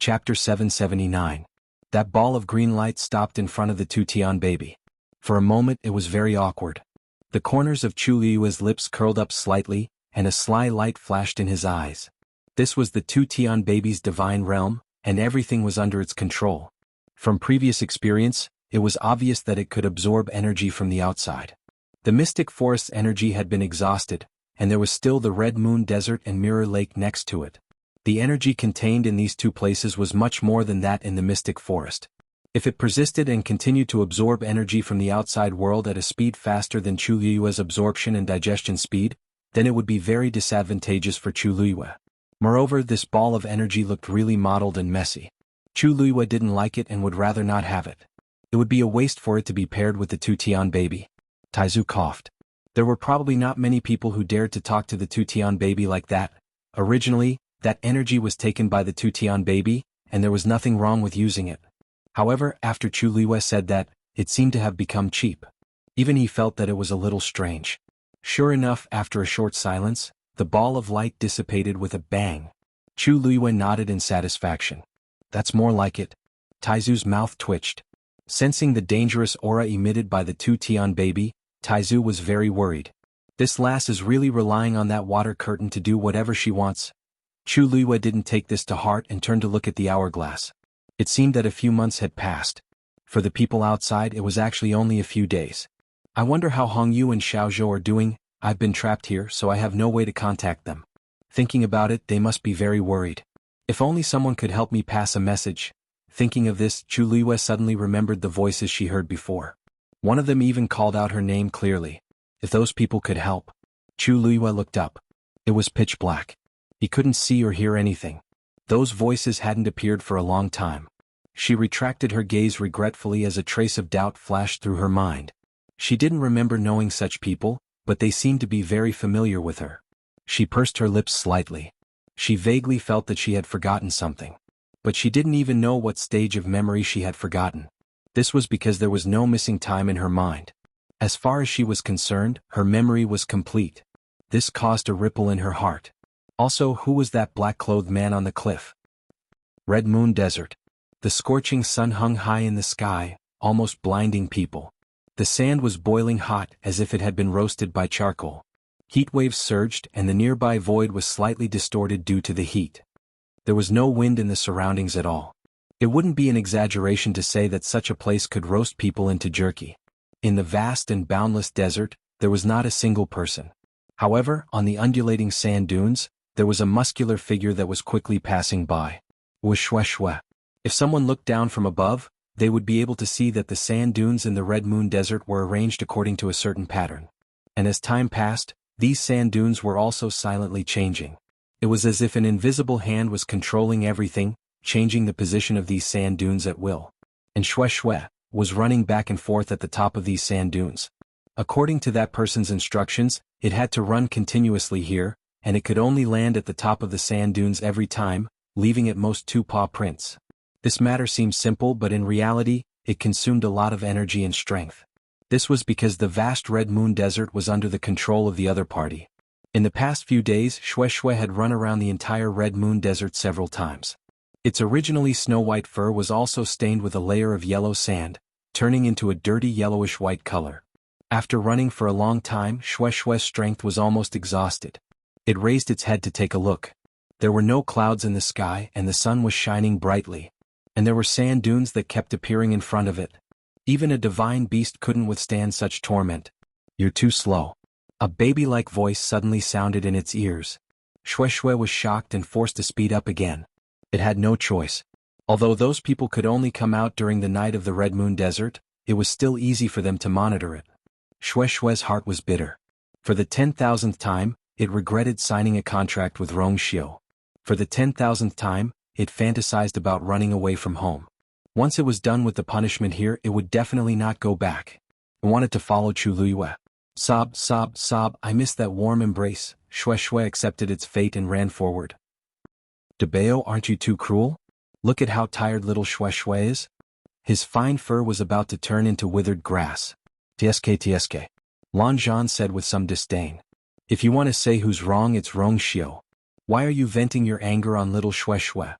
Chapter 779. That ball of green light stopped in front of the Tutian baby. For a moment it was very awkward. The corners of Chu Liyue's lips curled up slightly, and a sly light flashed in his eyes. This was the Tutian baby's divine realm, and everything was under its control. From previous experience, it was obvious that it could absorb energy from the outside. The mystic forest's energy had been exhausted, and there was still the Red Moon Desert and Mirror Lake next to it. The energy contained in these two places was much more than that in the mystic forest. If it persisted and continued to absorb energy from the outside world at a speed faster than Chu Liyue's absorption and digestion speed, then it would be very disadvantageous for Chu Liyue. Moreover, this ball of energy looked really mottled and messy. Chu Liyue didn't like it and would rather not have it. It would be a waste for it to be paired with the Tutian baby. Taizu coughed. There were probably not many people who dared to talk to the Tutian baby like that. Originally, that energy was taken by the Tutian baby, and there was nothing wrong with using it. However, after Chu Liyue said that, it seemed to have become cheap. Even he felt that it was a little strange. Sure enough, after a short silence, the ball of light dissipated with a bang. Chu Liyue nodded in satisfaction. That's more like it. Taizu's mouth twitched. Sensing the dangerous aura emitted by the Tutian baby, Taizu was very worried. This lass is really relying on that water curtain to do whatever she wants. Chu Liyue didn't take this to heart and turned to look at the hourglass. It seemed that a few months had passed. For the people outside, it was actually only a few days. I wonder how Hongyu and Xiaozhou are doing. I've been trapped here, so I have no way to contact them. Thinking about it, they must be very worried. If only someone could help me pass a message. Thinking of this, Chu Liyue suddenly remembered the voices she heard before. One of them even called out her name clearly. If those people could help. Chu Liyue looked up. It was pitch black. He couldn't see or hear anything. Those voices hadn't appeared for a long time. She retracted her gaze regretfully as a trace of doubt flashed through her mind. She didn't remember knowing such people, but they seemed to be very familiar with her. She pursed her lips slightly. She vaguely felt that she had forgotten something. But she didn't even know what stage of memory she had forgotten. This was because there was no missing time in her mind. As far as she was concerned, her memory was complete. This caused a ripple in her heart. Also, who was that black-clothed man on the cliff? Red Moon Desert. The scorching sun hung high in the sky, almost blinding people. The sand was boiling hot as if it had been roasted by charcoal. Heat waves surged and the nearby void was slightly distorted due to the heat. There was no wind in the surroundings at all. It wouldn't be an exaggeration to say that such a place could roast people into jerky. In the vast and boundless desert, there was not a single person. However, on the undulating sand dunes, there was a muscular figure that was quickly passing by. Wuxialover. If someone looked down from above, they would be able to see that the sand dunes in the Red Moon Desert were arranged according to a certain pattern. And as time passed, these sand dunes were also silently changing. It was as if an invisible hand was controlling everything, changing the position of these sand dunes at will. And Wuxialover was running back and forth at the top of these sand dunes. According to that person's instructions, it had to run continuously here, and it could only land at the top of the sand dunes every time, leaving at most 2 paw prints. This matter seemed simple, but in reality, it consumed a lot of energy and strength. This was because the vast Red Moon Desert was under the control of the other party. In the past few days, Wuxialover had run around the entire Red Moon Desert several times. Its originally snow-white fur was also stained with a layer of yellow sand, turning into a dirty yellowish-white color. After running for a long time, Wuxialover's strength was almost exhausted. It raised its head to take a look. There were no clouds in the sky and the sun was shining brightly. And there were sand dunes that kept appearing in front of it. Even a divine beast couldn't withstand such torment. You're too slow. A baby-like voice suddenly sounded in its ears. Wuxialover was shocked and forced to speed up again. It had no choice. Although those people could only come out during the night of the Red Moon Desert, it was still easy for them to monitor it. Wuxialover's heart was bitter. For the 10,000th time, it regretted signing a contract with Rongxiu. For the 10,000th time, it fantasized about running away from home. Once it was done with the punishment here, it would definitely not go back. It wanted to follow Chu Liyue. Sob, sob, sob, I missed that warm embrace. Wuxialover accepted its fate and ran forward. Debao, aren't you too cruel? Look at how tired little Wuxialover is. His fine fur was about to turn into withered grass. Tsk. Lan Zhan said with some disdain. If you want to say who's wrong, it's Rongxiu. Why are you venting your anger on little Wuxialover?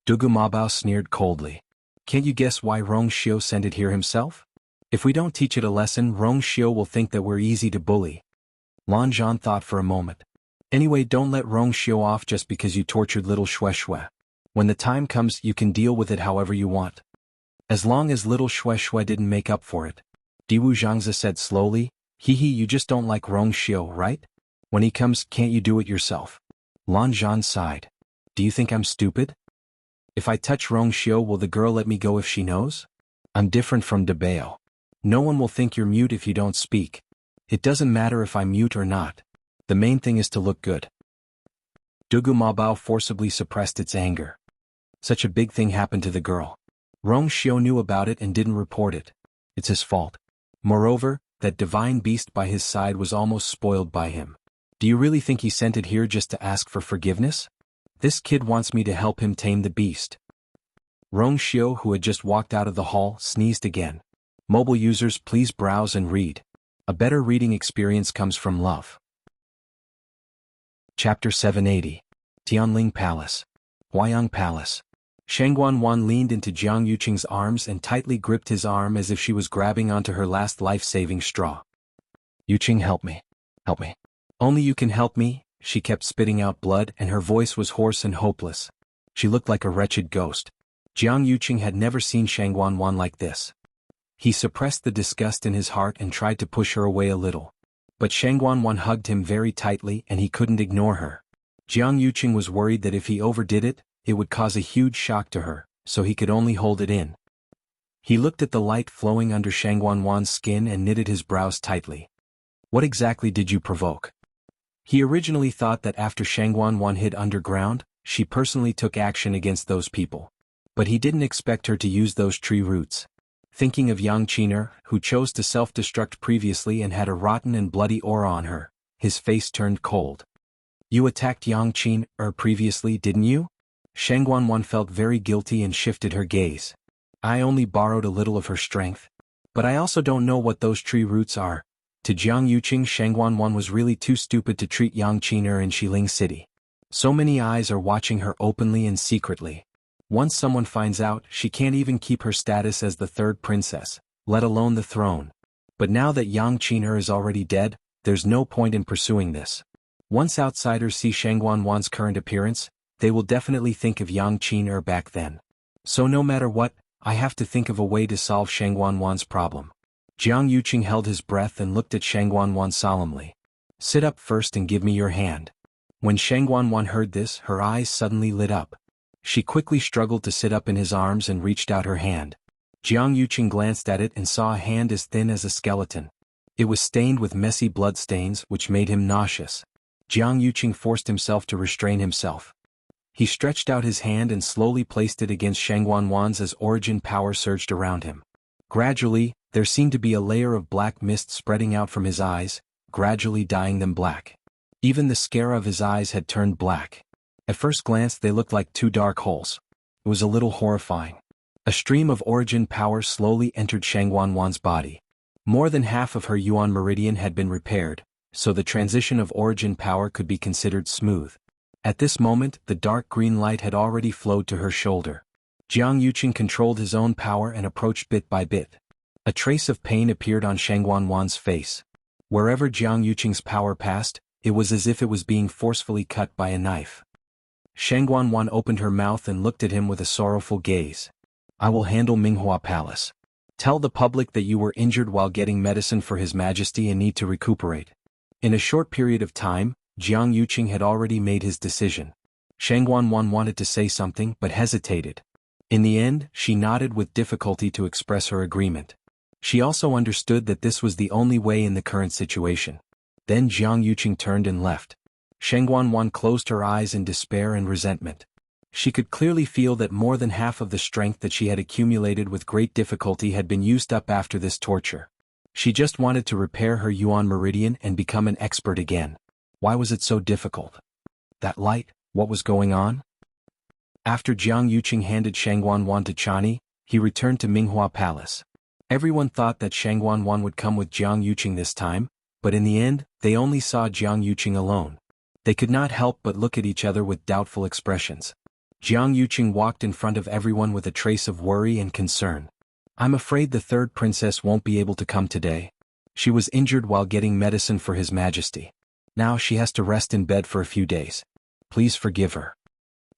Dugu Mabao sneered coldly. Can't you guess why Rong Xiu sent it here himself? If we don't teach it a lesson, Rong Xiu will think that we're easy to bully. Lan Zhan thought for a moment. Anyway, don't let Rong Xiu off just because you tortured little Shui. When the time comes, you can deal with it however you want. As long as little Shui didn't make up for it. Diwu Zhangzi said slowly, you just don't like Rong Xiu, right? When he comes, can't you do it yourself? Lan Zhan sighed. Do you think I'm stupid? If I touch Rong Xiu, will the girl let me go if she knows? I'm different from Debao. No one will think you're mute if you don't speak. It doesn't matter if I'm mute or not. The main thing is to look good. Dugu Mabao forcibly suppressed its anger. Such a big thing happened to the girl. Rong Xiu knew about it and didn't report it. It's his fault. Moreover, that divine beast by his side was almost spoiled by him. Do you really think he sent it here just to ask for forgiveness? This kid wants me to help him tame the beast. Rong Xiu, who had just walked out of the hall, sneezed again. Mobile users, please browse and read. A better reading experience comes from love. Chapter 780. Tianling Palace. Huayang Palace. Xuanhuan leaned into Jiang Yuqing's arms and tightly gripped his arm as if she was grabbing onto her last life-saving straw. Yuqing, help me. Help me. Only you can help me. She kept spitting out blood and her voice was hoarse and hopeless. She looked like a wretched ghost. Jiang Yuqing had never seen Xuanhuan like this. He suppressed the disgust in his heart and tried to push her away a little. But Xuanhuan hugged him very tightly and he couldn't ignore her. Jiang Yuqing was worried that if he overdid it, it would cause a huge shock to her, so he could only hold it in. He looked at the light flowing under Xuanhuan's skin and knitted his brows tightly. What exactly did you provoke? He originally thought that after Xuanhuan hid underground, she personally took action against those people. But he didn't expect her to use those tree roots. Thinking of Yang Qiner, who chose to self-destruct previously and had a rotten and bloody aura on her, his face turned cold. You attacked Yang Qiner previously, didn't you? Xuanhuan felt very guilty and shifted her gaze. I only borrowed a little of her strength. But I also don't know what those tree roots are. To Jiang Yuqing, Xuanhuan was really too stupid to treat Yang Qiner in Xiling City. So many eyes are watching her openly and secretly. Once someone finds out, she can't even keep her status as the third princess, let alone the throne. But now that Yang Qiner is already dead, there's no point in pursuing this. Once outsiders see Xuanhuan's current appearance, they will definitely think of Yang Qiner back then. So no matter what, I have to think of a way to solve Xuanhuan's problem. Jiang Yuqing held his breath and looked at Xuanhuan solemnly. Sit up first and give me your hand. When Xuanhuan heard this, her eyes suddenly lit up. She quickly struggled to sit up in his arms and reached out her hand. Jiang Yuqing glanced at it and saw a hand as thin as a skeleton. It was stained with messy blood stains which made him nauseous. Jiang Yuqing forced himself to restrain himself. He stretched out his hand and slowly placed it against Xuanhuan's as origin power surged around him. Gradually, there seemed to be a layer of black mist spreading out from his eyes, gradually dyeing them black. Even the scara of his eyes had turned black. At first glance they looked like two dark holes. It was a little horrifying. A stream of origin power slowly entered Xuanhuan's body. More than half of her yuan meridian had been repaired, so the transition of origin power could be considered smooth. At this moment, the dark green light had already flowed to her shoulder. Jiang Yuqing controlled his own power and approached bit by bit. A trace of pain appeared on Xuanhuan's face. Wherever Jiang Yuqing's power passed, it was as if it was being forcefully cut by a knife. Xuanhuan opened her mouth and looked at him with a sorrowful gaze. I will handle Minghua Palace. Tell the public that you were injured while getting medicine for His Majesty and need to recuperate. In a short period of time, Jiang Yuqing had already made his decision. Xuanhuan wanted to say something but hesitated. In the end, she nodded with difficulty to express her agreement. She also understood that this was the only way in the current situation. Then Jiang Yuqing turned and left. Xuanhuan closed her eyes in despair and resentment. She could clearly feel that more than half of the strength that she had accumulated with great difficulty had been used up after this torture. She just wanted to repair her yuan meridian and become an expert again. Why was it so difficult? That light, what was going on? After Jiang Yuqing handed Xuanhuan to Chani, he returned to Minghua Palace. Everyone thought that Xuanhuan would come with Jiang Yuqing this time, but in the end, they only saw Jiang Yuqing alone. They could not help but look at each other with doubtful expressions. Jiang Yuqing walked in front of everyone with a trace of worry and concern. I'm afraid the third princess won't be able to come today. She was injured while getting medicine for His Majesty. Now she has to rest in bed for a few days. Please forgive her.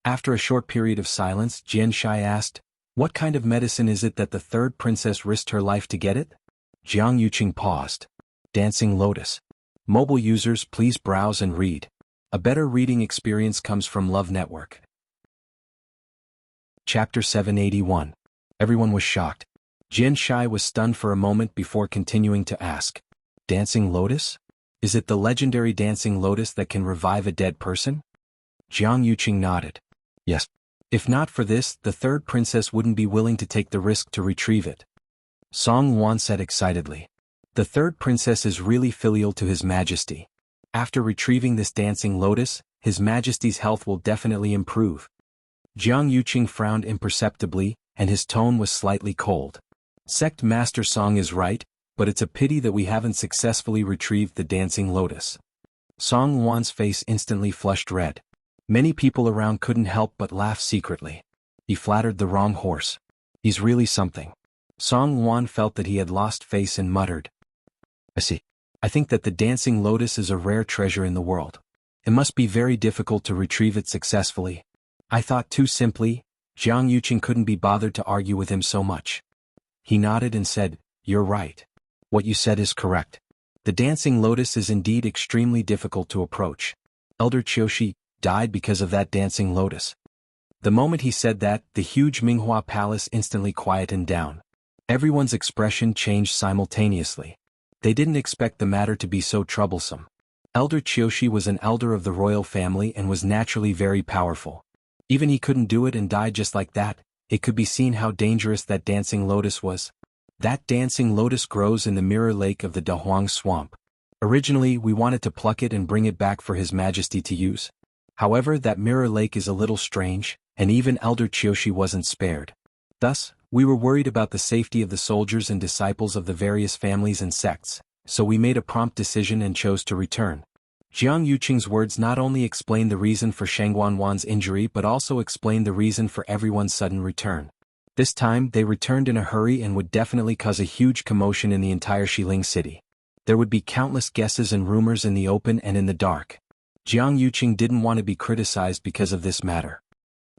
After a short period of silence, xianxia asked, what kind of medicine is it that the third princess risked her life to get it? Jiang Yuqing paused. Dancing Lotus. Mobile users, please browse and read. A better reading experience comes from Love Network. Chapter 781. Everyone was shocked. Xianxia was stunned for a moment before continuing to ask. Dancing Lotus? Is it the legendary dancing lotus that can revive a dead person? Jiang Yuqing nodded. Yes. If not for this, the third princess wouldn't be willing to take the risk to retrieve it. Xuanhuan said excitedly. The third princess is really filial to His Majesty. After retrieving this dancing lotus, His Majesty's health will definitely improve. Jiang Yuqing frowned imperceptibly, and his tone was slightly cold. Sect Master Song is right, but it's a pity that we haven't successfully retrieved the dancing lotus. Song Wan's face instantly flushed red. Many people around couldn't help but laugh secretly. He flattered the wrong horse. He's really something. Song Wan felt that he had lost face and muttered. I see. I think that the dancing lotus is a rare treasure in the world. It must be very difficult to retrieve it successfully. I thought too simply. Jiang Yuqing couldn't be bothered to argue with him so much. He nodded and said, You're right. What you said is correct. The dancing lotus is indeed extremely difficult to approach. Elder Qiushi died because of that dancing lotus. The moment he said that, the huge Minghua palace instantly quietened down. Everyone's expression changed simultaneously. They didn't expect the matter to be so troublesome. Elder Qiushi was an elder of the royal family and was naturally very powerful. Even he couldn't do it and died just like that. It could be seen how dangerous that dancing lotus was. That dancing lotus grows in the mirror lake of the Dahuang swamp. Originally, we wanted to pluck it and bring it back for His Majesty to use. However, that mirror lake is a little strange, and even Elder Qiushi wasn't spared. Thus, we were worried about the safety of the soldiers and disciples of the various families and sects, so we made a prompt decision and chose to return. Jiang Yuqing's words not only explained the reason for Xuanhuan's injury but also explained the reason for everyone's sudden return. This time, they returned in a hurry and would definitely cause a huge commotion in the entire Xiling city. There would be countless guesses and rumors in the open and in the dark. Jiang Yuqing didn't want to be criticized because of this matter.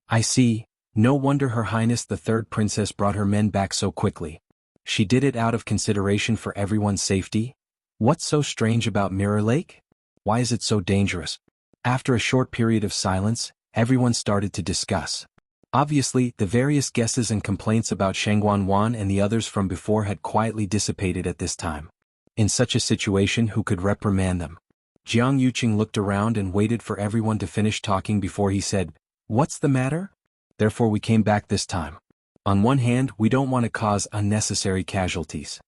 I see. No wonder Her Highness the Third Princess brought her men back so quickly. She did it out of consideration for everyone's safety? What's so strange about Mirror Lake? Why is it so dangerous? After a short period of silence, everyone started to discuss. Obviously, the various guesses and complaints about Xuanhuan and the others from before had quietly dissipated at this time. In such a situation, who could reprimand them? Jiang Yuqing looked around and waited for everyone to finish talking before he said, What's the matter? Therefore we came back this time. On one hand, we don't want to cause unnecessary casualties.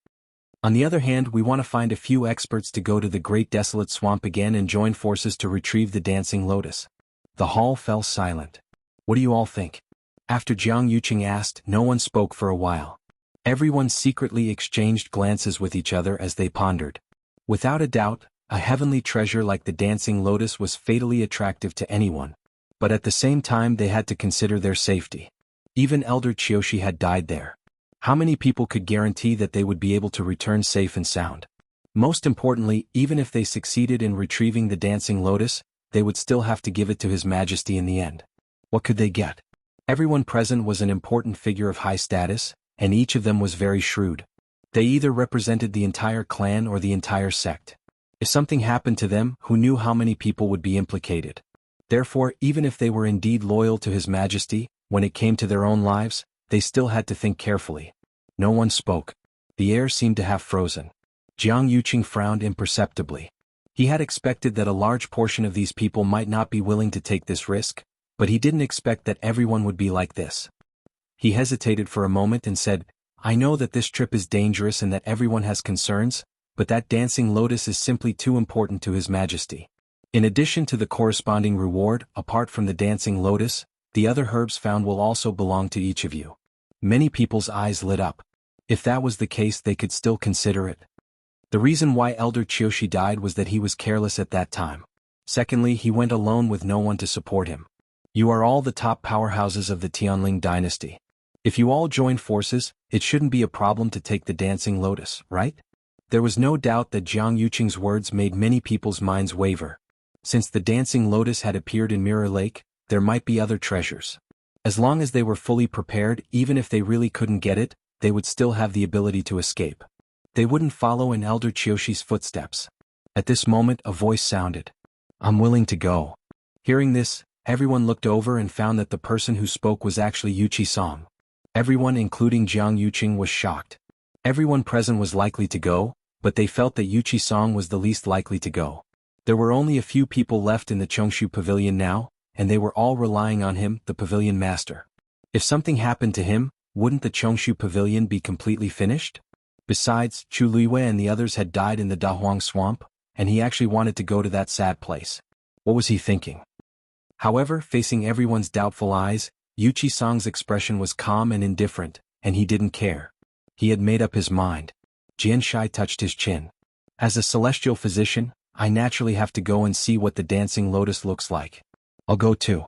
On the other hand, we want to find a few experts to go to the Great Desolate Swamp again and join forces to retrieve the dancing lotus. The hall fell silent. What do you all think? After Jiang Yuqing asked, no one spoke for a while. Everyone secretly exchanged glances with each other as they pondered. Without a doubt, a heavenly treasure like the dancing lotus was fatally attractive to anyone. But at the same time they had to consider their safety. Even Elder Qiushi had died there. How many people could guarantee that they would be able to return safe and sound? Most importantly, even if they succeeded in retrieving the dancing lotus, they would still have to give it to His Majesty in the end. What could they get? Everyone present was an important figure of high status, and each of them was very shrewd. They either represented the entire clan or the entire sect. If something happened to them, who knew how many people would be implicated? Therefore, even if they were indeed loyal to His Majesty, when it came to their own lives, they still had to think carefully. No one spoke. The air seemed to have frozen. Jiang Yuqing frowned imperceptibly. He had expected that a large portion of these people might not be willing to take this risk, but he didn't expect that everyone would be like this. He hesitated for a moment and said, I know that this trip is dangerous and that everyone has concerns, but that dancing lotus is simply too important to His Majesty. In addition to the corresponding reward, apart from the dancing lotus, the other herbs found will also belong to each of you. Many people's eyes lit up. If that was the case, they could still consider it. The reason why Elder Qiushi died was that he was careless at that time. Secondly, he went alone with no one to support him. You are all the top powerhouses of the Tianling dynasty. If you all join forces, it shouldn't be a problem to take the Dancing Lotus, right? There was no doubt that Jiang Yuqing's words made many people's minds waver. Since the Dancing Lotus had appeared in Mirror Lake, there might be other treasures. As long as they were fully prepared, even if they really couldn't get it, they would still have the ability to escape. They wouldn't follow in Elder Qiushi's footsteps. At this moment, a voice sounded. I'm willing to go. Hearing this, everyone looked over and found that the person who spoke was actually Yuqi Song. Everyone, including Jiang Yuqing, was shocked. Everyone present was likely to go, but they felt that Yuqi Song was the least likely to go. There were only a few people left in the Chongshu Pavilion now, and they were all relying on him, the pavilion master. If something happened to him, wouldn't the Chongshu Pavilion be completely finished? Besides, Chu Luiwei and the others had died in the Dahuang swamp, and he actually wanted to go to that sad place. What was he thinking? However, facing everyone's doubtful eyes, Yuqi Song's expression was calm and indifferent, and he didn't care. He had made up his mind. Jianxia touched his chin. As a celestial physician, I naturally have to go and see what the Dancing Lotus looks like. I'll go too.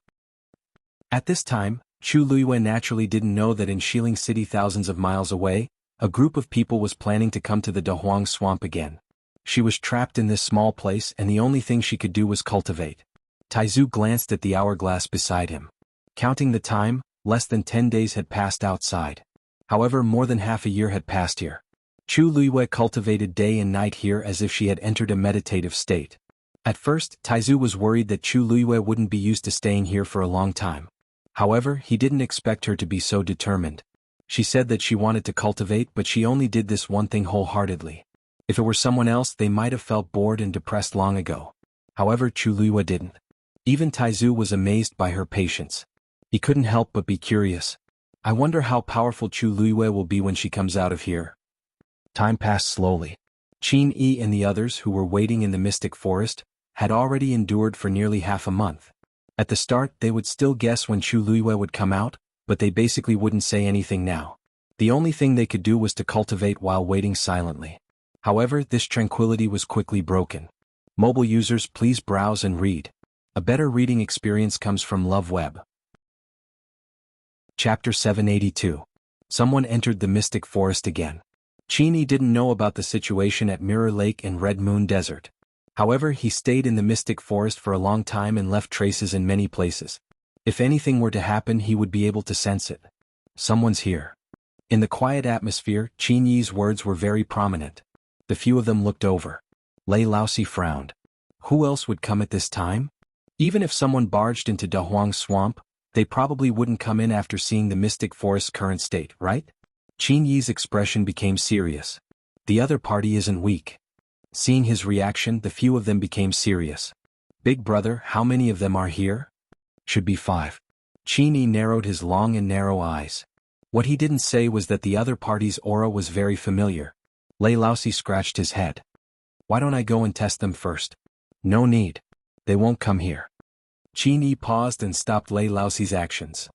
At this time, Chu Luiwei naturally didn't know that in Xiling City, thousands of miles away, a group of people was planning to come to the Dahuang swamp again. She was trapped in this small place, and the only thing she could do was cultivate. Taizu glanced at the hourglass beside him. Counting the time, less than 10 days had passed outside. However, more than half a year had passed here. Chu Luiwei cultivated day and night here as if she had entered a meditative state. At first, Taizu was worried that Chu Luiwei wouldn't be used to staying here for a long time. However, he didn't expect her to be so determined. She said that she wanted to cultivate, but she only did this one thing wholeheartedly. If it were someone else, they might have felt bored and depressed long ago. However, Chu Luiwei didn't. Even Taizu was amazed by her patience. He couldn't help but be curious. I wonder how powerful Chu Luiwei will be when she comes out of here. Time passed slowly. Qin Yi and the others who were waiting in the mystic forest had already endured for nearly half a month. At the start, they would still guess when Chu Luiwei would come out, but they basically wouldn't say anything now. The only thing they could do was to cultivate while waiting silently. However, this tranquility was quickly broken. Mobile users, please browse and read. A better reading experience comes from LoveWeb. Chapter 782. Someone entered the mystic forest again. Qin Yi didn't know about the situation at Mirror Lake and Red Moon Desert. However, he stayed in the mystic forest for a long time and left traces in many places. If anything were to happen, he would be able to sense it. Someone's here. In the quiet atmosphere, Qin Yi's words were very prominent. The few of them looked over. Lei Laosi frowned. Who else would come at this time? Even if someone barged into Dahuang swamp, they probably wouldn't come in after seeing the mystic forest's current state, right? Qin Yi's expression became serious. The other party isn't weak. Seeing his reaction, the few of them became serious. Big brother, how many of them are here? Should be 5. Qin Yi narrowed his long and narrow eyes. What he didn't say was that the other party's aura was very familiar. Lei Laosi scratched his head. Why don't I go and test them first? No need. They won't come here. Qin Yi paused and stopped Lei Laosi's actions.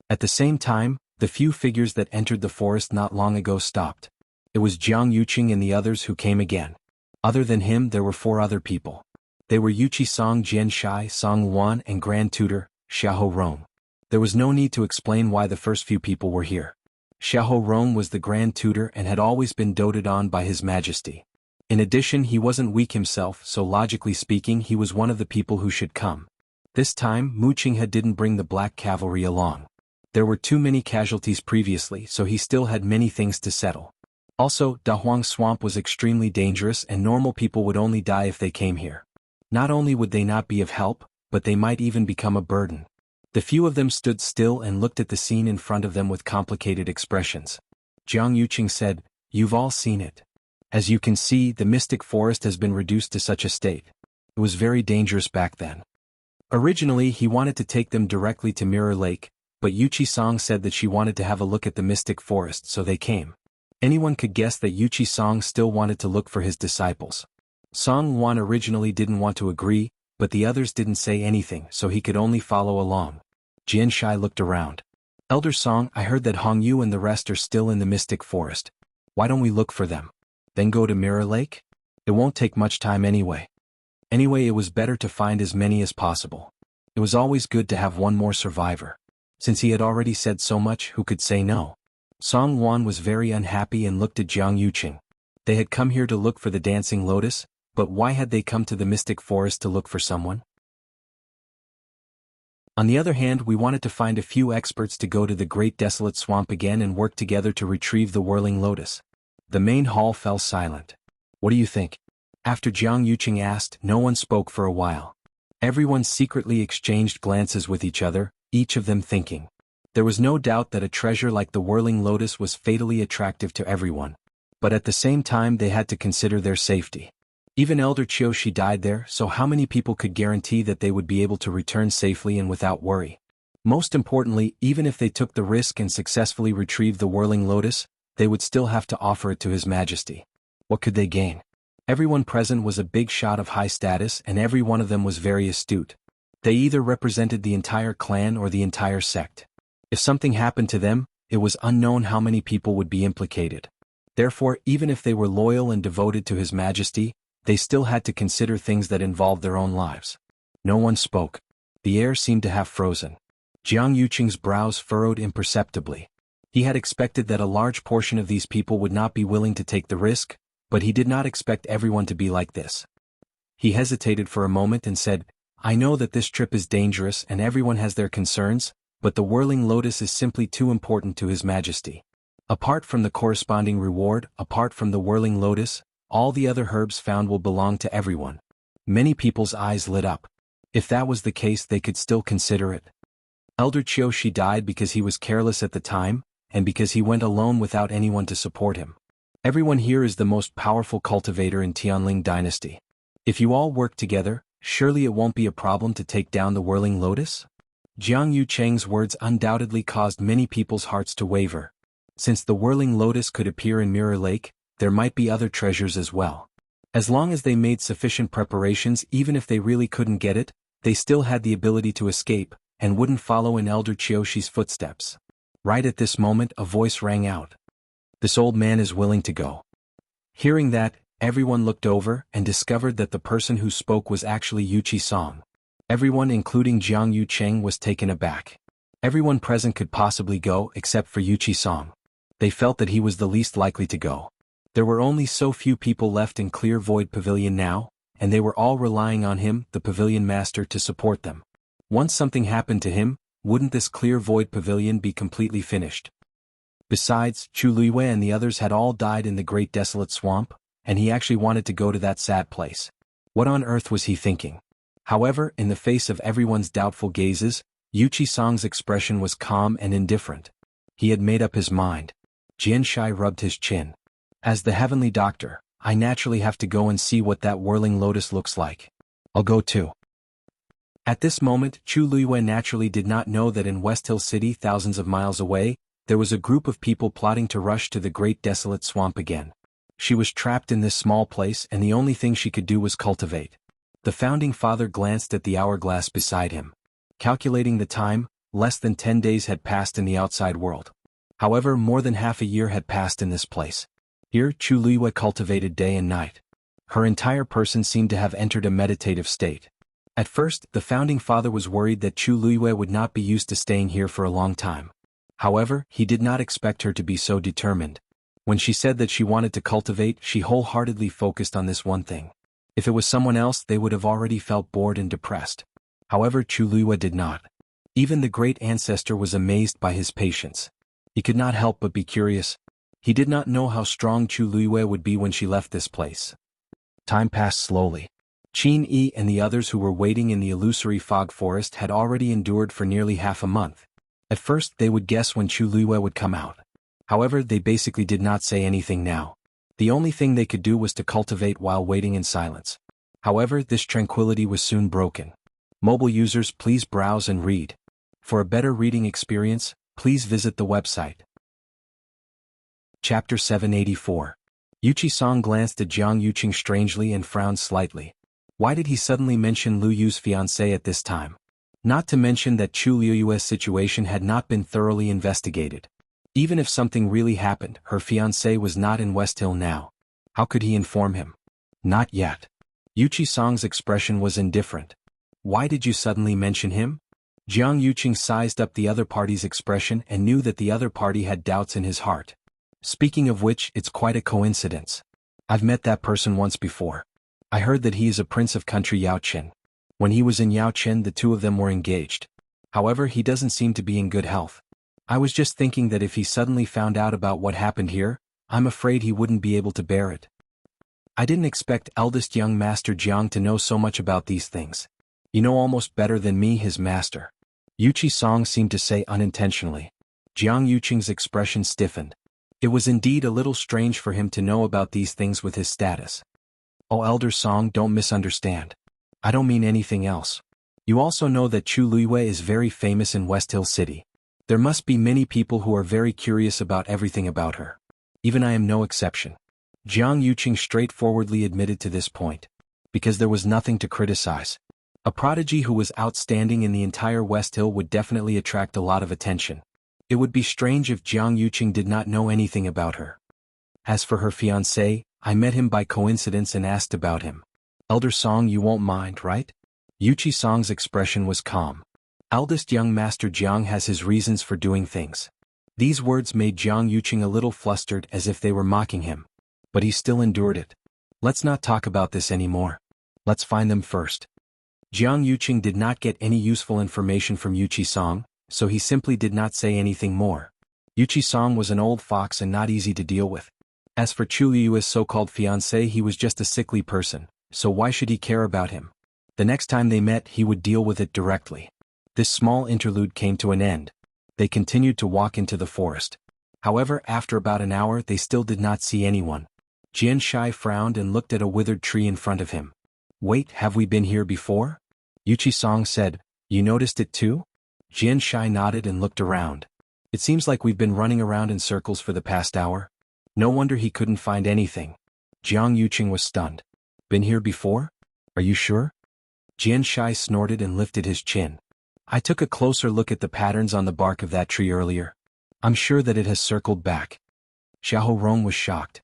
At the same time, the few figures that entered the forest not long ago stopped. It was Jiang Yuqing and the others who came again. Other than him, there were 4 other people. They were Yuqi Song, Jianxia, xuanhuan, and Grand Tutor, Xianhuan. There was no need to explain why the first few people were here. Xianhuan was the Grand Tutor and had always been doted on by His Majesty. In addition, he wasn't weak himself, so logically speaking, he was one of the people who should come. This time, Mu Qinghe didn't bring the Black Cavalry along. There were too many casualties previously, so he still had many things to settle. Also, Dahuang Swamp was extremely dangerous and normal people would only die if they came here. Not only would they not be of help, but they might even become a burden. The few of them stood still and looked at the scene in front of them with complicated expressions. Jiang Yuqing said, "You've all seen it. As you can see, the mystic forest has been reduced to such a state. It was very dangerous back then." Originally, he wanted to take them directly to Mirror Lake, but Yuqi Song said that she wanted to have a look at the mystic forest, so they came. Anyone could guess that Yuqi Song still wanted to look for his disciples. Xuanhuan originally didn't want to agree, but the others didn't say anything, so he could only follow along. Jianxia looked around. "Elder Song, I heard that Hong Yu and the rest are still in the mystic forest. Why don't we look for them? Then go to Mirror Lake? It won't take much time anyway. Anyway, it was better to find as many as possible." It was always good to have one more survivor. Since he had already said so much, who could say no? Xuanhuan was very unhappy and looked at jianghu. They had come here to look for the dancing lotus, but why had they come to the mystic forest to look for someone? On the other hand, we wanted to find a few experts to go to the great desolate swamp again and work together to retrieve the whirling lotus. The main hall fell silent. What do you think? After jianghu asked, no one spoke for a while. Everyone secretly exchanged glances with each other, each of them thinking. There was no doubt that a treasure like the whirling lotus was fatally attractive to everyone. But at the same time they had to consider their safety. Even Elder Qiushi died there, so how many people could guarantee that they would be able to return safely and without worry? Most importantly, even if they took the risk and successfully retrieved the whirling lotus, they would still have to offer it to His Majesty. What could they gain? Everyone present was a big shot of high status and every one of them was very astute. They either represented the entire clan or the entire sect. If something happened to them, it was unknown how many people would be implicated. Therefore, even if they were loyal and devoted to His Majesty, they still had to consider things that involved their own lives. No one spoke. The air seemed to have frozen. Jianghu's brows furrowed imperceptibly. He had expected that a large portion of these people would not be willing to take the risk, but he did not expect everyone to be like this. He hesitated for a moment and said, I know that this trip is dangerous and everyone has their concerns, but the whirling lotus is simply too important to His Majesty. Apart from the corresponding reward, apart from the whirling lotus, all the other herbs found will belong to everyone. Many people's eyes lit up. If that was the case, they could still consider it. Elder Qiushi died because he was careless at the time, and because he went alone without anyone to support him. Everyone here is the most powerful cultivator in Tianling dynasty. If you all work together, surely it won't be a problem to take down the whirling lotus? Jianghu's words undoubtedly caused many people's hearts to waver. Since the whirling lotus could appear in Mirror Lake, there might be other treasures as well. As long as they made sufficient preparations, even if they really couldn't get it, they still had the ability to escape, and wouldn't follow in Elder Qiushi's footsteps. Right at this moment, a voice rang out. This old man is willing to go. Hearing that, everyone looked over and discovered that the person who spoke was actually Yuqi Song. Everyone, including Jianghu, was taken aback. Everyone present could possibly go except for Yuqi Song. They felt that he was the least likely to go. There were only so few people left in Clear Void Pavilion now, and they were all relying on him, the pavilion master, to support them. Once something happened to him, wouldn't this Clear Void Pavilion be completely finished? Besides, Chu Luiyue and the others had all died in the Great Desolate Swamp, and he actually wanted to go to that sad place. What on earth was he thinking? However, in the face of everyone's doubtful gazes, Yuqi Song's expression was calm and indifferent. He had made up his mind. Xianxia rubbed his chin. As the heavenly doctor, I naturally have to go and see what that whirling lotus looks like. I'll go too. At this moment, Chu Luiyue naturally did not know that in West Hill City, thousands of miles away, there was a group of people plotting to rush to the Great Desolate Swamp again. She was trapped in this small place and the only thing she could do was cultivate. The founding father glanced at the hourglass beside him. Calculating the time, less than 10 days had passed in the outside world. However, more than half a year had passed in this place. Here, Chu Luiyue cultivated day and night. Her entire person seemed to have entered a meditative state. At first, the founding father was worried that Chu Luiyue would not be used to staying here for a long time. However, he did not expect her to be so determined. When she said that she wanted to cultivate, she wholeheartedly focused on this one thing. If it was someone else, they would have already felt bored and depressed. However, Chu Luiyue did not. Even the great ancestor was amazed by his patience. He could not help but be curious. He did not know how strong Chu Luiyue would be when she left this place. Time passed slowly. Qin Yi and the others who were waiting in the illusory fog forest had already endured for nearly half a month. At first they would guess when Chu Luiyue would come out. However, they basically did not say anything now. The only thing they could do was to cultivate while waiting in silence. However, this tranquility was soon broken. Mobile users, please browse and read. For a better reading experience, please visit the website. Chapter 784. Yuqi Song glanced at Jianghu strangely and frowned slightly. Why did he suddenly mention Lu Yu's fiancé at this time? Not to mention that Chu Luiyue's situation had not been thoroughly investigated. Even if something really happened, her fiancé was not in West Hill now. How could he inform him? Not yet. Yuqi Song's expression was indifferent. Why did you suddenly mention him? Jiang Yuqing sized up the other party's expression and knew that the other party had doubts in his heart. Speaking of which, it's quite a coincidence. I've met that person once before. I heard that he is a prince of country Yaoqian. When he was in Yaoqian, the two of them were engaged. However, he doesn't seem to be in good health. I was just thinking that if he suddenly found out about what happened here, I'm afraid he wouldn't be able to bear it. I didn't expect eldest young master Jiang to know so much about these things. You know almost better than me, his master. Yuqi Song seemed to say unintentionally. Jiang Yuqing's expression stiffened. It was indeed a little strange for him to know about these things with his status. Oh, Elder Song, don't misunderstand. I don't mean anything else. You also know that Chu Luiyue is very famous in West Hill City. There must be many people who are very curious about everything about her. Even I am no exception. Jiang Yuqing straightforwardly admitted to this point. Because there was nothing to criticize. A prodigy who was outstanding in the entire West Hill would definitely attract a lot of attention. It would be strange if Jiang Yuqing did not know anything about her. As for her fiancé, I met him by coincidence and asked about him. Elder Song, you won't mind, right? Yuqi Song's expression was calm. Eldest young master Jiang has his reasons for doing things. These words made Jiang Yuqing a little flustered as if they were mocking him. But he still endured it. Let's not talk about this anymore. Let's find them first. Jiang Yuqing did not get any useful information from Yuqi Song, so he simply did not say anything more. Yuqi Song was an old fox and not easy to deal with. As for Chu Liyue's so-called fiancé, he was just a sickly person, so why should he care about him? The next time they met, he would deal with it directly. This small interlude came to an end. They continued to walk into the forest. However, after about an hour, they still did not see anyone. Xianxia frowned and looked at a withered tree in front of him. Wait, have we been here before? Yuqi Song said, you noticed it too? Xianxia nodded and looked around. It seems like we've been running around in circles for the past hour. No wonder he couldn't find anything. Jiang Yuqing was stunned. Been here before? Are you sure? Xianxia snorted and lifted his chin. I took a closer look at the patterns on the bark of that tree earlier. I'm sure that it has circled back. Xianhuan was shocked.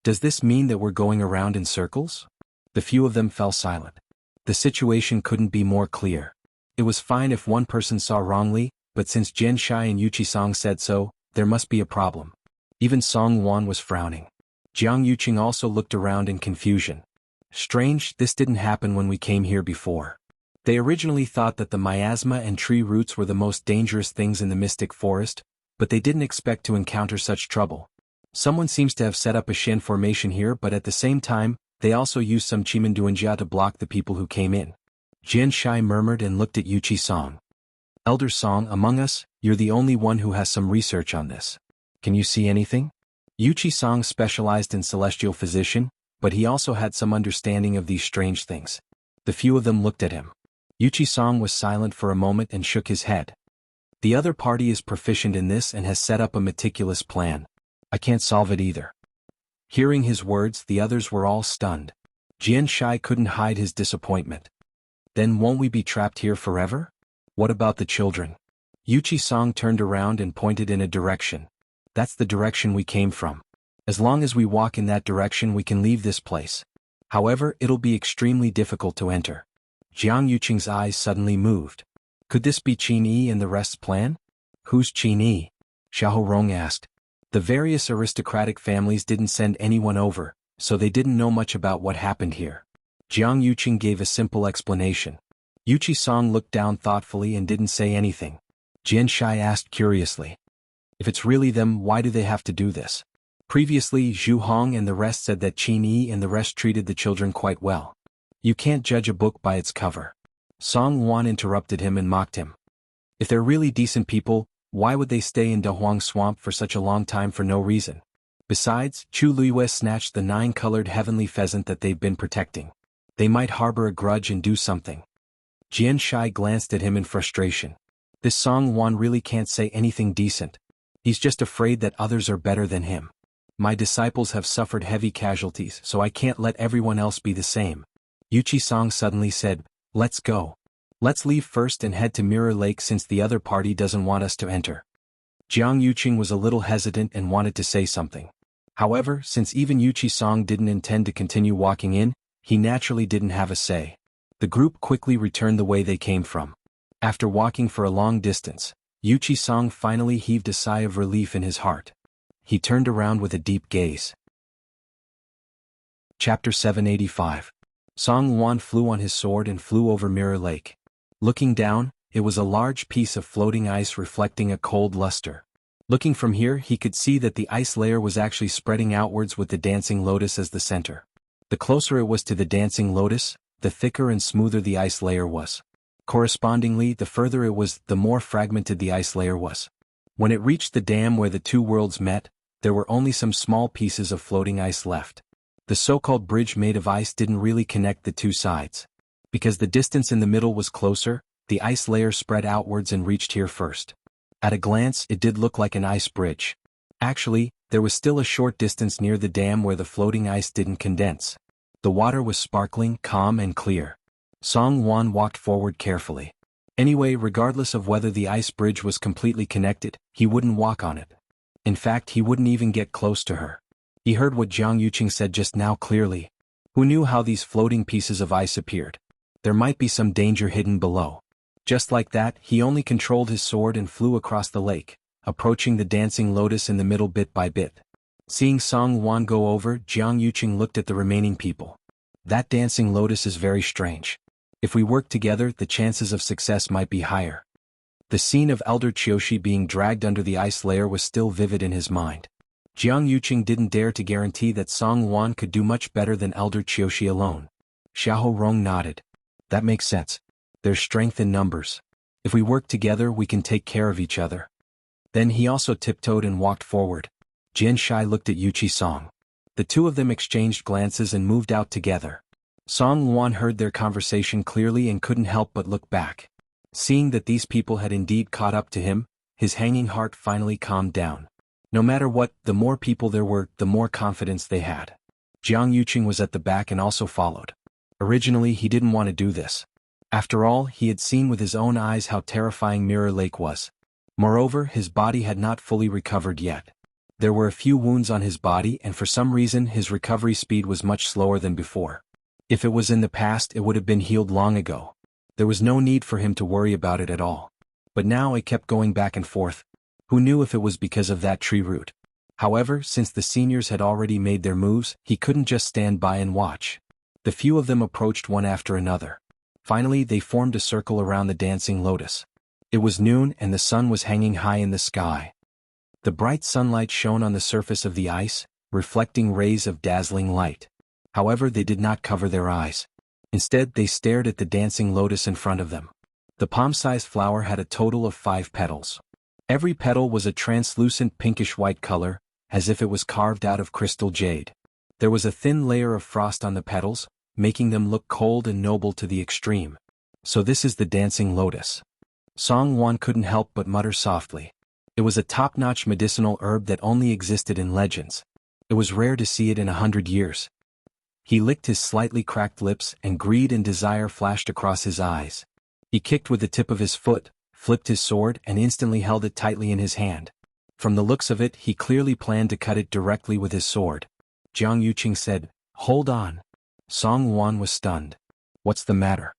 Does this mean that we're going around in circles? The few of them fell silent. The situation couldn't be more clear. It was fine if one person saw wrongly, but since Xianxia and Yuqi Song said so, there must be a problem. Even Xuanhuan was frowning. Jiang Yuqing also looked around in confusion. Strange, this didn't happen when we came here before. They originally thought that the miasma and tree roots were the most dangerous things in the mystic forest, but they didn't expect to encounter such trouble. Someone seems to have set up a Shen formation here, but at the same time, they also used some Chimanduanjia to block the people who came in. Xianxia murmured and looked at Yuqi Song. Elder Song, among us, you're the only one who has some research on this. Can you see anything? Yuqi Song specialized in celestial physician, but he also had some understanding of these strange things. The few of them looked at him. Yuqi Song was silent for a moment and shook his head. The other party is proficient in this and has set up a meticulous plan. I can't solve it either. Hearing his words, the others were all stunned. Xianxia couldn't hide his disappointment. Then won't we be trapped here forever? What about the children? Yuqi Song turned around and pointed in a direction. That's the direction we came from. As long as we walk in that direction, we can leave this place. However, it'll be extremely difficult to enter. Jiang Yuqing's eyes suddenly moved. Could this be Qin Yi and the rest's plan? Who's Qin Yi? Xiaorong asked. The various aristocratic families didn't send anyone over, so they didn't know much about what happened here. Jiang Yuqing gave a simple explanation. Yuqi Song looked down thoughtfully and didn't say anything. Xianxia asked curiously. If it's really them, why do they have to do this? Previously, Zhu Hong and the rest said that Qin Yi and the rest treated the children quite well. You can't judge a book by its cover. Xuanhuan interrupted him and mocked him. If they're really decent people, why would they stay in Dahuang Swamp for such a long time for no reason? Besides, Chu Luiyue snatched the 9-colored heavenly pheasant that they've been protecting. They might harbor a grudge and do something. Xianxia glanced at him in frustration. This Xuanhuan really can't say anything decent. He's just afraid that others are better than him. My disciples have suffered heavy casualties, so I can't let everyone else be the same. Yuqi Song suddenly said, let's go. Let's leave first and head to Mirror Lake since the other party doesn't want us to enter. Jiang Yuqing was a little hesitant and wanted to say something. However, since even Yuqi Song didn't intend to continue walking in, he naturally didn't have a say. The group quickly returned the way they came from. After walking for a long distance, Yuchi-song finally heaved a sigh of relief in his heart. He turned around with a deep gaze. Chapter 785. Xuanhuan flew on his sword and flew over Mirror Lake. Looking down, it was a large piece of floating ice reflecting a cold luster. Looking from here, he could see that the ice layer was actually spreading outwards with the dancing lotus as the center. The closer it was to the dancing lotus, the thicker and smoother the ice layer was. Correspondingly, the further it was, the more fragmented the ice layer was. When it reached the dam where the two worlds met, there were only some small pieces of floating ice left. The so-called bridge made of ice didn't really connect the two sides. Because the distance in the middle was closer, the ice layer spread outwards and reached here first. At a glance, it did look like an ice bridge. Actually, there was still a short distance near the dam where the floating ice didn't condense. The water was sparkling, calm and clear. Xuanhuan walked forward carefully. Anyway, regardless of whether the ice bridge was completely connected, he wouldn't walk on it. In fact, he wouldn't even get close to her. He heard what Jiang Yuqing said just now clearly. Who knew how these floating pieces of ice appeared? There might be some danger hidden below. Just like that, he only controlled his sword and flew across the lake, approaching the dancing lotus in the middle bit by bit. Seeing Xuanhuan go over, Jiang Yuqing looked at the remaining people. That dancing lotus is very strange. If we work together, the chances of success might be higher. The scene of Elder Qiushi being dragged under the ice layer was still vivid in his mind. Jiang Yuqing didn't dare to guarantee that Xuanhuan could do much better than Elder Qiushi alone. Xiahou Rong nodded. That makes sense. There's strength in numbers. If we work together, we can take care of each other. Then he also tiptoed and walked forward. Jian Shai looked at Yuchi-song. The two of them exchanged glances and moved out together. Xuanhuan heard their conversation clearly and couldn't help but look back. Seeing that these people had indeed caught up to him, his hanging heart finally calmed down. No matter what, the more people there were, the more confidence they had. Jiang Yuqing was at the back and also followed. Originally, he didn't want to do this. After all, he had seen with his own eyes how terrifying Mirror Lake was. Moreover, his body had not fully recovered yet. There were a few wounds on his body and for some reason his recovery speed was much slower than before. If it was in the past, it would have been healed long ago. There was no need for him to worry about it at all. But now it kept going back and forth. Who knew if it was because of that tree root? However, since the seniors had already made their moves, he couldn't just stand by and watch. The few of them approached one after another. Finally, they formed a circle around the dancing lotus. It was noon and the sun was hanging high in the sky. The bright sunlight shone on the surface of the ice, reflecting rays of dazzling light. However, they did not cover their eyes. Instead, they stared at the dancing lotus in front of them. The palm-sized flower had a total of 5 petals. Every petal was a translucent pinkish-white color, as if it was carved out of crystal jade. There was a thin layer of frost on the petals, making them look cold and noble to the extreme. So this is the dancing lotus. Xuanhuan couldn't help but mutter softly. It was a top-notch medicinal herb that only existed in legends. It was rare to see it in 100 years. He licked his slightly cracked lips and greed and desire flashed across his eyes. He kicked with the tip of his foot, flipped his sword and instantly held it tightly in his hand. From the looks of it, he clearly planned to cut it directly with his sword. Jiang Yuqing said, "Hold on." Xuanhuan was stunned. "What's the matter?"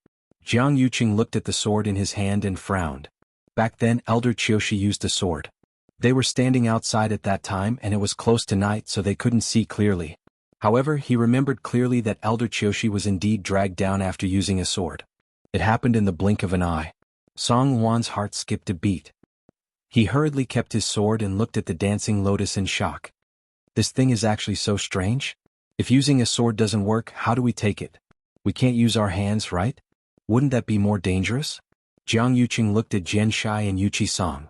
Jiang Yuqing looked at the sword in his hand and frowned. Back then, Elder Qiushi used a sword. They were standing outside at that time and it was close to night so they couldn't see clearly. However, he remembered clearly that Elder Qiushi was indeed dragged down after using a sword. It happened in the blink of an eye. Xuanhuan's heart skipped a beat. He hurriedly kept his sword and looked at the dancing lotus in shock. This thing is actually so strange? If using a sword doesn't work, how do we take it? We can't use our hands, right? Wouldn't that be more dangerous? Jiang Yuqing looked at Jian Shai and Yuchi-song.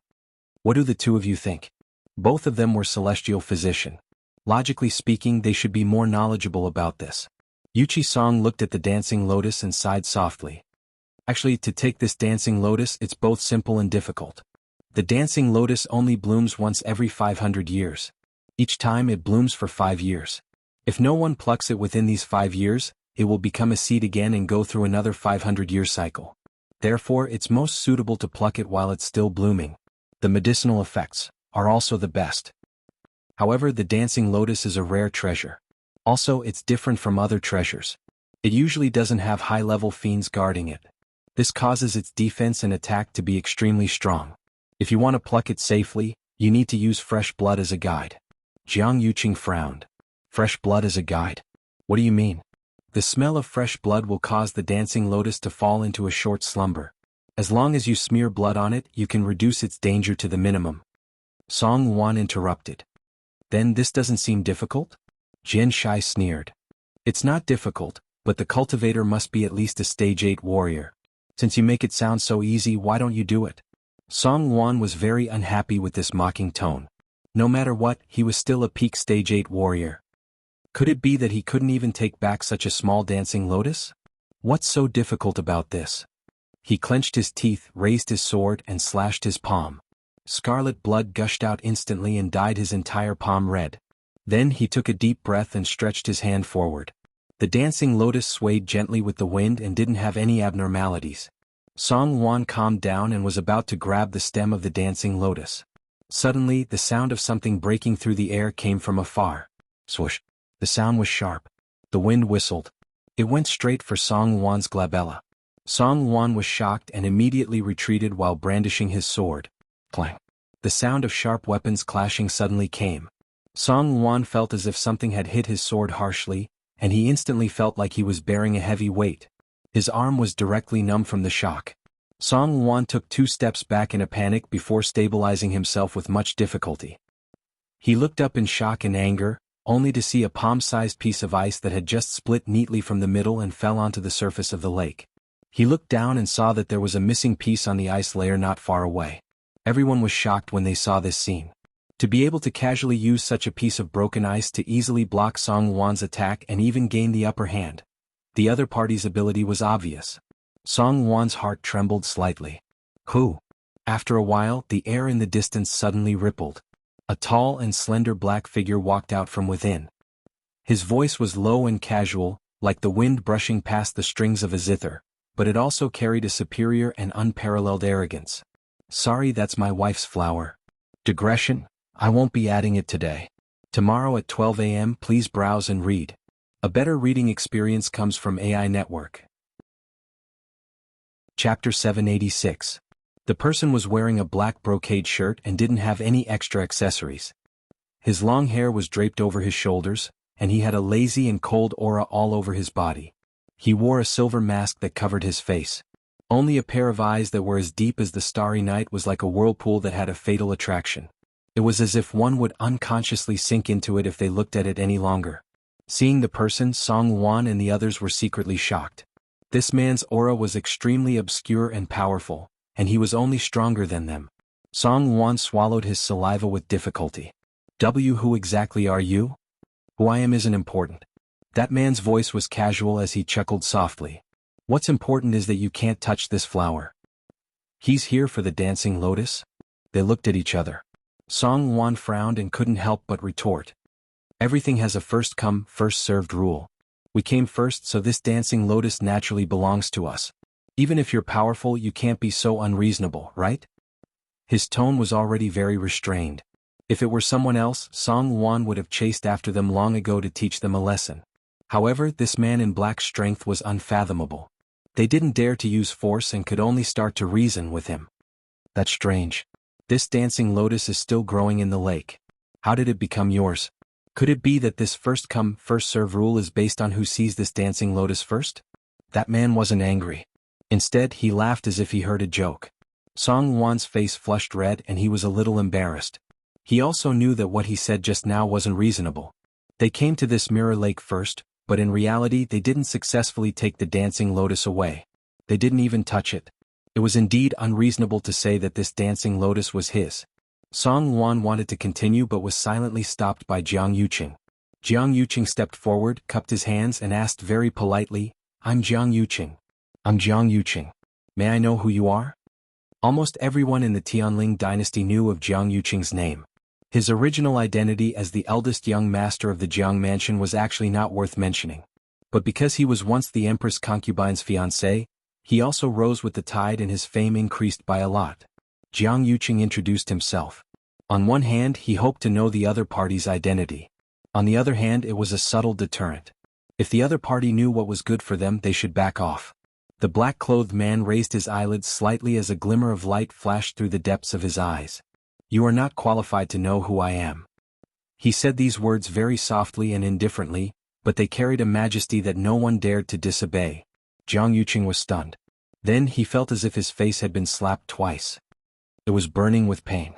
What do the two of you think? Both of them were celestial physician. Logically speaking, they should be more knowledgeable about this. Yuchi-song looked at the dancing lotus and sighed softly. Actually, to take this dancing lotus, it's both simple and difficult. The dancing lotus only blooms once every 500 years. Each time it blooms for 5 years. If no one plucks it within these 5 years, it will become a seed again and go through another 500-year cycle. Therefore, it's most suitable to pluck it while it's still blooming. The medicinal effects are also the best. However, the dancing lotus is a rare treasure. Also, it's different from other treasures. It usually doesn't have high-level fiends guarding it. This causes its defense and attack to be extremely strong. If you want to pluck it safely, you need to use fresh blood as a guide. Jiang Yuqing frowned. Fresh blood as a guide? What do you mean? The smell of fresh blood will cause the dancing lotus to fall into a short slumber. As long as you smear blood on it, you can reduce its danger to the minimum. Xuanhuan interrupted. Then this doesn't seem difficult? Xianxia sneered. It's not difficult, but the cultivator must be at least a stage 8 warrior. Since you make it sound so easy, why don't you do it? Xuanhuan was very unhappy with this mocking tone. No matter what, he was still a peak stage 8 warrior. Could it be that he couldn't even take back such a small dancing lotus? What's so difficult about this? He clenched his teeth, raised his sword, and slashed his palm. Scarlet blood gushed out instantly and dyed his entire palm red. Then he took a deep breath and stretched his hand forward. The dancing lotus swayed gently with the wind and didn't have any abnormalities. Xuanhuan calmed down and was about to grab the stem of the dancing lotus. Suddenly, the sound of something breaking through the air came from afar. Swoosh. The sound was sharp. The wind whistled. It went straight for Xuanhuan's glabella. Xuanhuan was shocked and immediately retreated while brandishing his sword. Clang. The sound of sharp weapons clashing suddenly came. Xuanhuan felt as if something had hit his sword harshly, and he instantly felt like he was bearing a heavy weight. His arm was directly numb from the shock. Xuanhuan took 2 steps back in a panic before stabilizing himself with much difficulty. He looked up in shock and anger, only to see a palm-sized piece of ice that had just split neatly from the middle and fell onto the surface of the lake. He looked down and saw that there was a missing piece on the ice layer not far away. Everyone was shocked when they saw this scene. To be able to casually use such a piece of broken ice to easily block Xuanhuan's attack and even gain the upper hand. The other party's ability was obvious. Xuanhuan's heart trembled slightly. Who? After a while, the air in the distance suddenly rippled. A tall and slender black figure walked out from within. His voice was low and casual, like the wind brushing past the strings of a zither, but it also carried a superior and unparalleled arrogance. Sorry, that's my wife's flower. Digression? I won't be adding it today. Tomorrow at 12 a.m. please browse and read. A better reading experience comes from AI Network. Chapter 786. The person was wearing a black brocade shirt and didn't have any extra accessories. His long hair was draped over his shoulders, and he had a lazy and cold aura all over his body. He wore a silver mask that covered his face. Only a pair of eyes that were as deep as the starry night was like a whirlpool that had a fatal attraction. It was as if one would unconsciously sink into it if they looked at it any longer. Seeing the person, Xuanhuan and the others were secretly shocked. This man's aura was extremely obscure and powerful, and he was only stronger than them. Xuanhuan swallowed his saliva with difficulty. Who exactly are you? Who I am isn't important. That man's voice was casual as he chuckled softly. What's important is that you can't touch this flower. He's here for the dancing lotus? They looked at each other. Xuanhuan frowned and couldn't help but retort. Everything has a first-come, first-served rule. We came first, so this dancing lotus naturally belongs to us. Even if you're powerful, you can't be so unreasonable, right? His tone was already very restrained. If it were someone else, Xuanhuan would have chased after them long ago to teach them a lesson. However, this man in black's strength was unfathomable. They didn't dare to use force and could only start to reason with him. That's strange. This dancing lotus is still growing in the lake. How did it become yours? Could it be that this first-come, first-served rule is based on who sees this dancing lotus first? That man wasn't angry. Instead, he laughed as if he heard a joke. Xuanhuan's face flushed red and he was a little embarrassed. He also knew that what he said just now wasn't reasonable. They came to this mirror lake first, but in reality they didn't successfully take the dancing lotus away. They didn't even touch it. It was indeed unreasonable to say that this dancing lotus was his. Xuanhuan wanted to continue but was silently stopped by Jiang Yuqing. Jiang Yuqing stepped forward, cupped his hands and asked very politely, I'm Jiang Yuqing. I'm Jiang Yuqing. May I know who you are? Almost everyone in the Tianling dynasty knew of Jiang Yuqing's name. His original identity as the eldest young master of the Jiang mansion was actually not worth mentioning. But because he was once the empress concubine's fiancé, he also rose with the tide and his fame increased by a lot. Jiang Yuqing introduced himself. On one hand, he hoped to know the other party's identity. On the other hand, it was a subtle deterrent. If the other party knew what was good for them, they should back off. The black-clothed man raised his eyelids slightly as a glimmer of light flashed through the depths of his eyes. You are not qualified to know who I am. He said these words very softly and indifferently, but they carried a majesty that no one dared to disobey. Jiang Yuqing was stunned. Then he felt as if his face had been slapped twice. It was burning with pain.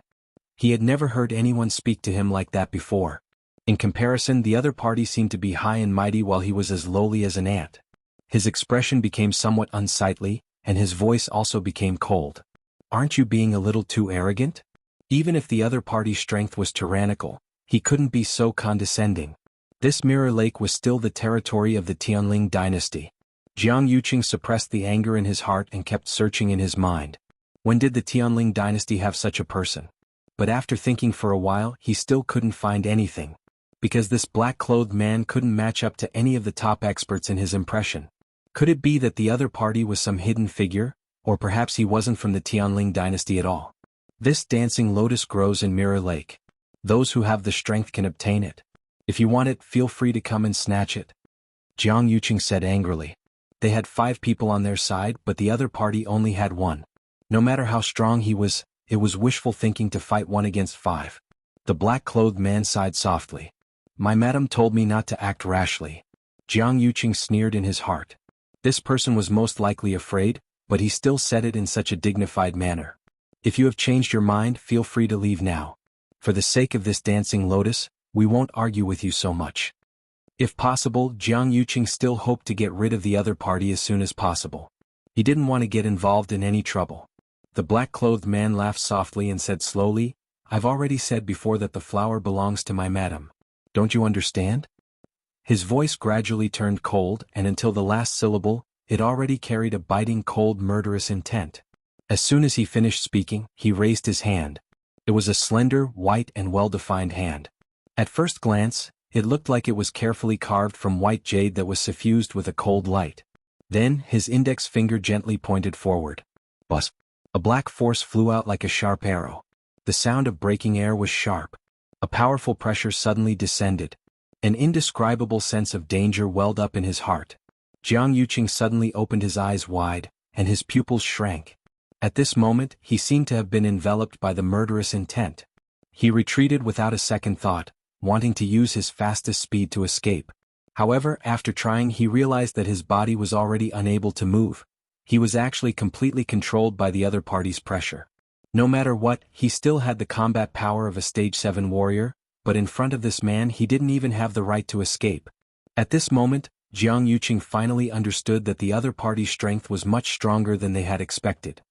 He had never heard anyone speak to him like that before. In comparison, the other party seemed to be high and mighty while he was as lowly as an ant. His expression became somewhat unsightly, and his voice also became cold. Aren't you being a little too arrogant? Even if the other party's strength was tyrannical, he couldn't be so condescending. This mirror lake was still the territory of the Tianling dynasty. Jiang Yuqing suppressed the anger in his heart and kept searching in his mind. When did the Tianling dynasty have such a person? But after thinking for a while, he still couldn't find anything. Because this black-clothed man couldn't match up to any of the top experts in his impression. Could it be that the other party was some hidden figure, or perhaps he wasn't from the Tianling dynasty at all? This dancing lotus grows in Mirror Lake. Those who have the strength can obtain it. If you want it, feel free to come and snatch it. Jiang Yuqing said angrily. They had 5 people on their side, but the other party only had 1. No matter how strong he was, it was wishful thinking to fight 1 against 5. The black-clothed man sighed softly. My madam told me not to act rashly. Jiang Yuqing sneered in his heart. This person was most likely afraid, but he still said it in such a dignified manner. If you have changed your mind, feel free to leave now. For the sake of this dancing lotus, we won't argue with you so much. If possible, Jiang Yuqing still hoped to get rid of the other party as soon as possible. He didn't want to get involved in any trouble. The black-clothed man laughed softly and said slowly, I've already said before that the flower belongs to my madam. Don't you understand? His voice gradually turned cold, and until the last syllable, it already carried a biting, cold, murderous intent. As soon as he finished speaking, he raised his hand. It was a slender, white and well-defined hand. At first glance, it looked like it was carefully carved from white jade that was suffused with a cold light. Then, his index finger gently pointed forward. Buzz! A black force flew out like a sharp arrow. The sound of breaking air was sharp. A powerful pressure suddenly descended. An indescribable sense of danger welled up in his heart. Jiang Yuqing suddenly opened his eyes wide, and his pupils shrank. At this moment, he seemed to have been enveloped by the murderous intent. He retreated without a second thought, wanting to use his fastest speed to escape. However, after trying, he realized that his body was already unable to move. He was actually completely controlled by the other party's pressure. No matter what, he still had the combat power of a stage 7 warrior, but in front of this man he didn't even have the right to escape. At this moment, Jiang Yuqing finally understood that the other party's strength was much stronger than they had expected.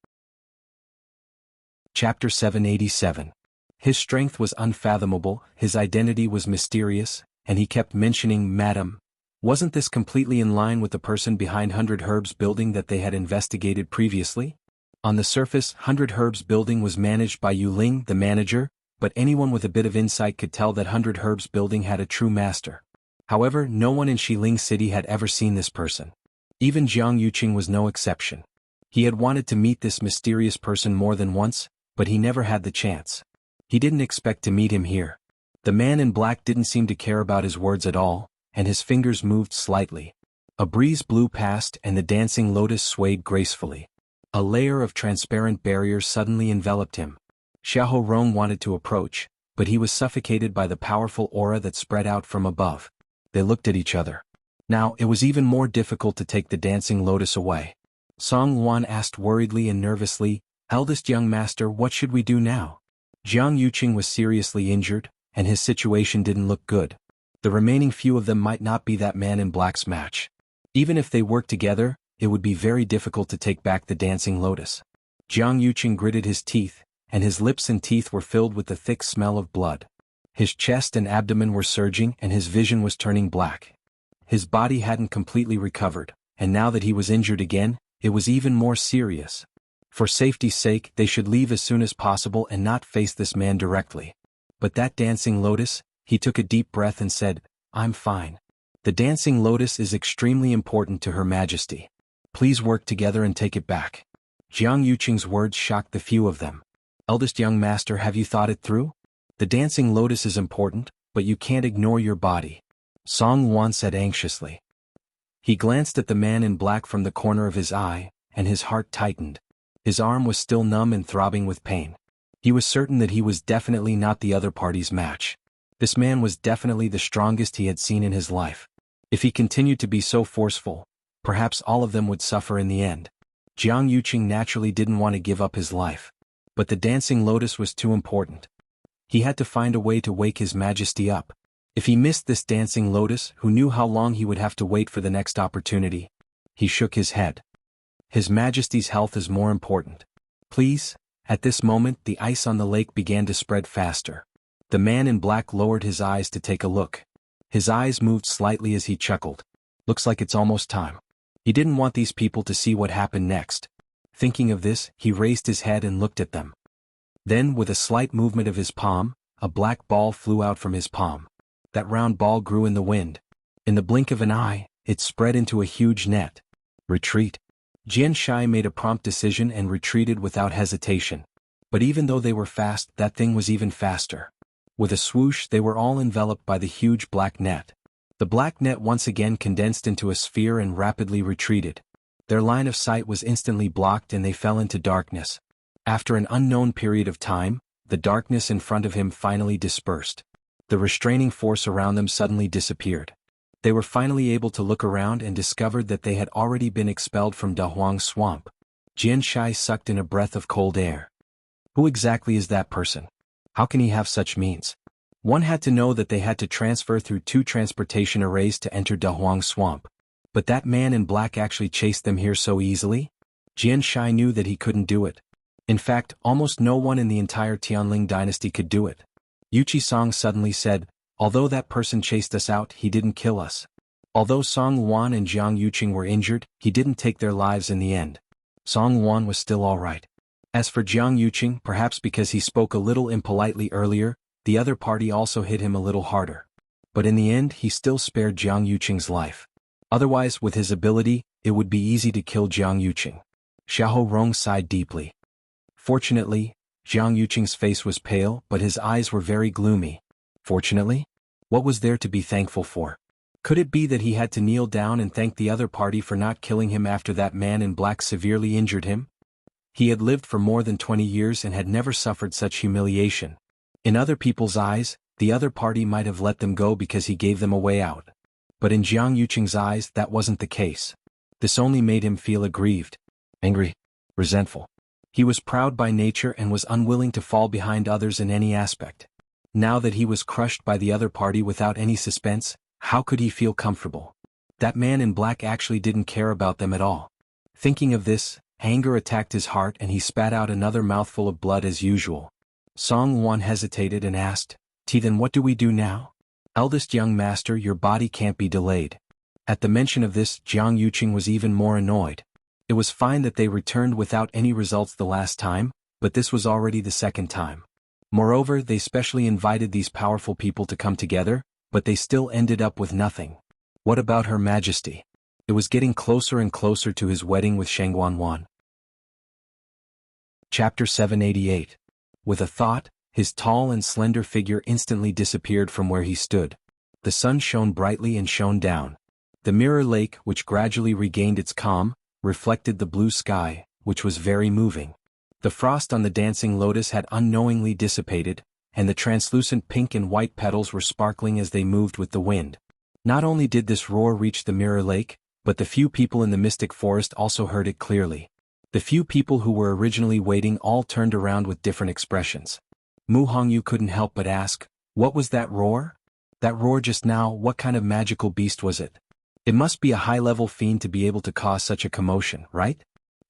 Chapter 787. His strength was unfathomable, his identity was mysterious, and he kept mentioning Madam. Wasn't this completely in line with the person behind 100 Herbs building that they had investigated previously? On the surface, 100 Herbs building was managed by Yu Ling, the manager, but anyone with a bit of insight could tell that 100 Herbs building had a true master. However, no one in Xiling City had ever seen this person. Even Jiang Yuqing was no exception. He had wanted to meet this mysterious person more than once, but he never had the chance. He didn't expect to meet him here. The man in black didn't seem to care about his words at all, and his fingers moved slightly. A breeze blew past and the dancing lotus swayed gracefully. A layer of transparent barriers suddenly enveloped him. Xianhuan wanted to approach, but he was suffocated by the powerful aura that spread out from above. They looked at each other. Now, it was even more difficult to take the dancing lotus away. Xuanhuan asked worriedly and nervously, Eldest young master, what should we do now? Jiang Yuqing was seriously injured, and his situation didn't look good. The remaining few of them might not be that man in black's match. Even if they worked together, it would be very difficult to take back the dancing lotus. Jiang Yuqing gritted his teeth, and his lips and teeth were filled with the thick smell of blood. His chest and abdomen were surging and his vision was turning black. His body hadn't completely recovered, and now that he was injured again, it was even more serious. For safety's sake, they should leave as soon as possible and not face this man directly. But that dancing lotus, he took a deep breath and said, I'm fine. The dancing lotus is extremely important to Her Majesty. Please work together and take it back. Jiang Yuqing's words shocked the few of them. Eldest young master, have you thought it through? The dancing lotus is important, but you can't ignore your body. Xuanhuan said anxiously. He glanced at the man in black from the corner of his eye, and his heart tightened. His arm was still numb and throbbing with pain. He was certain that he was definitely not the other party's match. This man was definitely the strongest he had seen in his life. If he continued to be so forceful, perhaps all of them would suffer in the end. Jianghu naturally didn't want to give up his life. But the dancing lotus was too important. He had to find a way to wake His Majesty up. If he missed this dancing lotus, who knew how long he would have to wait for the next opportunity? He shook his head. His Majesty's health is more important. Please? At this moment, the ice on the lake began to spread faster. The man in black lowered his eyes to take a look. His eyes moved slightly as he chuckled. Looks like it's almost time. He didn't want these people to see what happened next. Thinking of this, he raised his head and looked at them. Then, with a slight movement of his palm, a black ball flew out from his palm. That round ball grew in the wind. In the blink of an eye, it spread into a huge net. Retreat. Xianxia made a prompt decision and retreated without hesitation. But even though they were fast, that thing was even faster. With a swoosh, they were all enveloped by the huge black net. The black net once again condensed into a sphere and rapidly retreated. Their line of sight was instantly blocked and they fell into darkness. After an unknown period of time, the darkness in front of him finally dispersed. The restraining force around them suddenly disappeared. They were finally able to look around and discovered that they had already been expelled from Dahuang Swamp. Xianxia sucked in a breath of cold air. Who exactly is that person? How can he have such means? One had to know that they had to transfer through 2 transportation arrays to enter Dahuang Swamp. But that man in black actually chased them here so easily? Xianxia knew that he couldn't do it. In fact, almost no one in the entire Tianling dynasty could do it. Yuchi Song suddenly said, although that person chased us out, he didn't kill us. Although Xuanhuan and Jianghu were injured, he didn't take their lives in the end. Xuanhuan was still alright. As for Jianghu, perhaps because he spoke a little impolitely earlier, the other party also hit him a little harder. But in the end he still spared Jianghu's life. Otherwise, with his ability, it would be easy to kill Jianghu. Xiahou Rong sighed deeply. Fortunately, Jianghu's face was pale, but his eyes were very gloomy. Fortunately? What was there to be thankful for? Could it be that he had to kneel down and thank the other party for not killing him after that man in black severely injured him? He had lived for more than 20 years and had never suffered such humiliation. In other people's eyes, the other party might have let them go because he gave them a way out. But in Jianghu's eyes, that wasn't the case. This only made him feel aggrieved, angry, resentful. He was proud by nature and was unwilling to fall behind others in any aspect. Now that he was crushed by the other party without any suspense, how could he feel comfortable? That man in black actually didn't care about them at all. Thinking of this, anger attacked his heart and he spat out another mouthful of blood as usual. Xuanhuan hesitated and asked, then what do we do now? Eldest young master, your body can't be delayed. At the mention of this, Jianghu was even more annoyed. It was fine that they returned without any results the last time, but this was already the second time. Moreover, they specially invited these powerful people to come together, but they still ended up with nothing. What about Her Majesty? It was getting closer and closer to his wedding with xuanhuan. Chapter 788. With a thought, his tall and slender figure instantly disappeared from where he stood. The sun shone brightly and shone down. The mirror lake, which gradually regained its calm, reflected the blue sky, which was very moving. The frost on the dancing lotus had unknowingly dissipated, and the translucent pink and white petals were sparkling as they moved with the wind. Not only did this roar reach the mirror lake, but the few people in the mystic forest also heard it clearly. The few people who were originally waiting all turned around with different expressions. Mu Hongyu couldn't help but ask, what was that roar? That roar just now, what kind of magical beast was it? It must be a high-level fiend to be able to cause such a commotion, right?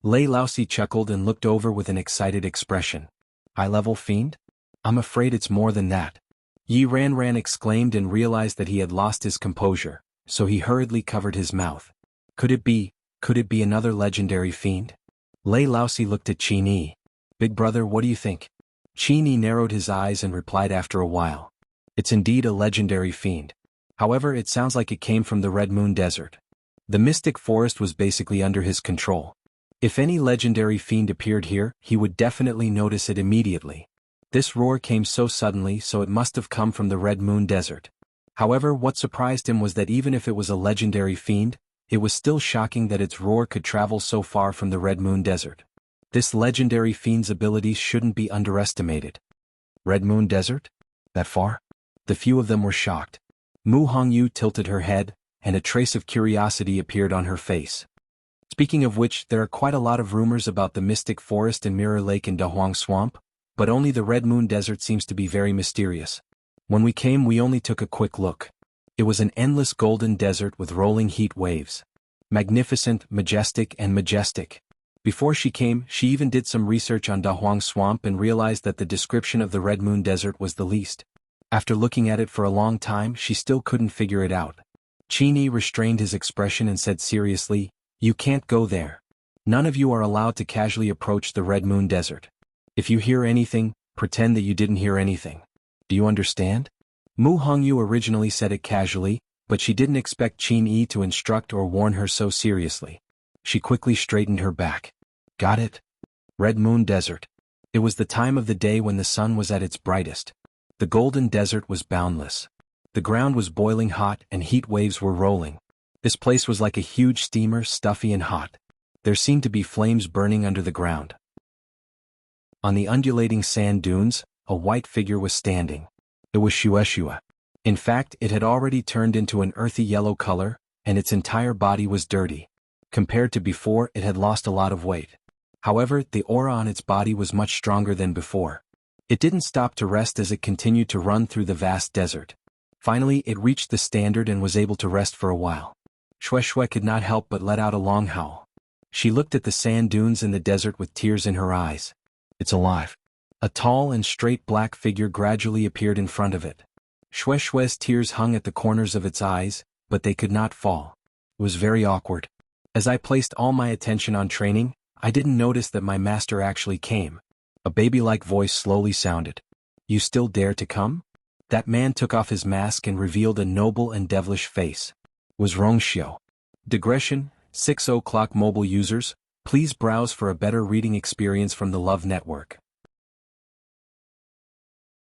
Lei Laosi chuckled and looked over with an excited expression. High-level fiend? I'm afraid it's more than that. Yi Ranran exclaimed and realized that he had lost his composure, so he hurriedly covered his mouth. Could it be another legendary fiend? Lei Laosi looked at Qin Yi. Big brother, what do you think? Qin Yi narrowed his eyes and replied after a while. It's indeed a legendary fiend. However, it sounds like it came from the Red Moon Desert. The mystic forest was basically under his control. If any legendary fiend appeared here, he would definitely notice it immediately. This roar came so suddenly, so it must have come from the Red Moon Desert. However, what surprised him was that even if it was a legendary fiend, It was still shocking that its roar could travel so far from the Red Moon Desert. This legendary fiend's abilities shouldn't be underestimated. Red Moon Desert? That far? The few of them were shocked. Mu Hongyu tilted her head, and a trace of curiosity appeared on her face. Speaking of which, there are quite a lot of rumors about the Mystic Forest and Mirror Lake in Dahuang Swamp, but only the Red Moon Desert seems to be very mysterious. When we came, we only took a quick look. It was an endless golden desert with rolling heat waves. Magnificent, majestic, and majestic. Before she came, she even did some research on Dahuang Swamp and realized that the description of the Red Moon Desert was the least. After looking at it for a long time, she still couldn't figure it out. Qini restrained his expression and said seriously, "You can't go there. None of you are allowed to casually approach the Red Moon Desert. If you hear anything, pretend that you didn't hear anything. Do you understand?" Mu Hongyu originally said it casually, but she didn't expect Qin to instruct or warn her so seriously. She quickly straightened her back. Got it? Red Moon Desert. It was the time of the day when the sun was at its brightest. The golden desert was boundless. The ground was boiling hot and heat waves were rolling. This place was like a huge steamer, stuffy and hot. There seemed to be flames burning under the ground. On the undulating sand dunes, a white figure was standing. It was xianxia. In fact, it had already turned into an earthy yellow color, and its entire body was dirty. Compared to before, it had lost a lot of weight. However, the aura on its body was much stronger than before. It didn't stop to rest as it continued to run through the vast desert. Finally, it reached the standard and was able to rest for a while. Xuanhuan could not help but let out a long howl. She looked at the sand dunes in the desert with tears in her eyes. It's alive. A tall and straight black figure gradually appeared in front of it. Xuanhuan's tears hung at the corners of its eyes, but they could not fall. It was very awkward. As I placed all my attention on training, I didn't notice that my master actually came. A baby-like voice slowly sounded. You still dare to come? That man took off his mask and revealed a noble and devilish face. It was Rongxiao. Digression, 6 o'clock mobile users, please browse for a better reading experience from the Love Network.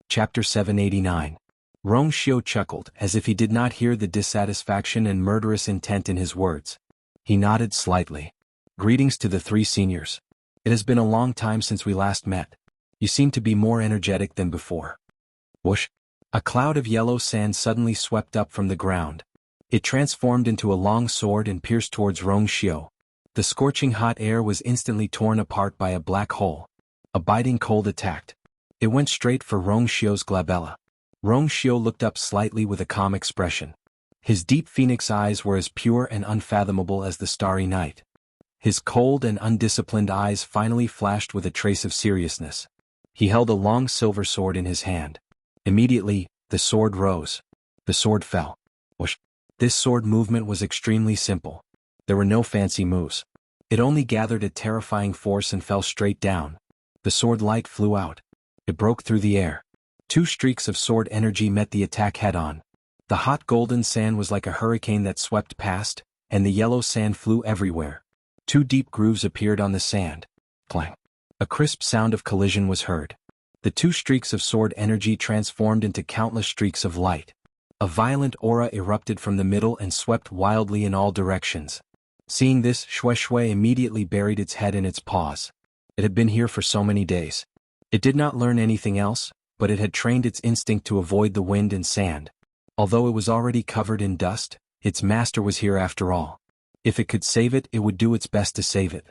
Chapter 789. Rongxiao chuckled as if he did not hear the dissatisfaction and murderous intent in his words. He nodded slightly. Greetings to the 3 seniors. It has been a long time since we last met. You seem to be more energetic than before. Whoosh! A cloud of yellow sand suddenly swept up from the ground. It transformed into a long sword and pierced towards Rongxiao. The scorching hot air was instantly torn apart by a black hole. A biting cold attacked. It went straight for Rongxiao's glabella. Rongxiao looked up slightly with a calm expression. His deep phoenix eyes were as pure and unfathomable as the starry night. His cold and undisciplined eyes finally flashed with a trace of seriousness. He held a long silver sword in his hand. Immediately, the sword rose. The sword fell. Whoosh! This sword movement was extremely simple. There were no fancy moves. It only gathered a terrifying force and fell straight down. The sword light flew out. It broke through the air. 2 streaks of sword energy met the attack head-on. The hot golden sand was like a hurricane that swept past, and the yellow sand flew everywhere. 2 deep grooves appeared on the sand. Clang! A crisp sound of collision was heard. The 2 streaks of sword energy transformed into countless streaks of light. A violent aura erupted from the middle and swept wildly in all directions. Seeing this, Xuanhuan immediately buried its head in its paws. It had been here for so many days. It did not learn anything else, but it had trained its instinct to avoid the wind and sand. Although it was already covered in dust, its master was here after all. If it could save it, it would do its best to save it.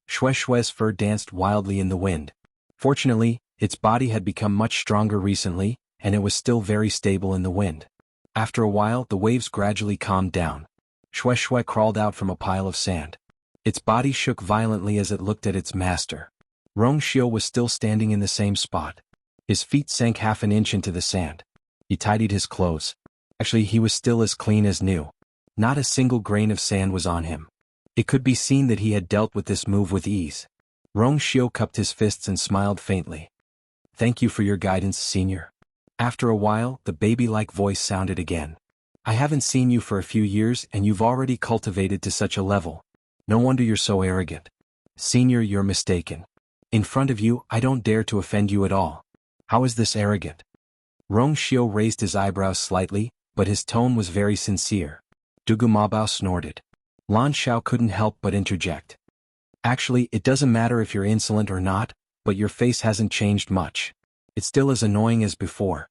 Xuanhuan's fur danced wildly in the wind. Fortunately, its body had become much stronger recently, and it was still very stable in the wind. After a while, the waves gradually calmed down. Xuanhuan crawled out from a pile of sand. Its body shook violently as it looked at its master. Rongxiao was still standing in the same spot. His feet sank half an inch into the sand. He tidied his clothes. Actually, he was still as clean as new. Not a single grain of sand was on him. It could be seen that he had dealt with this move with ease. Rongxiao cupped his fists and smiled faintly. Thank you for your guidance, senior. After a while, the baby-like voice sounded again. I haven't seen you for a few years and you've already cultivated to such a level. No wonder you're so arrogant. Senior, you're mistaken. In front of you, I don't dare to offend you at all. How is this arrogant? Rongxiao raised his eyebrows slightly, but his tone was very sincere. Dugumabao snorted. Lan Xiao couldn't help but interject. Actually, it doesn't matter if you're insolent or not, but your face hasn't changed much. It's still as annoying as before.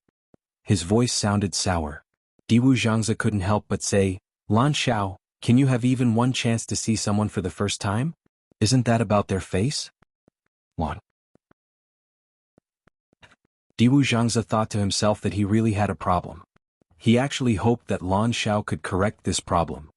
His voice sounded sour. Diwu Zhangzi couldn't help but say, Lan Xiao, can you have even one chance to see someone for the first time? Isn't that about their face? Lan. Diwu Zhangzi thought to himself that he really had a problem. He actually hoped that Lan Xiao could correct this problem.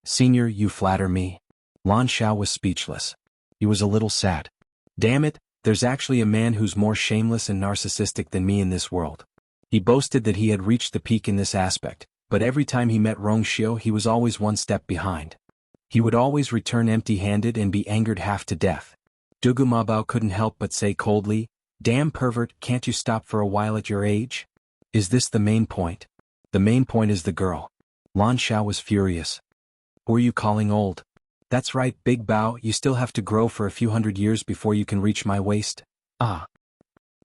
Senior, you flatter me. Lan Xiao was speechless. He was a little sad. Damn it, there's actually a man who's more shameless and narcissistic than me in this world. He boasted that he had reached the peak in this aspect, but every time he met Rong Xiao he was always one step behind. He would always return empty-handed and be angered half to death. Dugu Mabao couldn't help but say coldly, Damn pervert, can't you stop for a while at your age? Is this the main point? The main point is the girl. Lan Xiao was furious. Who are you calling old? That's right, Big Bao, you still have to grow for a few hundred years before you can reach my waist. Ah.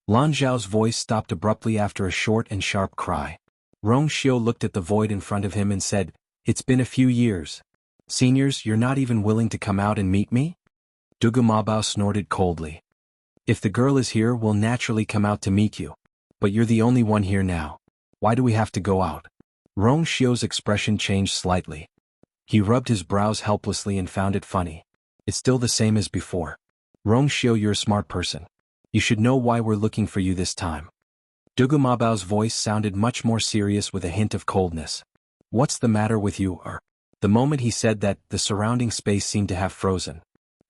Lan Xiao's voice stopped abruptly after a short and sharp cry. Rong Xiao looked at the void in front of him and said, It's been a few years. Seniors, you're not even willing to come out and meet me? Dugu Mabao snorted coldly. If the girl is here, we'll naturally come out to meet you. But you're the only one here now. Why do we have to go out? Rong Xiao's expression changed slightly. He rubbed his brows helplessly and found it funny. It's still the same as before. Rong Xiao, you're a smart person. You should know why we're looking for you this time. Dugu Mabao's voice sounded much more serious with a hint of coldness. What's the matter with you, The moment he said that, the surrounding space seemed to have frozen.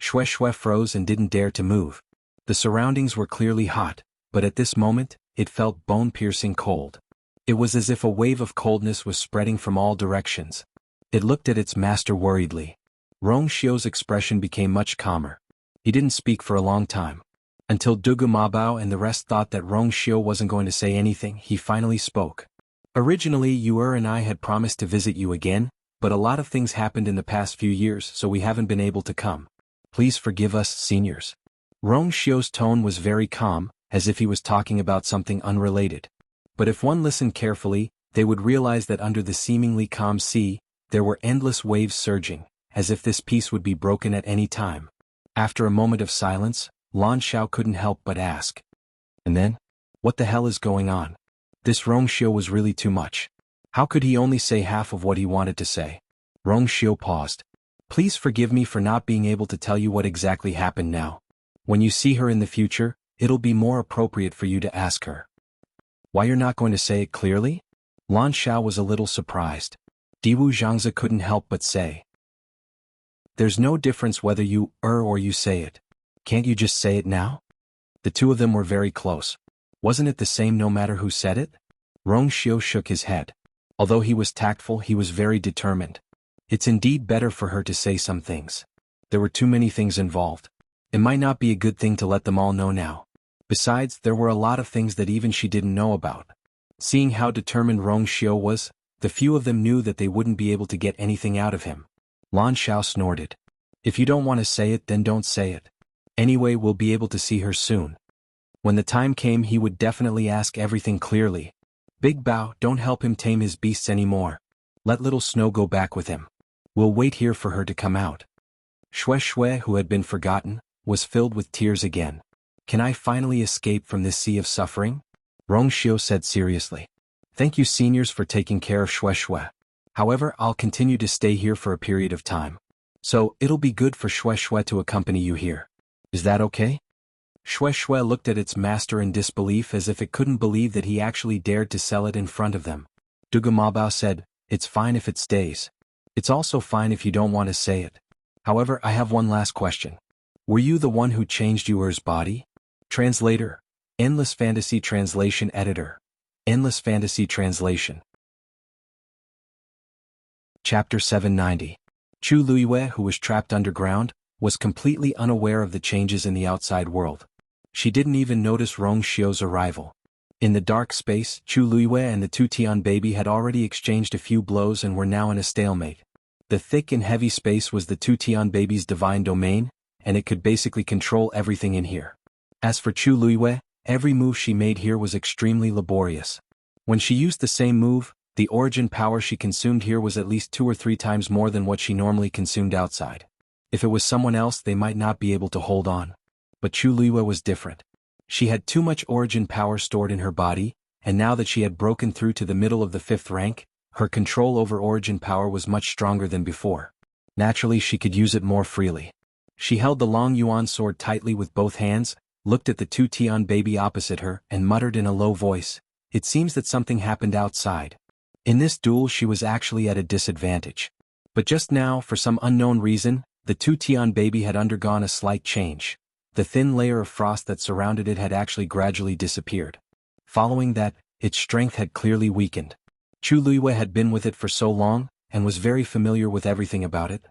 Xue froze and didn't dare to move. The surroundings were clearly hot, but at this moment, it felt bone-piercing cold. It was as if a wave of coldness was spreading from all directions. It looked at its master worriedly. Rong Xiao's expression became much calmer. He didn't speak for a long time. Until Dugu Mabao and the rest thought that Rong Xiao wasn't going to say anything, he finally spoke. Originally, you and I had promised to visit you again, but a lot of things happened in the past few years, so we haven't been able to come. Please forgive us, seniors. Rong Xiao's tone was very calm, as if he was talking about something unrelated. But if one listened carefully, they would realize that under the seemingly calm sea, there were endless waves surging, as if this peace would be broken at any time. After a moment of silence, Lan Xiao couldn't help but ask. And then? What the hell is going on? This Rong Xiao was really too much. How could he only say half of what he wanted to say? Rong Xiao paused. Please forgive me for not being able to tell you what exactly happened now. When you see her in the future, it'll be more appropriate for you to ask her. Why you're not going to say it clearly? Lan Xiao was a little surprised. Diwu Zhangzi couldn't help but say. There's no difference whether you or you say it. Can't you just say it now? The two of them were very close. Wasn't it the same no matter who said it? Rong Xiao shook his head. Although he was tactful, he was very determined. It's indeed better for her to say some things. There were too many things involved. It might not be a good thing to let them all know now. Besides, there were a lot of things that even she didn't know about. Seeing how determined Rong Xiao was, the few of them knew that they wouldn't be able to get anything out of him. Lan Xiao snorted. If you don't want to say it, then don't say it. Anyway, we'll be able to see her soon. When the time came, he would definitely ask everything clearly. Big Bao, don't help him tame his beasts anymore. Let little Snow go back with him. We'll wait here for her to come out. Xue, who had been forgotten, was filled with tears again. Can I finally escape from this sea of suffering? Rong Xiao said seriously. Thank you, seniors, for taking care of Xue. However, I'll continue to stay here for a period of time. So, it'll be good for Xue to accompany you here. Is that okay? Xue looked at its master in disbelief as if it couldn't believe that he actually dared to sell it in front of them. Dugu Mabao said, It's fine if it stays. It's also fine if you don't want to say it. However, I have one last question. Were you the one who changed Yuer's body? Translator. Endless Fantasy Translation Editor. Endless Fantasy Translation. Chapter 790. Chu Luiyue, who was trapped underground, was completely unaware of the changes in the outside world. She didn't even notice Rong Xiao's arrival. In the dark space, Chu Luiyue and the two Tian baby had already exchanged a few blows and were now in a stalemate. The thick and heavy space was the two Tian baby's divine domain, and it could basically control everything in here. As for Chu Luiyue, every move she made here was extremely laborious. When she used the same move, The origin power she consumed here was at least 2 or 3 times more than what she normally consumed outside. If it was someone else, they might not be able to hold on. But Chu Luiyue was different. She had too much origin power stored in her body, and now that she had broken through to the middle of the 5th rank, her control over origin power was much stronger than before. Naturally, she could use it more freely. She held the long yuan sword tightly with both hands, looked at the 2 Tian baby opposite her, and muttered in a low voice, "It seems that something happened outside." In this duel she was actually at a disadvantage. But just now, for some unknown reason, the 2 Tian baby had undergone a slight change. The thin layer of frost that surrounded it had actually gradually disappeared. Following that, its strength had clearly weakened. Chu Luiyue had been with it for so long, and was very familiar with everything about it.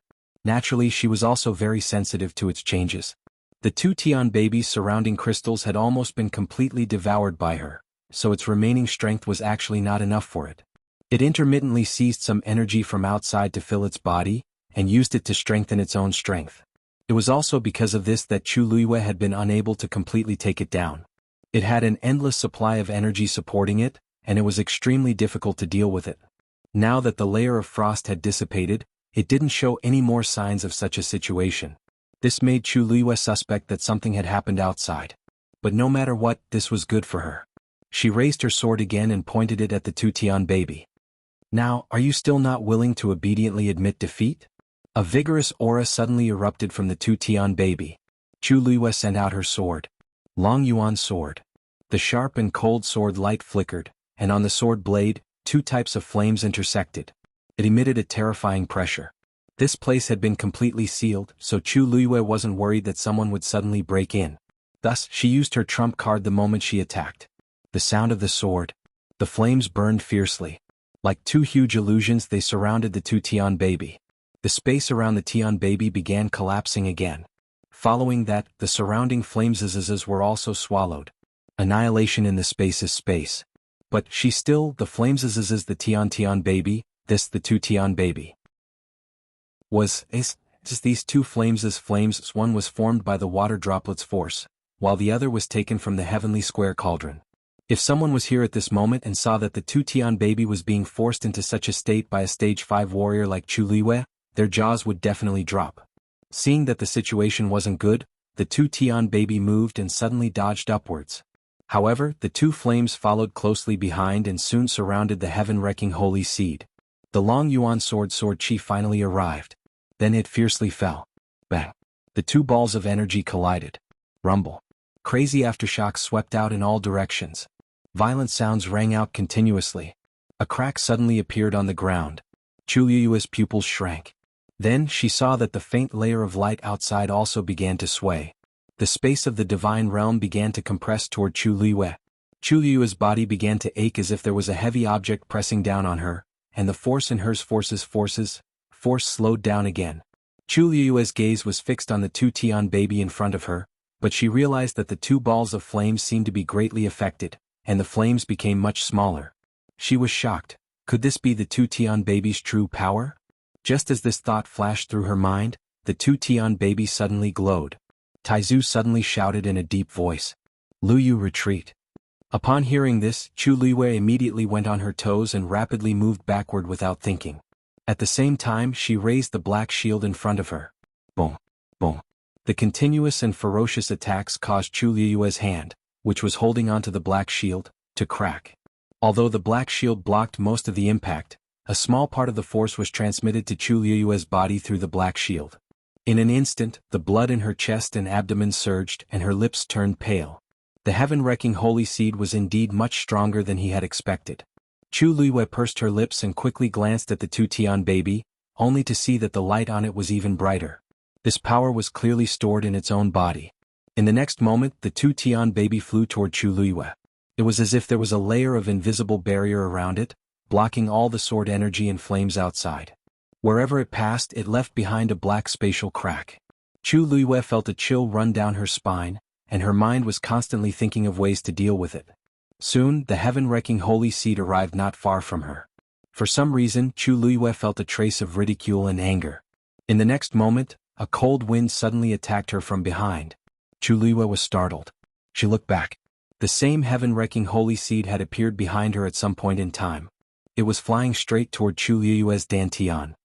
Naturally, she was also very sensitive to its changes. The 2 Tian baby's surrounding crystals had almost been completely devoured by her, so its remaining strength was actually not enough for it. It intermittently seized some energy from outside to fill its body, and used it to strengthen its own strength. It was also because of this that Chu Luiyue had been unable to completely take it down. It had an endless supply of energy supporting it, and it was extremely difficult to deal with it. Now that the layer of frost had dissipated, it didn't show any more signs of such a situation. This made Chu Luiyue suspect that something had happened outside. But no matter what, this was good for her. She raised her sword again and pointed it at the 2 Tian baby. "Now, are you still not willing to obediently admit defeat?" A vigorous aura suddenly erupted from the 2 Tian baby. Chu Luiyue sent out her sword. Long Yuan sword. The sharp and cold sword light flickered, and on the sword blade, 2 types of flames intersected. It emitted a terrifying pressure. This place had been completely sealed, so Chu Luiyue wasn't worried that someone would suddenly break in. Thus, she used her trump card the moment she attacked. The sound of the sword. The flames burned fiercely. Like 2 huge illusions, they surrounded the 2 Tian baby. The space around the Tian baby began collapsing again. Following that, the surrounding flames were also swallowed. Annihilation in the space is space. But the flames the Tian baby, this the 2 Tian baby. These 2 flames, one was formed by the water droplets force, while the other was taken from the heavenly square cauldron. If someone was here at this moment and saw that the 2 Tian baby was being forced into such a state by a stage 5 warrior like Chu Luiyue, their jaws would definitely drop. Seeing that the situation wasn't good, the 2 Tian baby moved and suddenly dodged upwards. However, the 2 flames followed closely behind and soon surrounded the heaven-wrecking holy seed. The long yuan sword chi finally arrived. Then it fiercely fell. Bang! The 2 balls of energy collided. Rumble. Crazy aftershocks swept out in all directions. Violent sounds rang out continuously. A crack suddenly appeared on the ground. Chu Luiyue's pupils shrank. Then she saw that the faint layer of light outside also began to sway. The space of the divine realm began to compress toward Chu Luiyue. Chu Luiyue's body began to ache as if there was a heavy object pressing down on her, and the force in her force slowed down again. Chu Luiyue's gaze was fixed on the 2 Tian baby in front of her, but she realized that the 2 balls of flames seemed to be greatly affected, and the flames became much smaller. She was shocked. Could this be the 2 Tian baby's true power? Just as this thought flashed through her mind, the 2 Tian baby suddenly glowed. Taizu suddenly shouted in a deep voice. "Luyu, retreat." Upon hearing this, Chu Luiyue immediately went on her toes and rapidly moved backward without thinking. At the same time, she raised the black shield in front of her. Boom! Boom! The continuous and ferocious attacks caused Chu Luiyue's hand, which was holding onto the black shield, to crack. Although the black shield blocked most of the impact, a small part of the force was transmitted to Chu Luiyue's body through the black shield. In an instant, the blood in her chest and abdomen surged and her lips turned pale. The heaven-wrecking holy seed was indeed much stronger than he had expected. Chu Luiyue pursed her lips and quickly glanced at the 2 Tian baby, only to see that the light on it was even brighter. This power was clearly stored in its own body. In the next moment, the 2 Tian baby flew toward Chu Luiyue. It was as if there was a layer of invisible barrier around it, blocking all the sword energy and flames outside. Wherever it passed, it left behind a black spatial crack. Chu Luiyue felt a chill run down her spine, and her mind was constantly thinking of ways to deal with it. Soon, the heaven-wrecking holy seed arrived not far from her. For some reason, Chu Luiyue felt a trace of ridicule and anger. In the next moment, a cold wind suddenly attacked her from behind. Chu Luiyue was startled. She looked back. The same heaven-wrecking holy seed had appeared behind her at some point in time. It was flying straight toward Chu Liyue's dantian.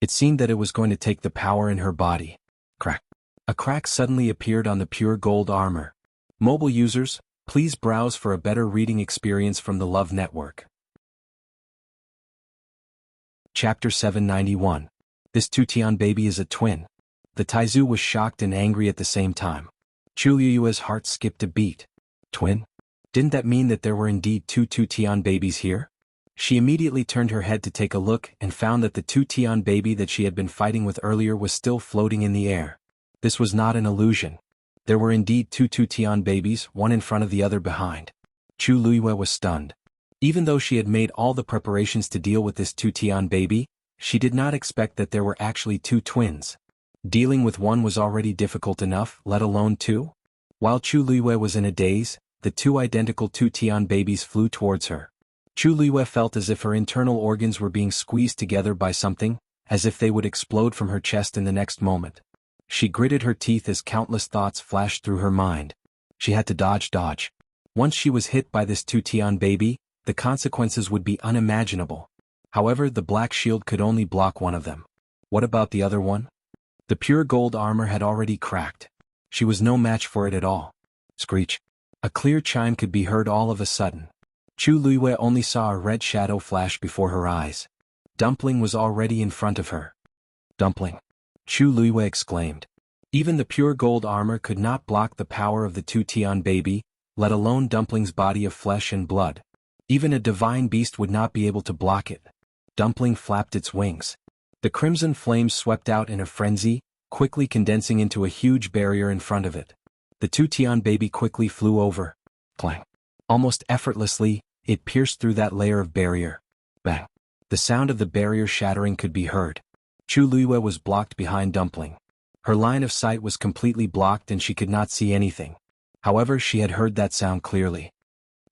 It seemed that it was going to take the power in her body. Crack. A crack suddenly appeared on the pure gold armor. Mobile users, please browse for a better reading experience from the Love Network. Chapter 791. This Tutian baby is a twin. The Taizu was shocked and angry at the same time. Chu Liyue's heart skipped a beat. Twin? Didn't that mean that there were indeed two Tutian babies here? She immediately turned her head to take a look and found that the Tutian baby that she had been fighting with earlier was still floating in the air. This was not an illusion. There were indeed two Tutian babies, one in front of the other behind. Chu Liyue was stunned. Even though she had made all the preparations to deal with this Tutian baby, she did not expect that there were actually two twins. Dealing with one was already difficult enough, let alone two? While Chu Liyue was in a daze, the two identical Tutian babies flew towards her. Chu Liyue felt as if her internal organs were being squeezed together by something, as if they would explode from her chest in the next moment. She gritted her teeth as countless thoughts flashed through her mind. She had to dodge. Once she was hit by this Tutian baby, the consequences would be unimaginable. However, the black shield could only block one of them. What about the other one? The pure gold armor had already cracked. She was no match for it at all. Screech. A clear chime could be heard all of a sudden. Chu Liyue only saw a red shadow flash before her eyes. Dumpling was already in front of her. Dumpling. Chu Liyue exclaimed. Even the pure gold armor could not block the power of the Tutian baby, let alone Dumpling's body of flesh and blood. Even a divine beast would not be able to block it. Dumpling flapped its wings. The crimson flames swept out in a frenzy, quickly condensing into a huge barrier in front of it. The Tutian baby quickly flew over. Clang. Almost effortlessly, it pierced through that layer of barrier. Bang. The sound of the barrier shattering could be heard. Chu Liyue was blocked behind Dumpling. Her line of sight was completely blocked and she could not see anything. However, she had heard that sound clearly.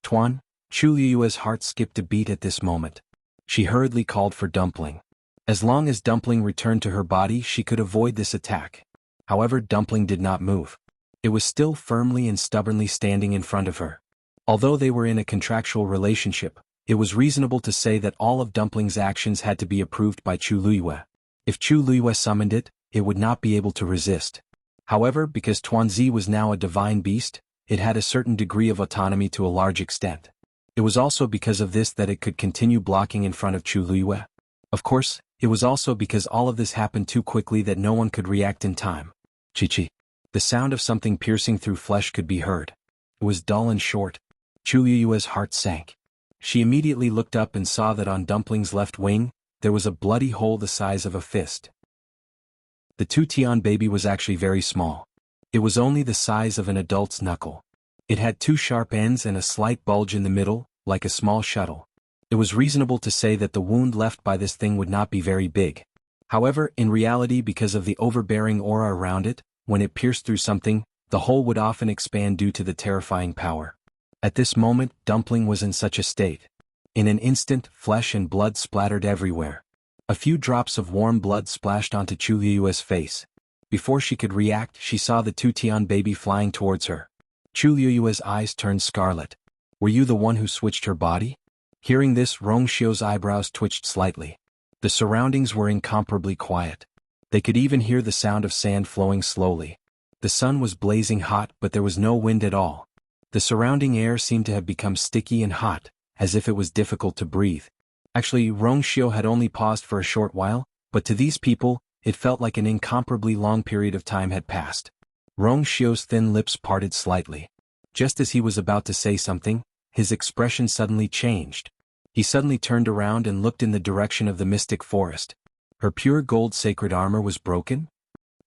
Tuan. Chu Liyue's heart skipped a beat at this moment. She hurriedly called for Dumpling. As long as Dumpling returned to her body, she could avoid this attack. However, Dumpling did not move. It was still firmly and stubbornly standing in front of her. Although they were in a contractual relationship, it was reasonable to say that all of Dumpling's actions had to be approved by Chu Liyue. If Chu Liyue summoned it, it would not be able to resist. However, because Tuanzi was now a divine beast, it had a certain degree of autonomy to a large extent. It was also because of this that it could continue blocking in front of Chu Liyue. Of course, it was also because all of this happened too quickly that no one could react in time. Chi-chi. The sound of something piercing through flesh could be heard. It was dull and short. Chu Liyue's heart sank. She immediately looked up and saw that on Dumpling's left wing, there was a bloody hole the size of a fist. The Tutian baby was actually very small. It was only the size of an adult's knuckle. It had two sharp ends and a slight bulge in the middle, like a small shuttle. It was reasonable to say that the wound left by this thing would not be very big. However, in reality, because of the overbearing aura around it, when it pierced through something, the hole would often expand due to the terrifying power. At this moment, Dumpling was in such a state. In an instant, flesh and blood splattered everywhere. A few drops of warm blood splashed onto Chu Liyue's face. Before she could react, she saw the Tutian baby flying towards her. Chu Liyue's eyes turned scarlet. Were you the one who switched her body? Hearing this, Rongxiu's eyebrows twitched slightly. The surroundings were incomparably quiet. They could even hear the sound of sand flowing slowly. The sun was blazing hot, but there was no wind at all. The surrounding air seemed to have become sticky and hot, as if it was difficult to breathe. Actually, Rongxiu had only paused for a short while, but to these people, it felt like an incomparably long period of time had passed. Rongxiu's thin lips parted slightly. Just as he was about to say something, his expression suddenly changed. He suddenly turned around and looked in the direction of the mystic forest. Her pure gold sacred armor was broken?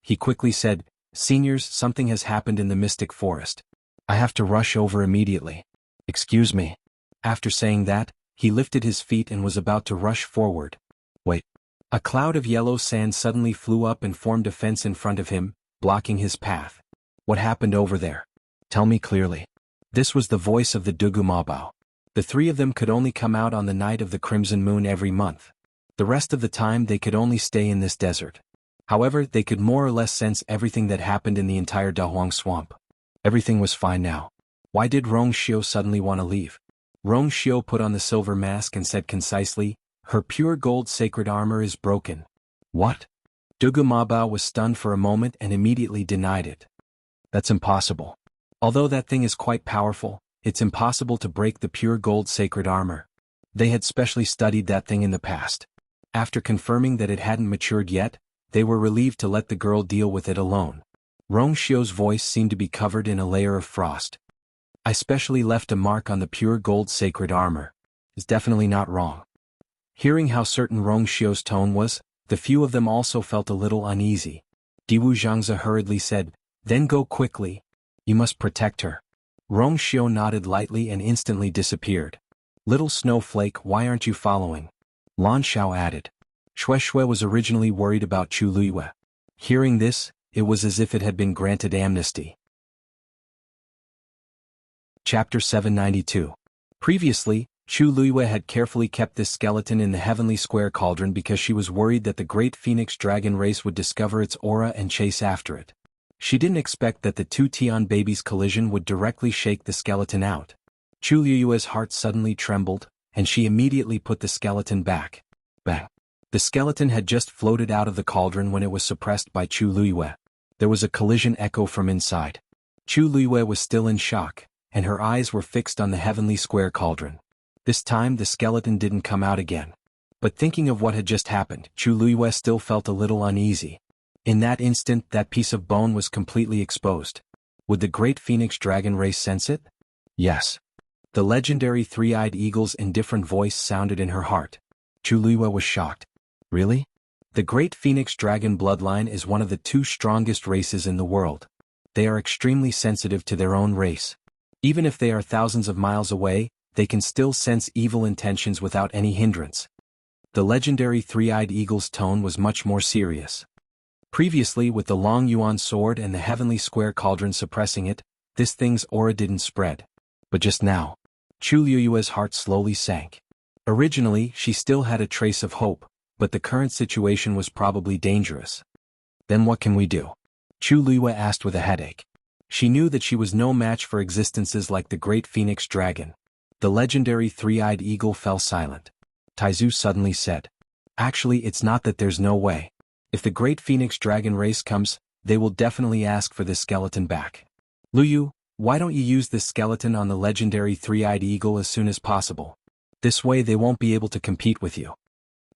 He quickly said, "Seniors, something has happened in the mystic forest. I have to rush over immediately. Excuse me." After saying that, he lifted his feet and was about to rush forward. Wait. A cloud of yellow sand suddenly flew up and formed a fence in front of him, blocking his path. What happened over there? Tell me clearly. This was the voice of the Dugu Mabao. The three of them could only come out on the night of the crimson moon every month. The rest of the time they could only stay in this desert. However, they could more or less sense everything that happened in the entire Dahuang swamp. Everything was fine now. Why did Rongxiu suddenly want to leave? Rong Xiao put on the silver mask and said concisely, "Her pure gold sacred armor is broken." What? Dugu Mabao was stunned for a moment and immediately denied it. That's impossible. Although that thing is quite powerful, it's impossible to break the pure gold sacred armor. They had specially studied that thing in the past. After confirming that it hadn't matured yet, they were relieved to let the girl deal with it alone. Rong Xiao's voice seemed to be covered in a layer of frost. "I specially left a mark on the pure gold sacred armor. It's definitely not wrong." Hearing how certain Rong Xiao's tone was, the few of them also felt a little uneasy. Diwu Zhangzi hurriedly said, "Then go quickly. You must protect her." Rong Xiao nodded lightly and instantly disappeared. "Little snowflake, why aren't you following?" Lan Xiao added. Xue Xue was originally worried about Chu Luiyue. Hearing this, it was as if it had been granted amnesty. Chapter 792. Previously, Chu Luiyue had carefully kept this skeleton in the heavenly square cauldron because she was worried that the great phoenix dragon race would discover its aura and chase after it. She didn't expect that the two Tian babies' collision would directly shake the skeleton out. Chu Luiyue's heart suddenly trembled, and she immediately put the skeleton back. Bang! The skeleton had just floated out of the cauldron when it was suppressed by Chu Luiyue. There was a collision echo from inside. Chu Luiyue was still in shock, and her eyes were fixed on the heavenly square cauldron. This time the skeleton didn't come out again. But thinking of what had just happened, Chu Luiyue still felt a little uneasy. In that instant, that piece of bone was completely exposed. Would the great phoenix dragon race sense it? Yes. The legendary three-eyed eagle's indifferent voice sounded in her heart. Chu Luiyue was shocked. Really? The great phoenix dragon bloodline is one of the two strongest races in the world. They are extremely sensitive to their own race. Even if they are thousands of miles away, they can still sense evil intentions without any hindrance. The legendary three-eyed eagle's tone was much more serious. Previously, with the Long Yuan sword and the heavenly square cauldron suppressing it, this thing's aura didn't spread. But just now, Chu Luiyue's heart slowly sank. Originally, she still had a trace of hope, but the current situation was probably dangerous. Then what can we do? Chu Luiyue asked with a headache. She knew that she was no match for existences like the great phoenix dragon. The legendary three-eyed eagle fell silent. Taizu suddenly said, "Actually, it's not that there's no way. If the great phoenix dragon race comes, they will definitely ask for this skeleton back. Luyu, why don't you use this skeleton on the legendary three-eyed eagle as soon as possible? This way they won't be able to compete with you."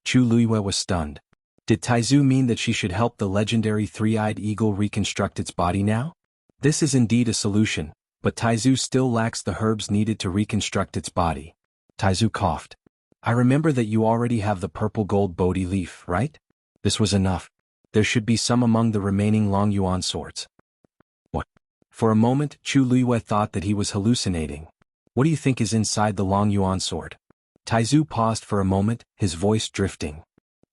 Chu Luiyue was stunned. Did Taizu mean that she should help the legendary three-eyed eagle reconstruct its body now? This is indeed a solution, but Taizu still lacks the herbs needed to reconstruct its body. Taizu coughed. "I remember that you already have the purple gold Bodhi leaf, right? This was enough. There should be some among the remaining Long Yuan swords." What? For a moment, Chu Luiyue thought that he was hallucinating. "What do you think is inside the Long Yuan sword?" Taizu paused for a moment, his voice drifting.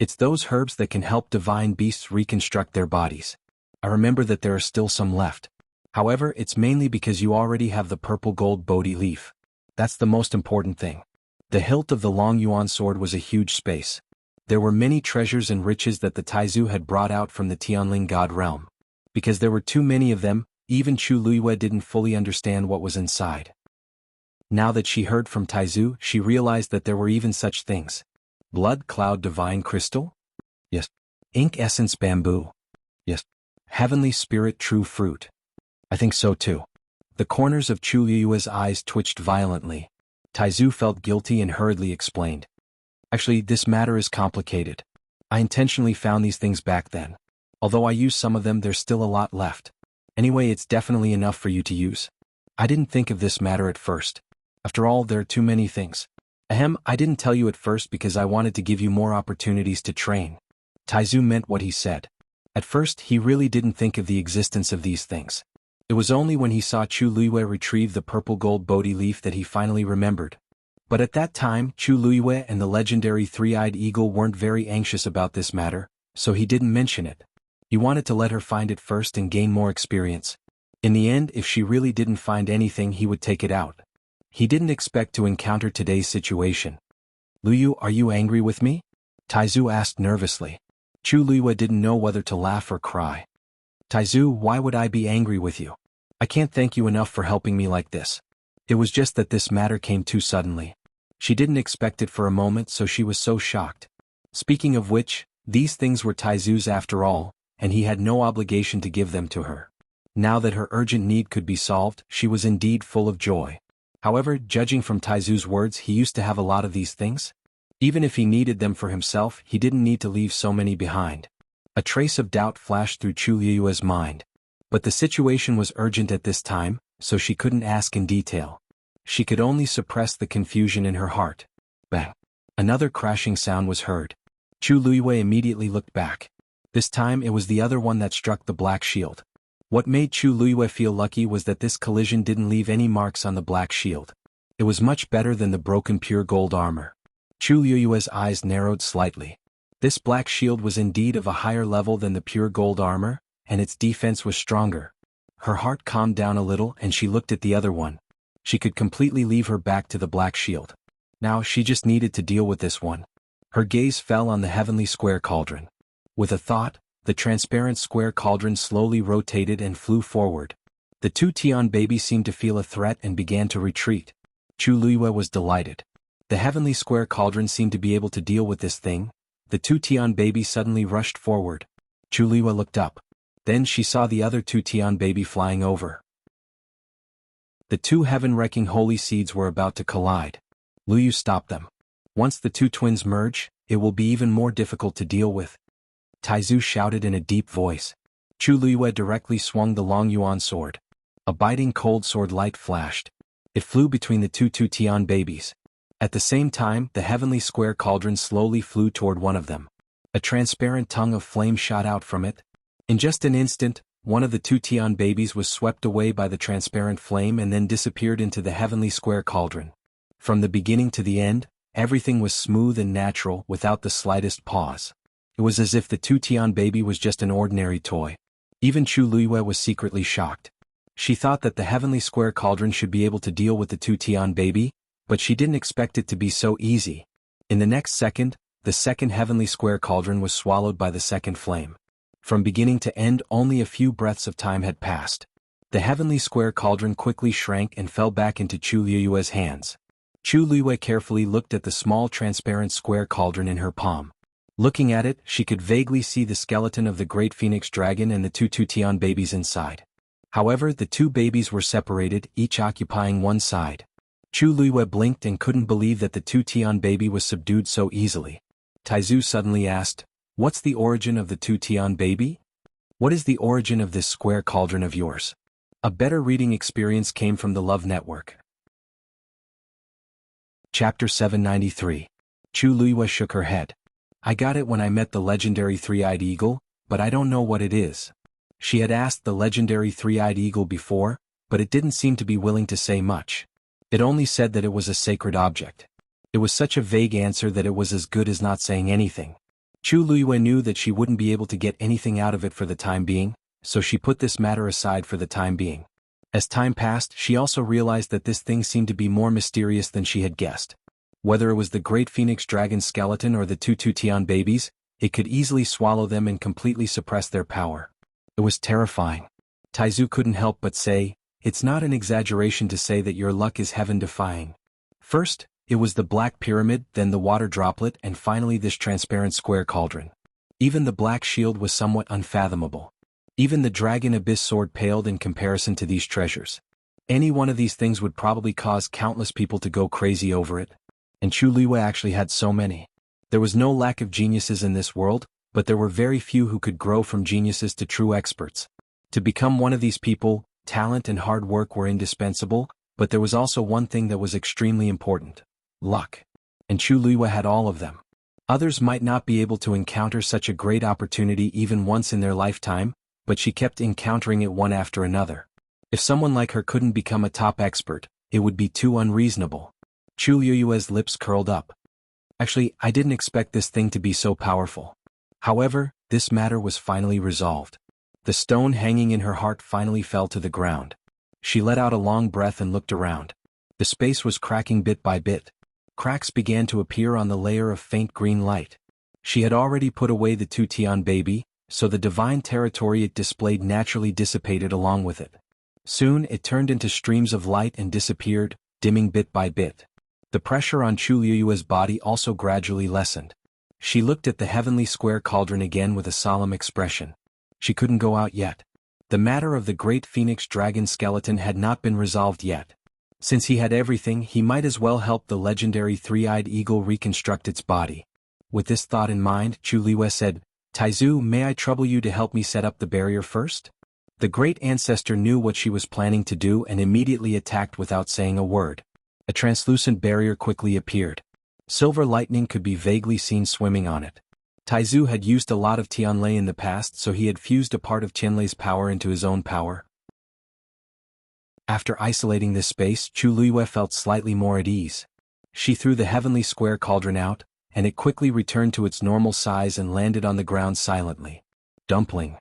"It's those herbs that can help divine beasts reconstruct their bodies. I remember that there are still some left. However, it's mainly because you already have the purple gold Bodhi leaf. That's the most important thing." The hilt of the Long Yuan sword was a huge space. There were many treasures and riches that the Taizu had brought out from the Tianling god realm. Because there were too many of them, even Chu Luiyue didn't fully understand what was inside. Now that she heard from Taizu, she realized that there were even such things. Blood cloud divine crystal? Yes. Ink essence bamboo? Yes. Heavenly spirit true fruit? I think so too. The corners of Chu Luiyue's eyes twitched violently. Taizu felt guilty and hurriedly explained. "Actually, this matter is complicated. I intentionally found these things back then. Although I used some of them, there's still a lot left. Anyway, it's definitely enough for you to use. I didn't think of this matter at first. After all, there are too many things. I didn't tell you at first because I wanted to give you more opportunities to train." Taizu meant what he said. At first, he really didn't think of the existence of these things. It was only when he saw Chu Luiyue retrieve the purple gold Bodhi leaf that he finally remembered. But at that time, Chu Luiyue and the legendary three-eyed eagle weren't very anxious about this matter, so he didn't mention it. He wanted to let her find it first and gain more experience. In the end, if she really didn't find anything, he would take it out. He didn't expect to encounter today's situation. "Luyu, are you angry with me?" Taizu asked nervously. Chu Luiyue didn't know whether to laugh or cry. "Taizu, why would I be angry with you? I can't thank you enough for helping me like this." It was just that this matter came too suddenly. She didn't expect it for a moment, so she was so shocked. Speaking of which, these things were Taizu's after all, and he had no obligation to give them to her. Now that her urgent need could be solved, she was indeed full of joy. However, judging from Taizu's words, he used to have a lot of these things. Even if he needed them for himself, he didn't need to leave so many behind. A trace of doubt flashed through Chu Liyue's mind. But the situation was urgent at this time, so she couldn't ask in detail. She could only suppress the confusion in her heart. Bang! Another crashing sound was heard. Chu Liyue immediately looked back. This time it was the other one that struck the black shield. What made Chu Liyue feel lucky was that this collision didn't leave any marks on the black shield. It was much better than the broken pure gold armor. Chu Liyue's eyes narrowed slightly. This black shield was indeed of a higher level than the pure gold armor, and its defense was stronger. Her heart calmed down a little and she looked at the other one. She could completely leave her back to the black shield. Now she just needed to deal with this one. Her gaze fell on the heavenly square cauldron. With a thought, the transparent square cauldron slowly rotated and flew forward. The two Tian babies seemed to feel a threat and began to retreat. Chu Liyue was delighted. The heavenly square cauldron seemed to be able to deal with this thing. The two Tian babies suddenly rushed forward. Chu Liyue looked up. Then she saw the other two Tian baby flying over. The two heaven-wrecking holy seeds were about to collide. Liu stopped them. Once the two twins merge, it will be even more difficult to deal with. Taizu shouted in a deep voice. Chu Liyue directly swung the long yuan sword. A biting cold sword light flashed. It flew between the two Tian babies. At the same time, the heavenly square cauldron slowly flew toward one of them. A transparent tongue of flame shot out from it. In just an instant, one of the two Tian babies was swept away by the transparent flame and then disappeared into the heavenly square cauldron. From the beginning to the end, everything was smooth and natural without the slightest pause. It was as if the two Tian baby was just an ordinary toy. Even Chu Liyue was secretly shocked. She thought that the heavenly square cauldron should be able to deal with the two Tian baby, but she didn't expect it to be so easy. In the next second, the second heavenly square cauldron was swallowed by the second flame. From beginning to end, only a few breaths of time had passed. The heavenly square cauldron quickly shrank and fell back into Chu Liyue's hands. Chu Liyue carefully looked at the small transparent square cauldron in her palm. Looking at it, she could vaguely see the skeleton of the great phoenix dragon and the two Tian babies inside. However, the two babies were separated, each occupying one side. Chu Liyue blinked and couldn't believe that the two Tian baby was subdued so easily. Taizu suddenly asked, "What's the origin of the two Tian baby? What is the origin of this square cauldron of yours?" A better reading experience came from the Love Network. Chapter 793. Chu Liyue shook her head. "I got it when I met the legendary three-eyed eagle, but I don't know what it is." She had asked the legendary three-eyed eagle before, but it didn't seem to be willing to say much. It only said that it was a sacred object. It was such a vague answer that it was as good as not saying anything. Chu Liyue knew that she wouldn't be able to get anything out of it for the time being, so she put this matter aside for the time being. As time passed, she also realized that this thing seemed to be more mysterious than she had guessed. Whether it was the great phoenix dragon skeleton or the two Tian babies, it could easily swallow them and completely suppress their power. It was terrifying. Taizu couldn't help but say, "It's not an exaggeration to say that your luck is heaven-defying." First, it was the black pyramid, then the water droplet, and finally this transparent square cauldron. Even the black shield was somewhat unfathomable. Even the dragon abyss sword paled in comparison to these treasures. Any one of these things would probably cause countless people to go crazy over it. And Chu Liyue actually had so many. There was no lack of geniuses in this world, but there were very few who could grow from geniuses to true experts. To become one of these people, talent and hard work were indispensable, but there was also one thing that was extremely important: luck. And Chu Liyue had all of them. Others might not be able to encounter such a great opportunity even once in their lifetime, but she kept encountering it one after another. If someone like her couldn't become a top expert, it would be too unreasonable. Chu Liyue's lips curled up. Actually, I didn't expect this thing to be so powerful. However, this matter was finally resolved. The stone hanging in her heart finally fell to the ground. She let out a long breath and looked around. The space was cracking bit by bit. Cracks began to appear on the layer of faint green light. She had already put away the two Tian baby, so the divine territory it displayed naturally dissipated along with it. Soon it turned into streams of light and disappeared, dimming bit by bit. The pressure on Chu Liyue's body also gradually lessened. She looked at the heavenly square cauldron again with a solemn expression. She couldn't go out yet. The matter of the great phoenix dragon skeleton had not been resolved yet. Since he had everything, he might as well help the legendary three-eyed eagle reconstruct its body. With this thought in mind, Chu Liyue said, "Taizu, may I trouble you to help me set up the barrier first?" The great ancestor knew what she was planning to do and immediately attacked without saying a word. A translucent barrier quickly appeared. Silver lightning could be vaguely seen swimming on it. Taizu had used a lot of Tianlei in the past, so he had fused a part of Tianlei's power into his own power. After isolating this space, Chu Liyue felt slightly more at ease. She threw the heavenly square cauldron out, and it quickly returned to its normal size and landed on the ground silently. Dumpling.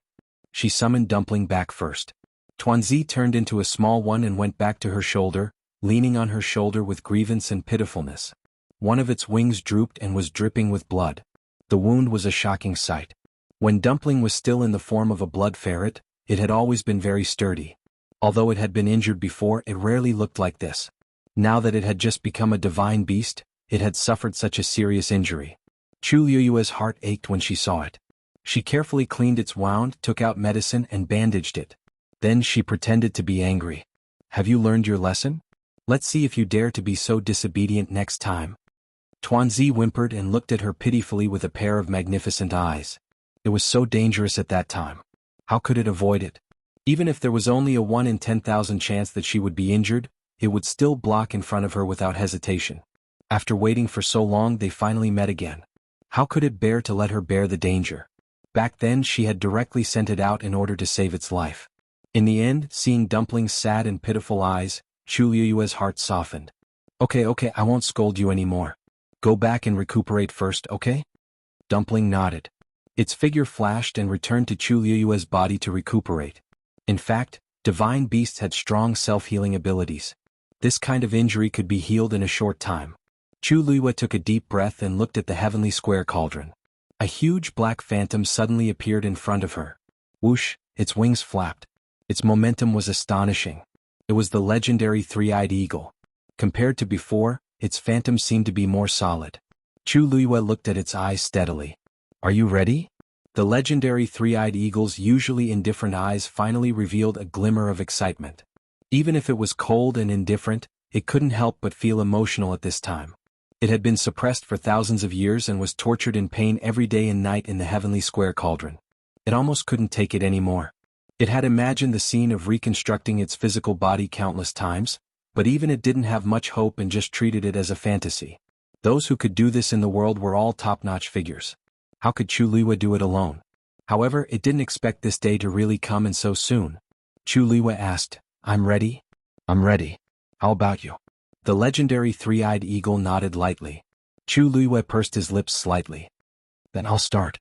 She summoned Dumpling back first. Tuanzi turned into a small one and went back to her shoulder, leaning on her shoulder with grievance and pitifulness. One of its wings drooped and was dripping with blood. The wound was a shocking sight. When Dumpling was still in the form of a blood ferret, it had always been very sturdy. Although it had been injured before, it rarely looked like this. Now that it had just become a divine beast, it had suffered such a serious injury. Chu Liyue's heart ached when she saw it. She carefully cleaned its wound, took out medicine and bandaged it. Then she pretended to be angry. "Have you learned your lesson? Let's see if you dare to be so disobedient next time." Tuanzi whimpered and looked at her pitifully with a pair of magnificent eyes. It was so dangerous at that time. How could it avoid it? Even if there was only a 1 in 10,000 chance that she would be injured, it would still block in front of her without hesitation. After waiting for so long, they finally met again. How could it bear to let her bear the danger? Back then she had directly sent it out in order to save its life. In the end, seeing Dumpling's sad and pitiful eyes, Chu Liyue's heart softened. Okay, I won't scold you anymore. Go back and recuperate first, okay?" Dumpling nodded. Its figure flashed and returned to Chu Liyue's body to recuperate. In fact, divine beasts had strong self-healing abilities. This kind of injury could be healed in a short time. Chu Liyue took a deep breath and looked at the heavenly square cauldron. A huge black phantom suddenly appeared in front of her. Whoosh, its wings flapped. Its momentum was astonishing. It was the legendary three-eyed eagle. Compared to before, its phantom seemed to be more solid. Chu Liyue looked at its eyes steadily. "Are you ready?" The legendary three-eyed eagle's usually indifferent eyes finally revealed a glimmer of excitement. Even if it was cold and indifferent, it couldn't help but feel emotional at this time. It had been suppressed for thousands of years and was tortured in pain every day and night in the heavenly square cauldron. It almost couldn't take it anymore. It had imagined the scene of reconstructing its physical body countless times, but even it didn't have much hope and just treated it as a fantasy. Those who could do this in the world were all top-notch figures. How could Chu Liyue do it alone? However, it didn't expect this day to really come and so soon. Chu Liyue asked, "I'm ready?" "I'm ready. How about you?" The legendary three-eyed eagle nodded lightly. Chu Liyue pursed his lips slightly. "Then I'll start."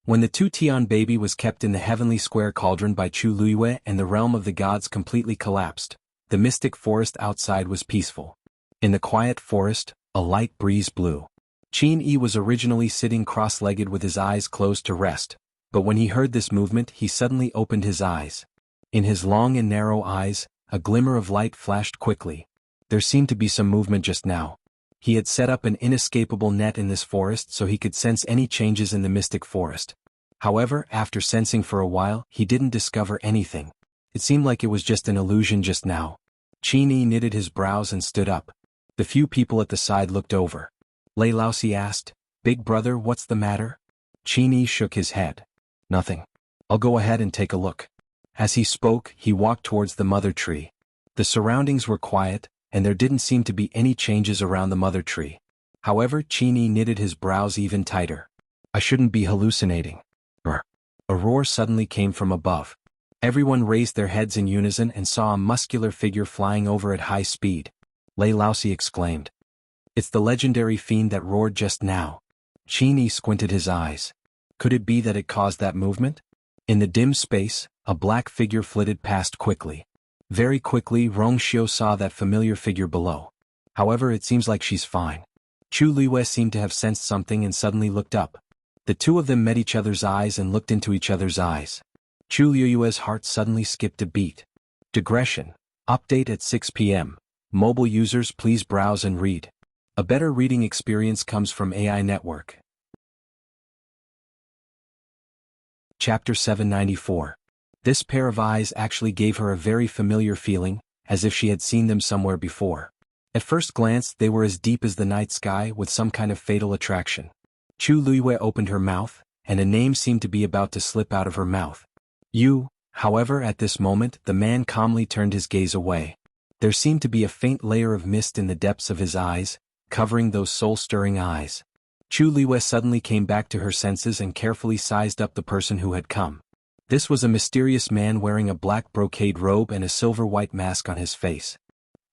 When the two-Tian baby was kept in the heavenly square cauldron by Chu Liyue and the realm of the gods completely collapsed, the mystic forest outside was peaceful. In the quiet forest, a light breeze blew. Qin Yi was originally sitting cross-legged with his eyes closed to rest, but when he heard this movement he suddenly opened his eyes. In his long and narrow eyes, a glimmer of light flashed quickly. There seemed to be some movement just now. He had set up an inescapable net in this forest so he could sense any changes in the mystic forest. However, after sensing for a while, he didn't discover anything. It seemed like it was just an illusion just now. Qin Yi knitted his brows and stood up. The few people at the side looked over. Lei Laosi asked, "Big brother, what's the matter?" Qin Yi shook his head. "Nothing. I'll go ahead and take a look." As he spoke, he walked towards the mother tree. The surroundings were quiet, and there didn't seem to be any changes around the mother tree. However, Qin Yi knitted his brows even tighter. "I shouldn't be hallucinating." A roar suddenly came from above. Everyone raised their heads in unison and saw a muscular figure flying over at high speed. Lei Laosi exclaimed, "It's the legendary fiend that roared just now." Qin Yi squinted his eyes. Could it be that it caused that movement? In the dim space, a black figure flitted past quickly. Very quickly, Rongxiu saw that familiar figure below. However, it seems like she's fine. Chu Liyue seemed to have sensed something and suddenly looked up. The two of them met each other's eyes and looked into each other's eyes. Chu Liyue's heart suddenly skipped a beat. Digression. Update at 6 p.m. Mobile users please browse and read. A better reading experience comes from AI Network. Chapter 794. This pair of eyes actually gave her a very familiar feeling, as if she had seen them somewhere before. At first glance they were as deep as the night sky with some kind of fatal attraction. Chu Liyue opened her mouth, and a name seemed to be about to slip out of her mouth. You, however, at this moment the man calmly turned his gaze away. There seemed to be a faint layer of mist in the depths of his eyes, covering those soul-stirring eyes. Chu Liyue suddenly came back to her senses and carefully sized up the person who had come. This was a mysterious man wearing a black brocade robe and a silver-white mask on his face.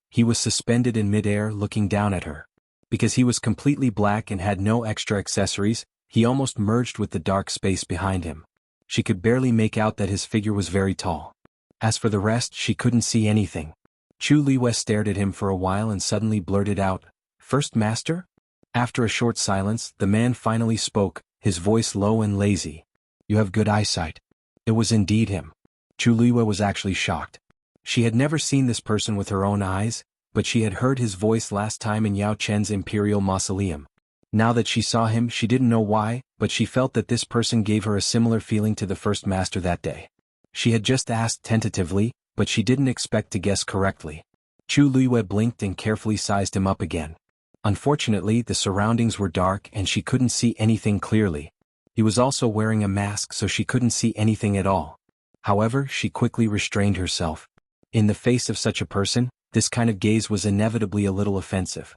He was suspended in mid-air looking down at her. Because he was completely black and had no extra accessories, he almost merged with the dark space behind him. She could barely make out that his figure was very tall. As for the rest, she couldn't see anything. Chu Liyue stared at him for a while and suddenly blurted out, "First Master?" After a short silence, the man finally spoke, his voice low and lazy. "You have good eyesight." It was indeed him. Chu Liyue was actually shocked. She had never seen this person with her own eyes, but she had heard his voice last time in Yao Chen's Imperial Mausoleum. Now that she saw him, she didn't know why, but she felt that this person gave her a similar feeling to the First Master that day. She had just asked tentatively, but she didn't expect to guess correctly. Chu Liyue blinked and carefully sized him up again. Unfortunately, the surroundings were dark and she couldn't see anything clearly. He was also wearing a mask, so she couldn't see anything at all. However, she quickly restrained herself. In the face of such a person, this kind of gaze was inevitably a little offensive.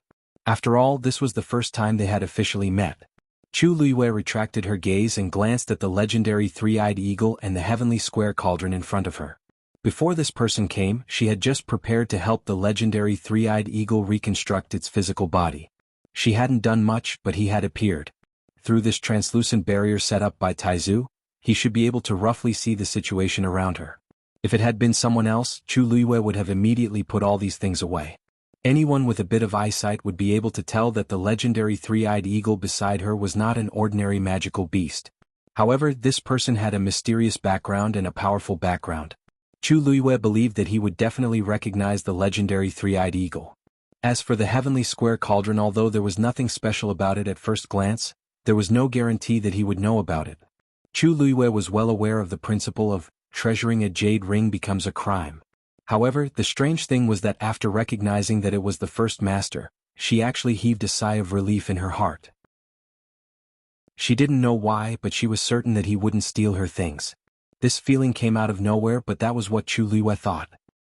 After all, this was the first time they had officially met. Chu Liyue retracted her gaze and glanced at the legendary three-eyed eagle and the heavenly square cauldron in front of her. Before this person came, she had just prepared to help the legendary three-eyed eagle reconstruct its physical body. She hadn't done much, but he had appeared. Through this translucent barrier set up by Taizu, he should be able to roughly see the situation around her. If it had been someone else, Chu Liyue would have immediately put all these things away. Anyone with a bit of eyesight would be able to tell that the legendary three-eyed eagle beside her was not an ordinary magical beast. However, this person had a mysterious background and a powerful background. Chu Liyue believed that he would definitely recognize the legendary three-eyed eagle. As for the heavenly square cauldron, although there was nothing special about it at first glance, there was no guarantee that he would know about it. Chu Liyue was well aware of the principle of treasuring a jade ring becomes a crime. However, the strange thing was that after recognizing that it was the First Master, she actually heaved a sigh of relief in her heart. She didn't know why, but she was certain that he wouldn't steal her things. This feeling came out of nowhere, but that was what Chu Liyue thought.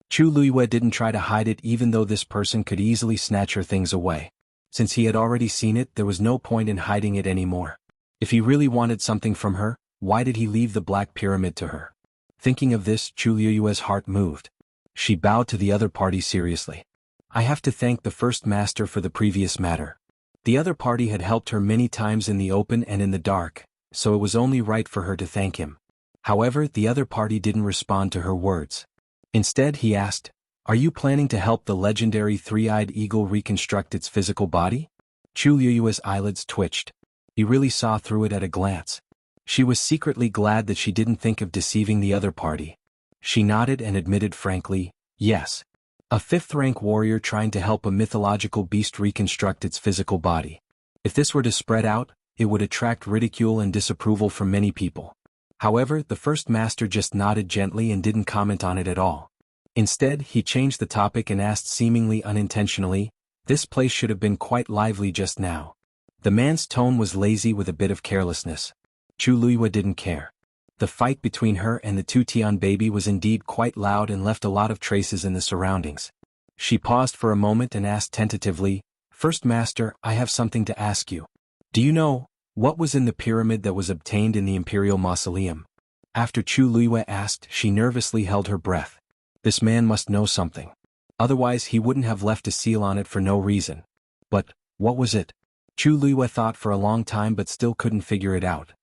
Chu Liyue didn't try to hide it even though this person could easily snatch her things away. Since he had already seen it, there was no point in hiding it anymore. If he really wanted something from her, why did he leave the Black Pyramid to her? Thinking of this, Chu Liyue's heart moved. She bowed to the other party seriously. "I have to thank the First Master for the previous matter. The other party had helped her many times in the open and in the dark, so it was only right for her to thank him." However, the other party didn't respond to her words. Instead, he asked, "Are you planning to help the legendary three-eyed eagle reconstruct its physical body?" Chu Liyue's eyelids twitched. He really saw through it at a glance. She was secretly glad that she didn't think of deceiving the other party. She nodded and admitted frankly, "Yes. A 5th-rank warrior trying to help a mythological beast reconstruct its physical body. If this were to spread out, it would attract ridicule and disapproval from many people." However, the First Master just nodded gently and didn't comment on it at all. Instead, he changed the topic and asked seemingly unintentionally, "This place should have been quite lively just now." The man's tone was lazy with a bit of carelessness. Chu Liyue didn't care. The fight between her and the two-tian baby was indeed quite loud and left a lot of traces in the surroundings. She paused for a moment and asked tentatively, "First Master, I have something to ask you. Do you know what was in the pyramid that was obtained in the Imperial Mausoleum?" After Chu Liyue asked, she nervously held her breath. This man must know something. Otherwise he wouldn't have left a seal on it for no reason. But what was it? Chu Liyue thought for a long time but still couldn't figure it out.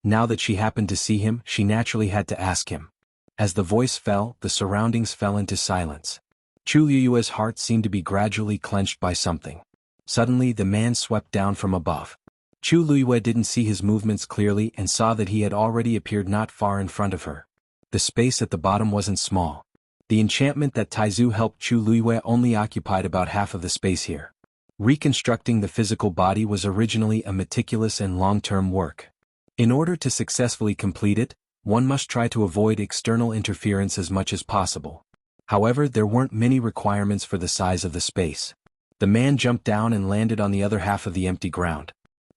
Now that she happened to see him, she naturally had to ask him. As the voice fell, the surroundings fell into silence. Chu Liyue's heart seemed to be gradually clenched by something. Suddenly the man swept down from above. Chu Liyue didn't see his movements clearly and saw that he had already appeared not far in front of her. The space at the bottom wasn't small. The enchantment that Taizu helped Chu Luiyue only occupied about half of the space here. Reconstructing the physical body was originally a meticulous and long-term work. In order to successfully complete it, one must try to avoid external interference as much as possible. However, there weren't many requirements for the size of the space. The man jumped down and landed on the other half of the empty ground.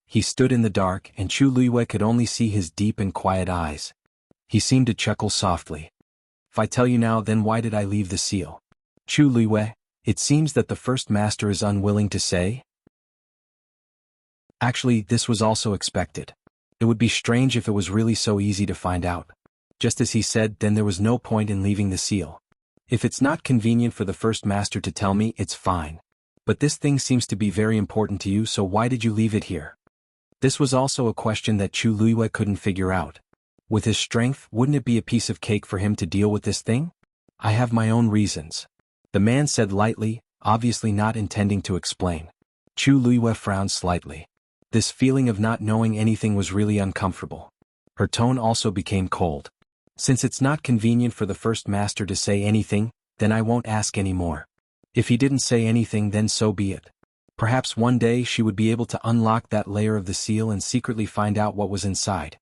He stood in the dark, and Chu Luiyue could only see his deep and quiet eyes. He seemed to chuckle softly. If I tell you now, then why did I leave the seal? Chu Luiyue, it seems that the first master is unwilling to say? Actually, this was also expected. It would be strange if it was really so easy to find out. Just as he said, then there was no point in leaving the seal. If it's not convenient for the first master to tell me, it's fine. But this thing seems to be very important to you, so why did you leave it here? This was also a question that Chu Luiyue couldn't figure out. With his strength, wouldn't it be a piece of cake for him to deal with this thing? I have my own reasons. The man said lightly, obviously not intending to explain. Chu Luiyue frowned slightly. This feeling of not knowing anything was really uncomfortable. Her tone also became cold. Since it's not convenient for the first master to say anything, then I won't ask any more. If he didn't say anything, then so be it. Perhaps one day she would be able to unlock that layer of the seal and secretly find out what was inside.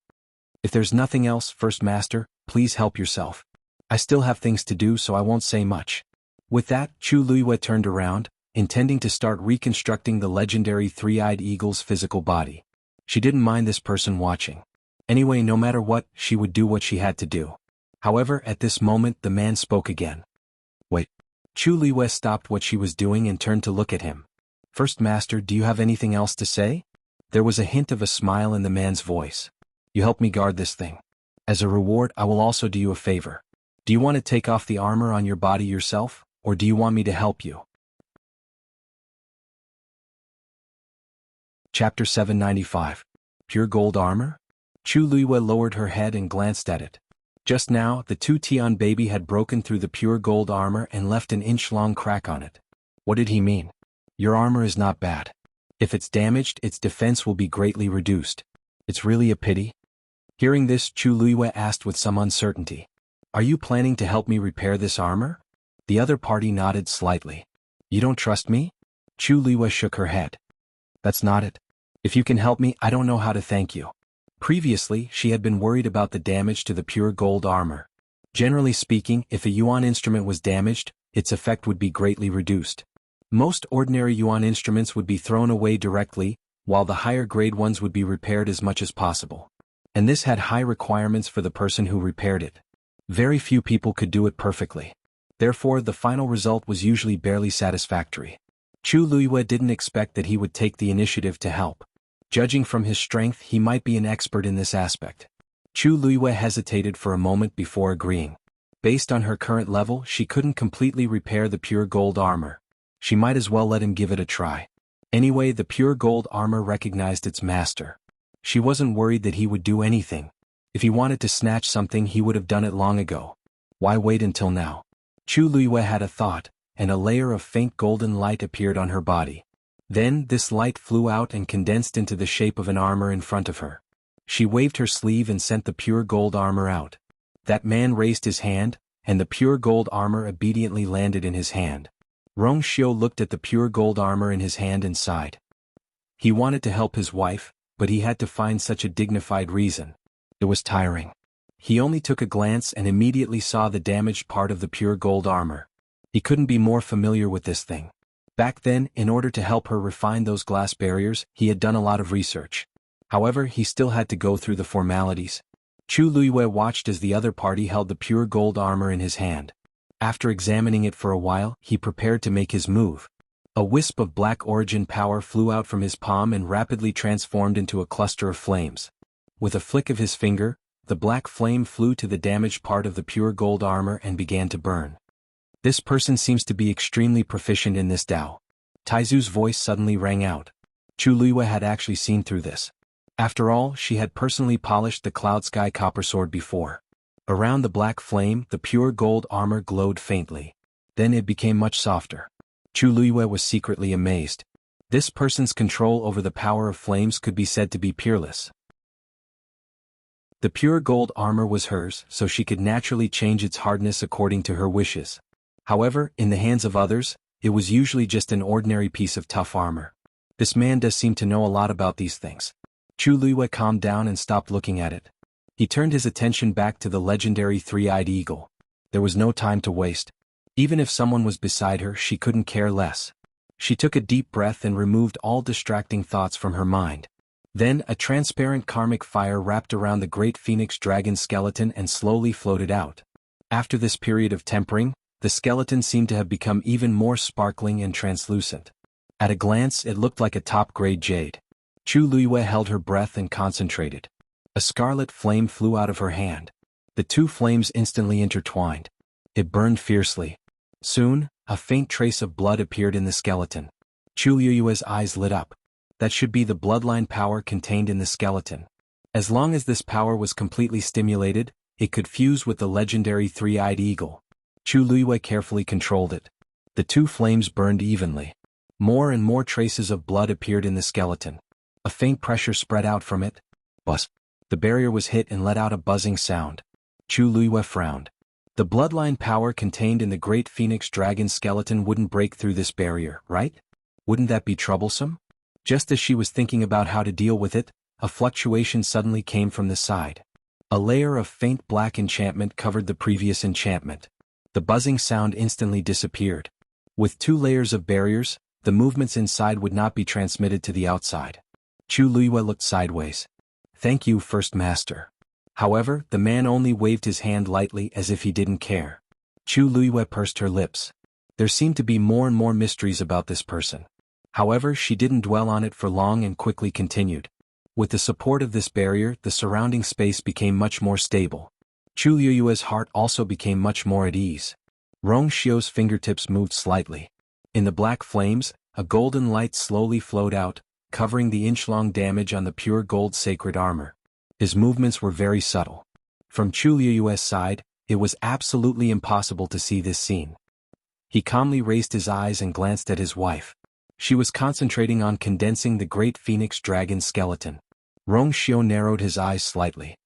If there's nothing else, First Master, please help yourself. I still have things to do, so I won't say much. With that, Chu Luiyue turned around, intending to start reconstructing the legendary three-eyed eagle's physical body. She didn't mind this person watching. Anyway, no matter what, she would do what she had to do. However, at this moment the man spoke again. Wait. Chu Luiyue stopped what she was doing and turned to look at him. First Master, do you have anything else to say? There was a hint of a smile in the man's voice. You help me guard this thing. As a reward, I will also do you a favor. Do you want to take off the armor on your body yourself, or do you want me to help you? Chapter 795. Pure Gold Armor? Chu Luiyue lowered her head and glanced at it. Just now, the two Tian baby had broken through the pure gold armor and left an inch-long crack on it. What did he mean? Your armor is not bad. If it's damaged, its defense will be greatly reduced. It's really a pity. Hearing this, Chu Luiyue asked with some uncertainty. Are you planning to help me repair this armor? The other party nodded slightly. You don't trust me? Chu Luiyue shook her head. That's not it. If you can help me, I don't know how to thank you. Previously, she had been worried about the damage to the pure gold armor. Generally speaking, if a yuan instrument was damaged, its effect would be greatly reduced. Most ordinary yuan instruments would be thrown away directly, while the higher grade ones would be repaired as much as possible. And this had high requirements for the person who repaired it. Very few people could do it perfectly. Therefore, the final result was usually barely satisfactory. Chu Luiyue didn't expect that he would take the initiative to help. Judging from his strength, he might be an expert in this aspect. Chu Luiyue hesitated for a moment before agreeing. Based on her current level, she couldn't completely repair the pure gold armor. She might as well let him give it a try. Anyway, the pure gold armor recognized its master. She wasn't worried that he would do anything. If he wanted to snatch something, he would have done it long ago. Why wait until now? Chu Luiyue had a thought, and a layer of faint golden light appeared on her body. Then, this light flew out and condensed into the shape of an armor in front of her. She waved her sleeve and sent the pure gold armor out. That man raised his hand, and the pure gold armor obediently landed in his hand. Rong Xiu looked at the pure gold armor in his hand and sighed. He wanted to help his wife, but he had to find such a dignified reason. It was tiring. He only took a glance and immediately saw the damaged part of the pure gold armor. He couldn't be more familiar with this thing. Back then, in order to help her refine those glass barriers, he had done a lot of research. However, he still had to go through the formalities. Chu Luiyue watched as the other party held the pure gold armor in his hand. After examining it for a while, he prepared to make his move. A wisp of black origin power flew out from his palm and rapidly transformed into a cluster of flames. With a flick of his finger, the black flame flew to the damaged part of the pure gold armor and began to burn. This person seems to be extremely proficient in this Dao. Taizu's voice suddenly rang out. Chu Luiyue had actually seen through this. After all, she had personally polished the Cloud Sky Copper Sword before. Around the black flame, the pure gold armor glowed faintly. Then it became much softer. Chu Luiyue was secretly amazed. This person's control over the power of flames could be said to be peerless. The pure gold armor was hers, so she could naturally change its hardness according to her wishes. However, in the hands of others, it was usually just an ordinary piece of tough armor. This man does seem to know a lot about these things. Chu Luiyue calmed down and stopped looking at it. He turned his attention back to the legendary three-eyed eagle. There was no time to waste. Even if someone was beside her, she couldn't care less. She took a deep breath and removed all distracting thoughts from her mind. Then, a transparent karmic fire wrapped around the great phoenix dragon skeleton and slowly floated out. After this period of tempering, the skeleton seemed to have become even more sparkling and translucent. At a glance, it looked like a top-grade jade. Chu Luiyue held her breath and concentrated. A scarlet flame flew out of her hand. The two flames instantly intertwined. It burned fiercely. Soon, a faint trace of blood appeared in the skeleton. Chu Luiyue's eyes lit up. That should be the bloodline power contained in the skeleton. As long as this power was completely stimulated, it could fuse with the legendary three-eyed eagle. Chu Luiyue carefully controlled it. The two flames burned evenly. More and more traces of blood appeared in the skeleton. A faint pressure spread out from it. Buzz. The barrier was hit and let out a buzzing sound. Chu Luiyue frowned. The bloodline power contained in the great phoenix dragon skeleton wouldn't break through this barrier, right? Wouldn't that be troublesome? Just as she was thinking about how to deal with it, a fluctuation suddenly came from the side. A layer of faint black enchantment covered the previous enchantment. The buzzing sound instantly disappeared. With 2 layers of barriers, the movements inside would not be transmitted to the outside. Chu Luiyue looked sideways. Thank you, First Master. However, the man only waved his hand lightly as if he didn't care. Chu Luiyue pursed her lips. There seemed to be more and more mysteries about this person. However, she didn't dwell on it for long and quickly continued. With the support of this barrier, the surrounding space became much more stable. Chu Luiyue's heart also became much more at ease. Rong Xiu's fingertips moved slightly. In the black flames, a golden light slowly flowed out, covering the inch-long damage on the pure gold sacred armor. His movements were very subtle. From Chu Luiyue's side, it was absolutely impossible to see this scene. He calmly raised his eyes and glanced at his wife. She was concentrating on condensing the great phoenix dragon skeleton. Rong Xiu narrowed his eyes slightly.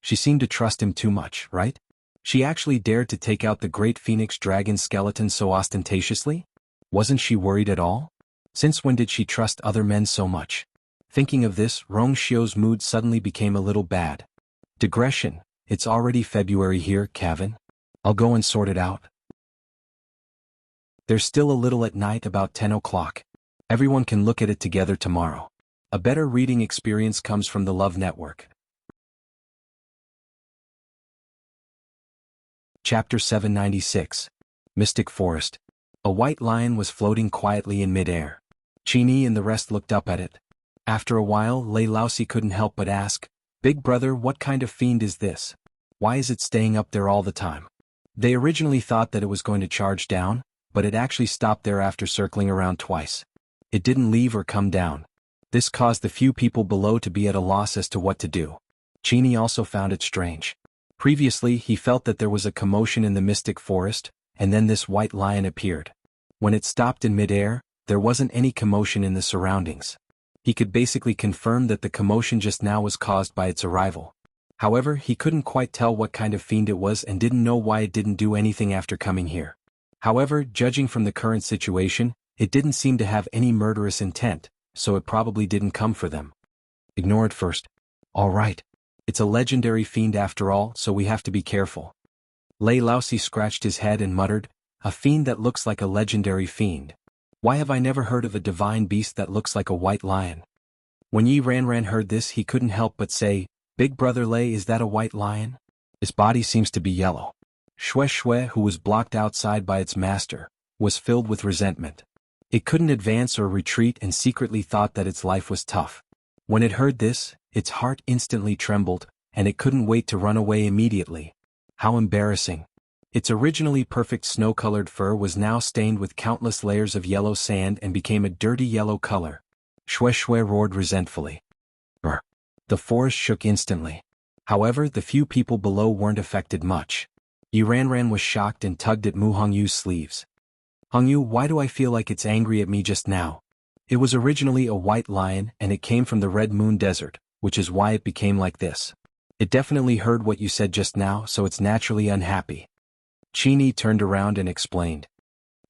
She seemed to trust him too much, right? She actually dared to take out the great phoenix dragon skeleton so ostentatiously? Wasn't she worried at all? Since when did she trust other men so much? Thinking of this, Rong Xiu's mood suddenly became a little bad. Digression, it's already February here, Kevin. I'll go and sort it out. There's still a little at night, about 10 o'clock. Everyone can look at it together tomorrow. A better reading experience comes from the Love Network. Chapter 796. Mystic Forest. A white lion was floating quietly in mid-air. Qini and the rest looked up at it. After a while, Lei Laosi couldn't help but ask, "Big brother, what kind of fiend is this? Why is it staying up there all the time?" They originally thought that it was going to charge down, but it actually stopped there after circling around twice. It didn't leave or come down. This caused the few people below to be at a loss as to what to do. Qini also found it strange. Previously, he felt that there was a commotion in the mystic forest, and then this white lion appeared. When it stopped in midair, there wasn't any commotion in the surroundings. He could basically confirm that the commotion just now was caused by its arrival. However, he couldn't quite tell what kind of fiend it was and didn't know why it didn't do anything after coming here. However, judging from the current situation, it didn't seem to have any murderous intent, so it probably didn't come for them. Ignore it first. All right. It's a legendary fiend after all, so we have to be careful. Lei Laosi scratched his head and muttered, "A fiend that looks like a legendary fiend. Why have I never heard of a divine beast that looks like a white lion?" When Yi Ranran heard this, he couldn't help but say, "Big brother Lei, is that a white lion? Its body seems to be yellow." Xue Xue, who was blocked outside by its master, was filled with resentment. It couldn't advance or retreat and secretly thought that its life was tough. When it heard this, its heart instantly trembled, and it couldn't wait to run away immediately. How embarrassing. Its originally perfect snow-colored fur was now stained with countless layers of yellow sand and became a dirty yellow color. Xue Xue roared resentfully. Brr. The forest shook instantly. However, the few people below weren't affected much. Yi Ranran was shocked and tugged at Mu Hongyu's sleeves. "Hongyu, why do I feel like it's angry at me just now? It was originally a white lion and it came from the Red Moon Desert, which is why it became like this." It definitely heard what you said just now, so it's naturally unhappy. Qini turned around and explained.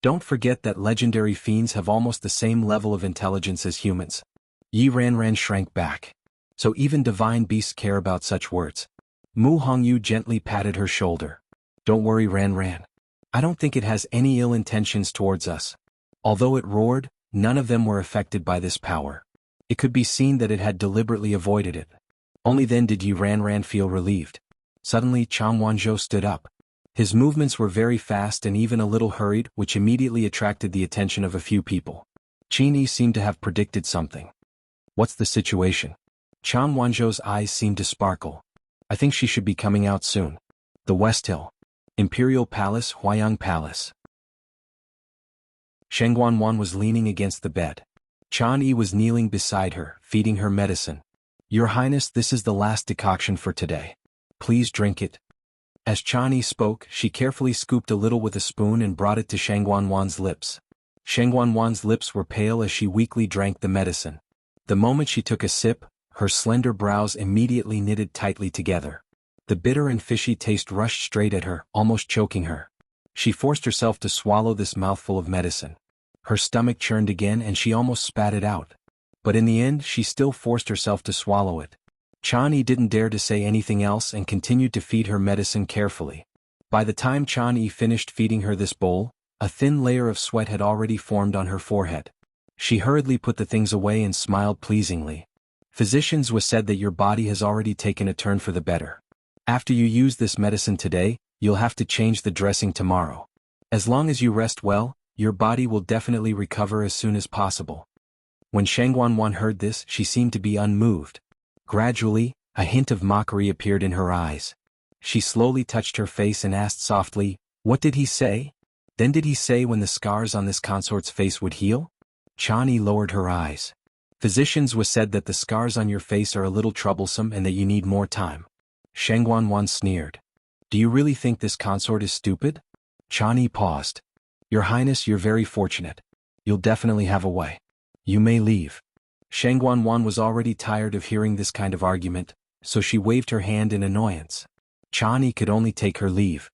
Don't forget that legendary fiends have almost the same level of intelligence as humans. Yi Ranran shrank back. So even divine beasts care about such words. Mu Hongyu gently patted her shoulder. Don't worry, Ranran. I don't think it has any ill intentions towards us. Although it roared, none of them were affected by this power. It could be seen that it had deliberately avoided it. Only then did Yi Ranran feel relieved. Suddenly Xuanhuan stood up. His movements were very fast and even a little hurried, which immediately attracted the attention of a few people. Qini seemed to have predicted something. What's the situation? Xuanhuan's eyes seemed to sparkle. I think she should be coming out soon. The West Hill. Imperial Palace, Huayang Palace. Xuanhuan was leaning against the bed. Chan Yi was kneeling beside her, feeding her medicine. Your Highness, this is the last decoction for today. Please drink it. As Chan Yi spoke, she carefully scooped a little with a spoon and brought it to Xuanhuan's lips. Xuanhuan's lips were pale as she weakly drank the medicine. The moment she took a sip, her slender brows immediately knitted tightly together. The bitter and fishy taste rushed straight at her, almost choking her. She forced herself to swallow this mouthful of medicine. Her stomach churned again and she almost spat it out. But in the end she still forced herself to swallow it. Chan Yi didn't dare to say anything else and continued to feed her medicine carefully. By the time Chan Yi finished feeding her this bowl, a thin layer of sweat had already formed on her forehead. She hurriedly put the things away and smiled pleasingly. Physicians was said that your body has already taken a turn for the better. After you use this medicine today, you'll have to change the dressing tomorrow. As long as you rest well, your body will definitely recover as soon as possible. When Xuanhuan heard this, she seemed to be unmoved. Gradually, a hint of mockery appeared in her eyes. She slowly touched her face and asked softly, "What did he say? Then did he say when the scars on this consort's face would heal?" Chan Yi lowered her eyes. Physicians was said that the scars on your face are a little troublesome and that you need more time. Xuanhuan sneered. Do you really think this consort is stupid? Chan Yi paused. Your Highness, you're very fortunate. You'll definitely have a way. You may leave. Xuanhuan was already tired of hearing this kind of argument, so she waved her hand in annoyance. Chan Yi could only take her leave.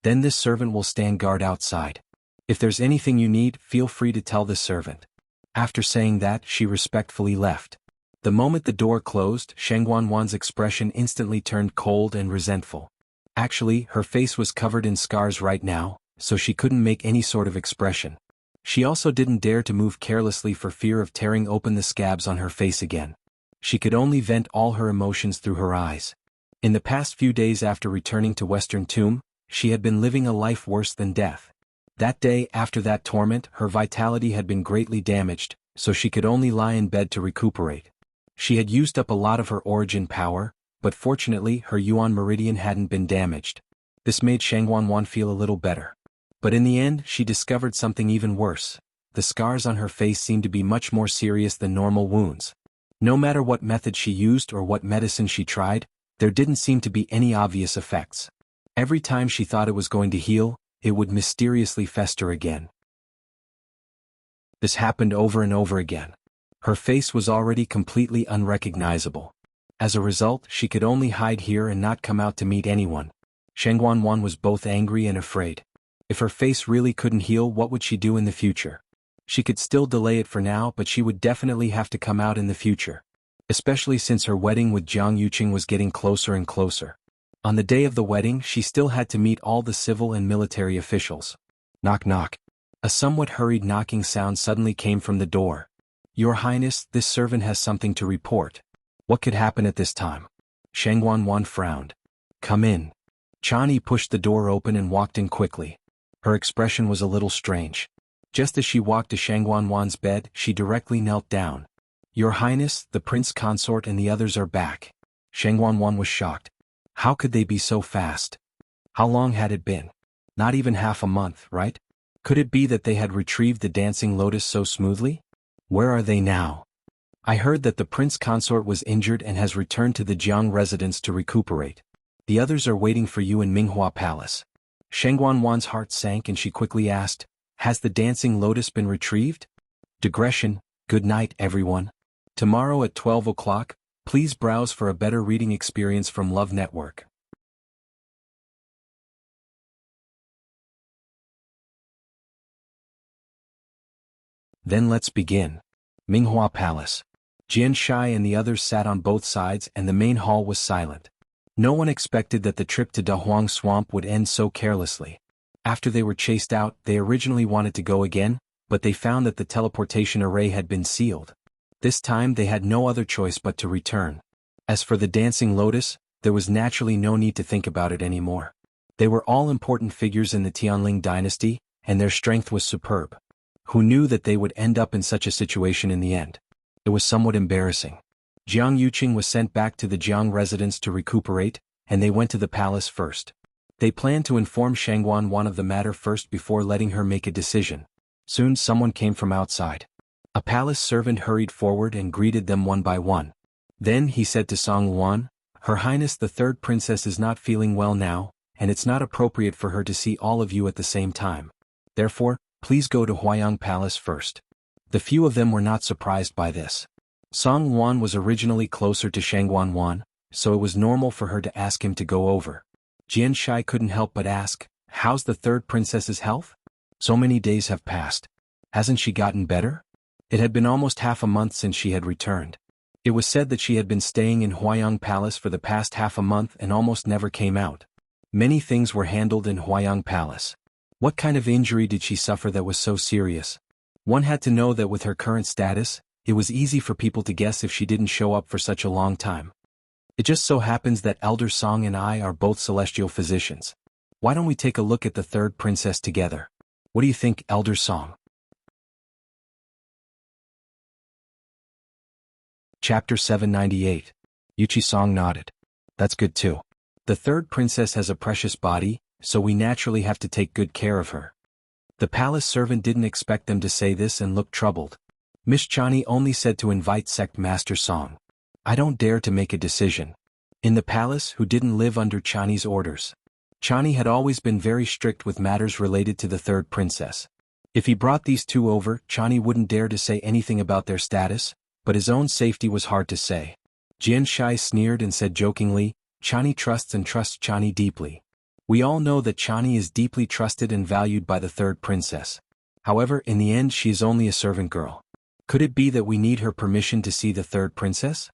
Then this servant will stand guard outside. If there's anything you need, feel free to tell this servant. After saying that, she respectfully left. The moment the door closed, Xuanhuan's expression instantly turned cold and resentful. Actually, her face was covered in scars right now, so she couldn't make any sort of expression. She also didn't dare to move carelessly for fear of tearing open the scabs on her face again. She could only vent all her emotions through her eyes. In the past few days after returning to Western Tomb, she had been living a life worse than death. That day after that torment, her vitality had been greatly damaged, so she could only lie in bed to recuperate. She had used up a lot of her origin power, but fortunately her Yuan meridian hadn't been damaged. This made Xuanhuan feel a little better. But in the end, she discovered something even worse. The scars on her face seemed to be much more serious than normal wounds. No matter what method she used or what medicine she tried, there didn't seem to be any obvious effects. Every time she thought it was going to heal, it would mysteriously fester again. This happened over and over again. Her face was already completely unrecognizable. As a result, she could only hide here and not come out to meet anyone. Xuanhuan was both angry and afraid. If her face really couldn't heal, what would she do in the future? She could still delay it for now, but she would definitely have to come out in the future. Especially since her wedding with Jiang Yuqing was getting closer and closer. On the day of the wedding, she still had to meet all the civil and military officials. Knock knock. A somewhat hurried knocking sound suddenly came from the door. Your Highness, this servant has something to report. What could happen at this time? Xuanhuan frowned. Come in. Chan Yi pushed the door open and walked in quickly. Her expression was a little strange. Just as she walked to Xuanhuan's bed, she directly knelt down. Your Highness, the prince consort and the others are back. Xuanhuan was shocked. How could they be so fast? How long had it been? Not even half a month, right? Could it be that they had retrieved the dancing lotus so smoothly? Where are they now? I heard that the prince consort was injured and has returned to the Jiang residence to recuperate. The others are waiting for you in Minghua Palace. Xuanhuan's heart sank and she quickly asked, Has the dancing lotus been retrieved? Digression, good night everyone. Tomorrow at 12 o'clock, Please browse for a better reading experience from Love Network. Then let's begin. Minghua Palace. Xianxia and the others sat on both sides and the main hall was silent. No one expected that the trip to Dahuang Swamp would end so carelessly. After they were chased out, they originally wanted to go again, but they found that the teleportation array had been sealed. This time they had no other choice but to return. As for the Dancing Lotus, there was naturally no need to think about it anymore. They were all important figures in the Tianling dynasty, and their strength was superb. Who knew that they would end up in such a situation in the end? It was somewhat embarrassing. Jiang Yuqing was sent back to the Jiang residence to recuperate, and they went to the palace first. They planned to inform xuanhuan of the matter first before letting her make a decision. Soon someone came from outside. A palace servant hurried forward and greeted them one by one. Then he said to Xuanhuan, "Her Highness the Third Princess is not feeling well now, and it's not appropriate for her to see all of you at the same time. Therefore, please go to Huayang Palace first." The few of them were not surprised by this. Xuanhuan was originally closer to Xuanhuan, so it was normal for her to ask him to go over. Jianxia couldn't help but ask, "How's the Third Princess's health? So many days have passed. Hasn't she gotten better?" It had been almost half a month since she had returned. It was said that she had been staying in Huayang Palace for the past half a month and almost never came out. Many things were handled in Huayang Palace. What kind of injury did she suffer that was so serious? One had to know that with her current status, it was easy for people to guess if she didn't show up for such a long time. It just so happens that Elder Song and I are both celestial physicians. Why don't we take a look at the Third Princess together? What do you think, Elder Song? Chapter 798. Yuqi Song nodded. That's good too. The Third Princess has a precious body, so we naturally have to take good care of her. The palace servant didn't expect them to say this and looked troubled. Miss Chani only said to invite Sect Master Song. I don't dare to make a decision. In the palace, who didn't live under Chani's orders? Chani had always been very strict with matters related to the Third Princess. If he brought these two over, Chani wouldn't dare to say anything about their status, but his own safety was hard to say. Jianxia sneered and said jokingly, "Chani trusts and trusts Chani deeply." We all know that Chani is deeply trusted and valued by the Third Princess. However, in the end she is only a servant girl. Could it be that we need her permission to see the Third Princess?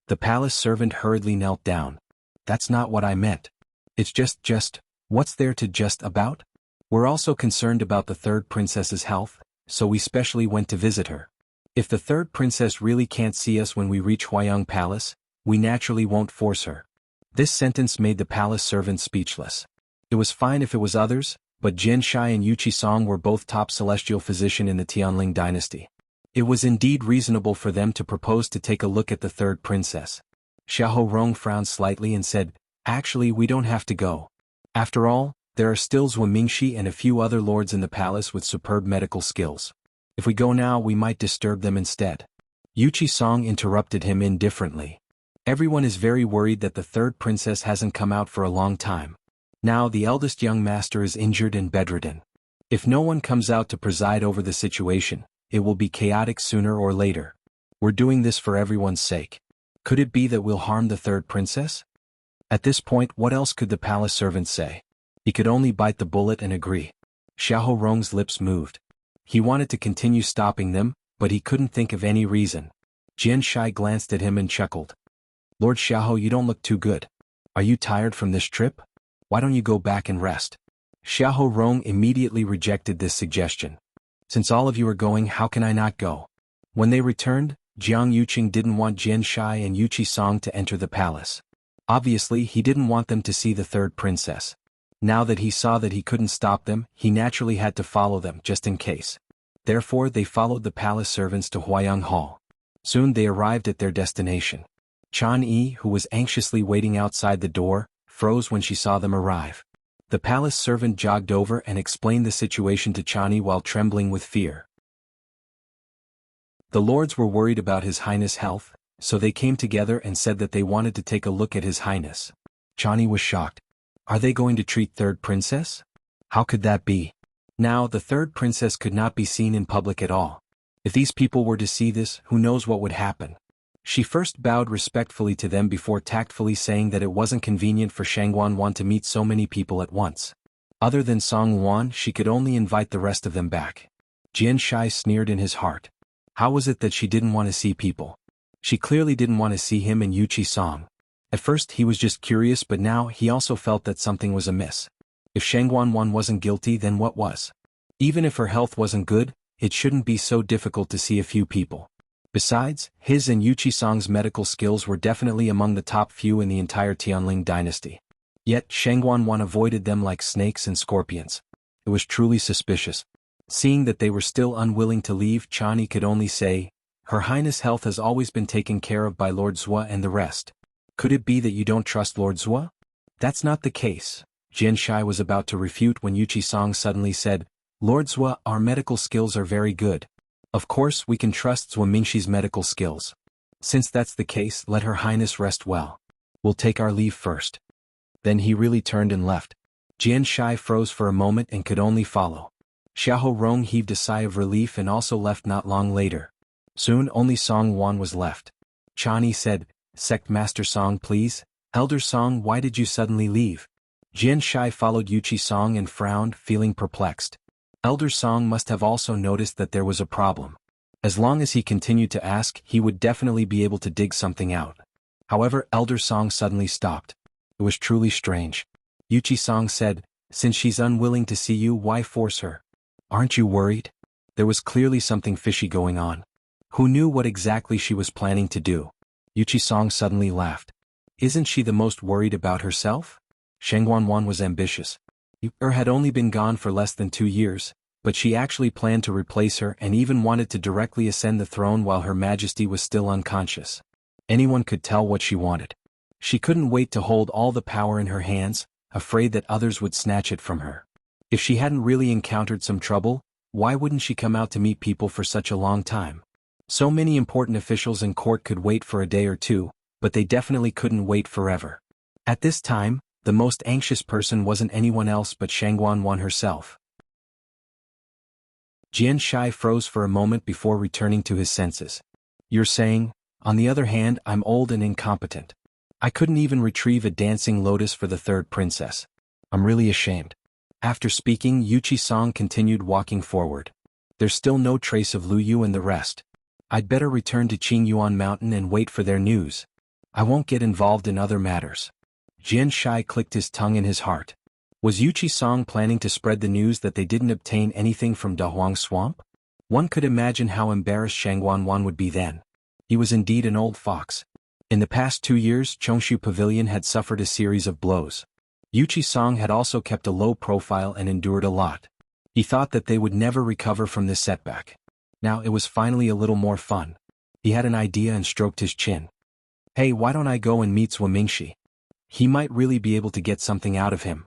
The palace servant hurriedly knelt down. That's not what I meant. It's just, what's there to just about? We're also concerned about the Third Princess's health, so we specially went to visit her. If the Third Princess really can't see us when we reach Huayang Palace, we naturally won't force her. This sentence made the palace servant speechless. It was fine if it was others, but Jianxia and Yuqi Song were both top celestial physician in the Tianling dynasty. It was indeed reasonable for them to propose to take a look at the Third Princess. Xiahou Rong frowned slightly and said, "Actually, we don't have to go. After all, there are still Zhuo Mingxi and a few other lords in the palace with superb medical skills. If we go now, we might disturb them instead." Yuqi Song interrupted him indifferently. Everyone is very worried that the Third Princess hasn't come out for a long time. Now the eldest young master is injured and bedridden. If no one comes out to preside over the situation, it will be chaotic sooner or later. We're doing this for everyone's sake. Could it be that we'll harm the Third Princess? At this point, what else could the palace servant say? He could only bite the bullet and agree. Xiahou Rong's lips moved. He wanted to continue stopping them, but he couldn't think of any reason. Jianxia glanced at him and chuckled. "Lord Xiahou, you don't look too good. Are you tired from this trip? Why don't you go back and rest?" Xiahou Rong immediately rejected this suggestion. "Since all of you are going, how can I not go?" When they returned, Jiang Yuqing didn't want Jianxia and Yuqi Song to enter the palace. Obviously, he didn't want them to see the Third Princess. Now that he saw that he couldn't stop them, he naturally had to follow them just in case. Therefore, they followed the palace servants to Huayang Hall. Soon they arrived at their destination. Chan Yi, who was anxiously waiting outside the door, froze when she saw them arrive. The palace servant jogged over and explained the situation to Chan Yi while trembling with fear. The lords were worried about His Highness' health, so they came together and said that they wanted to take a look at His Highness. Chan Yi was shocked. Are they going to treat Third Princess? How could that be? Now, the Third Princess could not be seen in public at all. If these people were to see this, who knows what would happen? She first bowed respectfully to them before tactfully saying that it wasn't convenient for Xuanhuan to meet so many people at once. Other than Xuanhuan, she could only invite the rest of them back. Xianxia sneered in his heart. How was it that she didn't want to see people? She clearly didn't want to see him and Yuqi. At first he was just curious, but now he also felt that something was amiss. If Xuanhuan wasn't guilty, then what was? Even if her health wasn't good, it shouldn't be so difficult to see a few people. Besides, his and Yuqi medical skills were definitely among the top few in the entire Tianling dynasty. Yet Xuanhuan avoided them like snakes and scorpions. It was truly suspicious. Seeing that they were still unwilling to leave, Chani could only say, "Her Highness' health has always been taken care of by Lord Zhua and the rest. Could it be that you don't trust Lord Zhua?" "That's not the case." Xianxia was about to refute when Yuqi suddenly said, "Lord Zhua, our medical skills are very good. Of course we can trust Zhua Mingxi's medical skills. Since that's the case, let Her Highness rest well. We'll take our leave first." Then he really turned and left. Xianxia froze for a moment and could only follow. Xiahou Rong heaved a sigh of relief and also left not long later. Soon only Xuanhuan was left. Chani said, "Sect Master Song, please." "Elder Song, why did you suddenly leave?" Xianxia followed Yuqi and frowned, feeling perplexed. Elder Song must have also noticed that there was a problem. As long as he continued to ask, he would definitely be able to dig something out. However, Elder Song suddenly stopped. It was truly strange. Yuqi said, "Since she's unwilling to see you, why force her? Aren't you worried?" There was clearly something fishy going on. Who knew what exactly she was planning to do? Yuqi suddenly laughed. "Isn't she the most worried about herself?" Xuanhuan was ambitious. Her had only been gone for less than 2 years, but she actually planned to replace her and even wanted to directly ascend the throne while Her Majesty was still unconscious. Anyone could tell what she wanted. She couldn't wait to hold all the power in her hands, afraid that others would snatch it from her. If she hadn't really encountered some trouble, why wouldn't she come out to meet people for such a long time? So many important officials in court could wait for a day or two, but they definitely couldn't wait forever. At this time, the most anxious person wasn't anyone else but Xuanhuan herself. Xianxia froze for a moment before returning to his senses. "You're saying, on the other hand, I'm old and incompetent. I couldn't even retrieve a dancing lotus for the third princess. I'm really ashamed." After speaking, Yuqi continued walking forward. "There's still no trace of Lu Yu and the rest. I'd better return to Qingyuan Mountain and wait for their news. I won't get involved in other matters." Xianxia clicked his tongue in his heart. Was Yuqi planning to spread the news that they didn't obtain anything from Dahuang Swamp? One could imagine how embarrassed Xuanhuan would be then. He was indeed an old fox. In the past 2 years, Chongshu Pavilion had suffered a series of blows. Yuqi had also kept a low profile and endured a lot. He thought that they would never recover from this setback. Now it was finally a little more fun. He had an idea and stroked his chin. "Hey, why don't I go and meet Zhua Mingxi? He might really be able to get something out of him."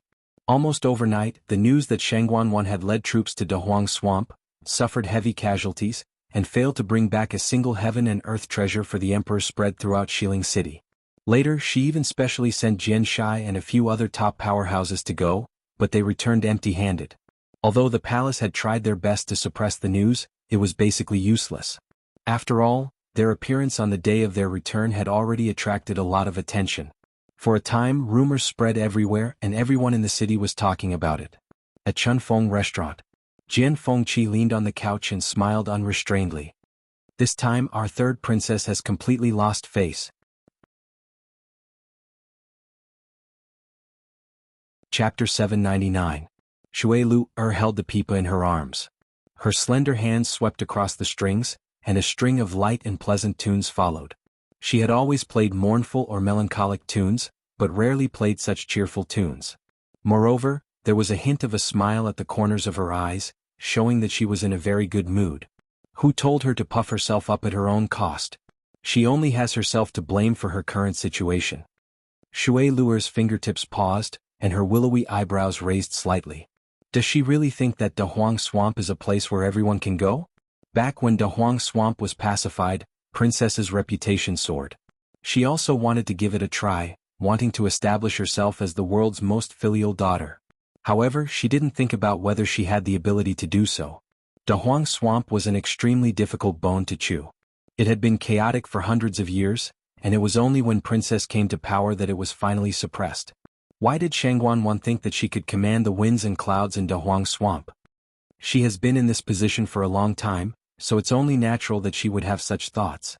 Almost overnight, the news that Xuanhuan had led troops to Dahuang Swamp, suffered heavy casualties, and failed to bring back a single heaven and earth treasure for the emperor spread throughout Xiling City. Later, she even specially sent Xianxia and a few other top powerhouses to go, but they returned empty-handed. Although the palace had tried their best to suppress the news, it was basically useless. After all, their appearance on the day of their return had already attracted a lot of attention. For a time, rumors spread everywhere and everyone in the city was talking about it. At Chunfeng restaurant, Jian Fengqi leaned on the couch and smiled unrestrainedly. "This time our third princess has completely lost face." Chapter 799. Shui Lu held the pipa in her arms. Her slender hands swept across the strings, and a string of light and pleasant tunes followed. She had always played mournful or melancholic tunes, but rarely played such cheerful tunes. Moreover, there was a hint of a smile at the corners of her eyes, showing that she was in a very good mood. Who told her to puff herself up at her own cost? She only has herself to blame for her current situation. Shui Luer's fingertips paused, and her willowy eyebrows raised slightly. Does she really think that Dahuang Swamp is a place where everyone can go? Back when Dahuang Swamp was pacified, Princess's reputation soared. She also wanted to give it a try, wanting to establish herself as the world's most filial daughter. However, she didn't think about whether she had the ability to do so. Dahuang Swamp was an extremely difficult bone to chew. It had been chaotic for hundreds of years, and it was only when Princess came to power that it was finally suppressed. Why did xuanhuan think that she could command the winds and clouds in Dahuang Swamp? She has been in this position for a long time, so it's only natural that she would have such thoughts.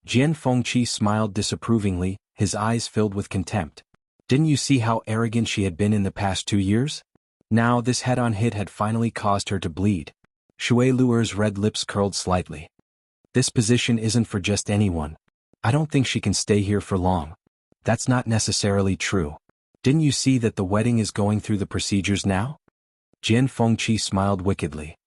Jian Fengqi smiled disapprovingly, his eyes filled with contempt. Didn't you see how arrogant she had been in the past 2 years? Now this head-on hit had finally caused her to bleed. Shui Luer's red lips curled slightly. This position isn't for just anyone. I don't think she can stay here for long. That's not necessarily true. Didn't you see that the wedding is going through the procedures now? Jian Fengqi smiled wickedly.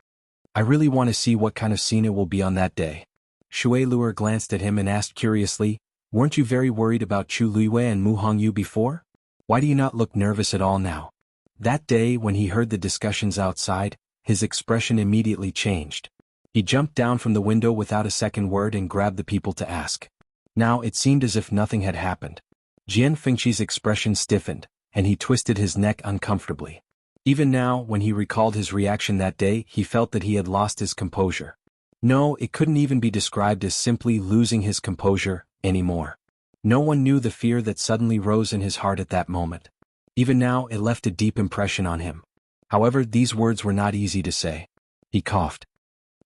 I really want to see what kind of scene it will be on that day. Shui Luer glanced at him and asked curiously, weren't you very worried about Chu Luiwei and Mu Hongyu before? Why do you not look nervous at all now? That day when he heard the discussions outside, his expression immediately changed. He jumped down from the window without a second word and grabbed the people to ask. Now it seemed as if nothing had happened. Jian Fengqi's expression stiffened, and he twisted his neck uncomfortably. Even now, when he recalled his reaction that day, he felt that he had lost his composure. No, it couldn't even be described as simply losing his composure anymore. No one knew the fear that suddenly rose in his heart at that moment. Even now, it left a deep impression on him. However, these words were not easy to say. He coughed.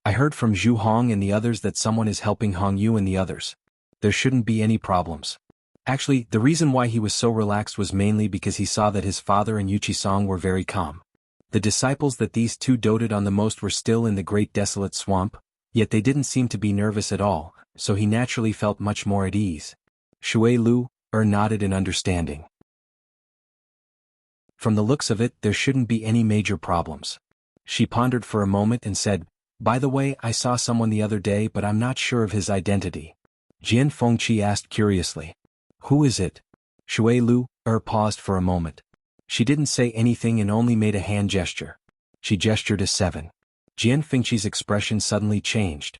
I heard from Zhu Hong and the others that someone is helping Hong Yu and the others. There shouldn't be any problems. Actually, the reason why he was so relaxed was mainly because he saw that his father and Yuqi-song were very calm. The disciples that these two doted on the most were still in the great desolate swamp, yet they didn't seem to be nervous at all, so he naturally felt much more at ease. Shui Luer nodded in understanding. From the looks of it, there shouldn't be any major problems. She pondered for a moment and said, by the way, I saw someone the other day but I'm not sure of his identity. Jian Fengqi asked curiously. Who is it? Shui Luer paused for a moment. She didn't say anything and only made a hand gesture. She gestured a 7. Jian Fengqi's expression suddenly changed.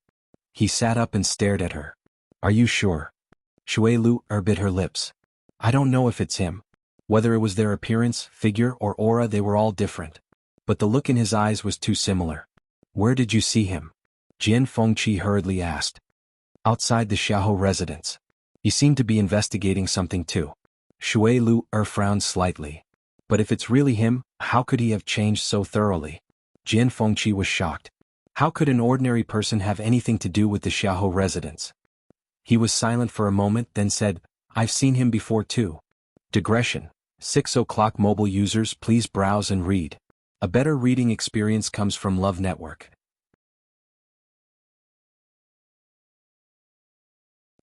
He sat up and stared at her. Are you sure? Shui Luer bit her lips. I don't know if it's him. Whether it was their appearance, figure, or aura, they were all different. But the look in his eyes was too similar. Where did you see him? Jian Fengqi hurriedly asked. Outside the Xiaohu residence. He seemed to be investigating something too. Shui Luer frowned slightly. But if it's really him, how could he have changed so thoroughly? Jian Fengqi was shocked. How could an ordinary person have anything to do with the Xiaohu residence? He was silent for a moment, then said, I've seen him before too. Digression. 6 o'clock mobile users, please browse and read. A better reading experience comes from Love Network.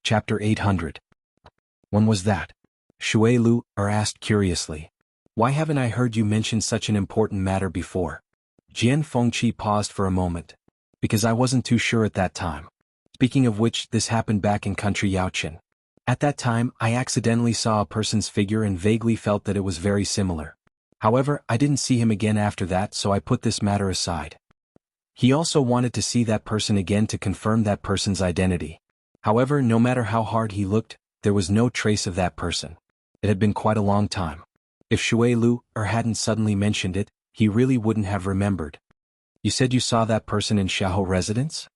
Chapter 800. When was that? Shui Luer asked curiously. Why haven't I heard you mention such an important matter before? Jian Fengqi paused for a moment. Because I wasn't too sure at that time. Speaking of which, this happened back in country Yaoqian. At that time, I accidentally saw a person's figure and vaguely felt that it was very similar. However, I didn't see him again after that, so I put this matter aside. He also wanted to see that person again to confirm that person's identity. However, no matter how hard he looked, there was no trace of that person. It had been quite a long time. If Shui Luer hadn't suddenly mentioned it, he really wouldn't have remembered. You said you saw that person in Xiaohu residence?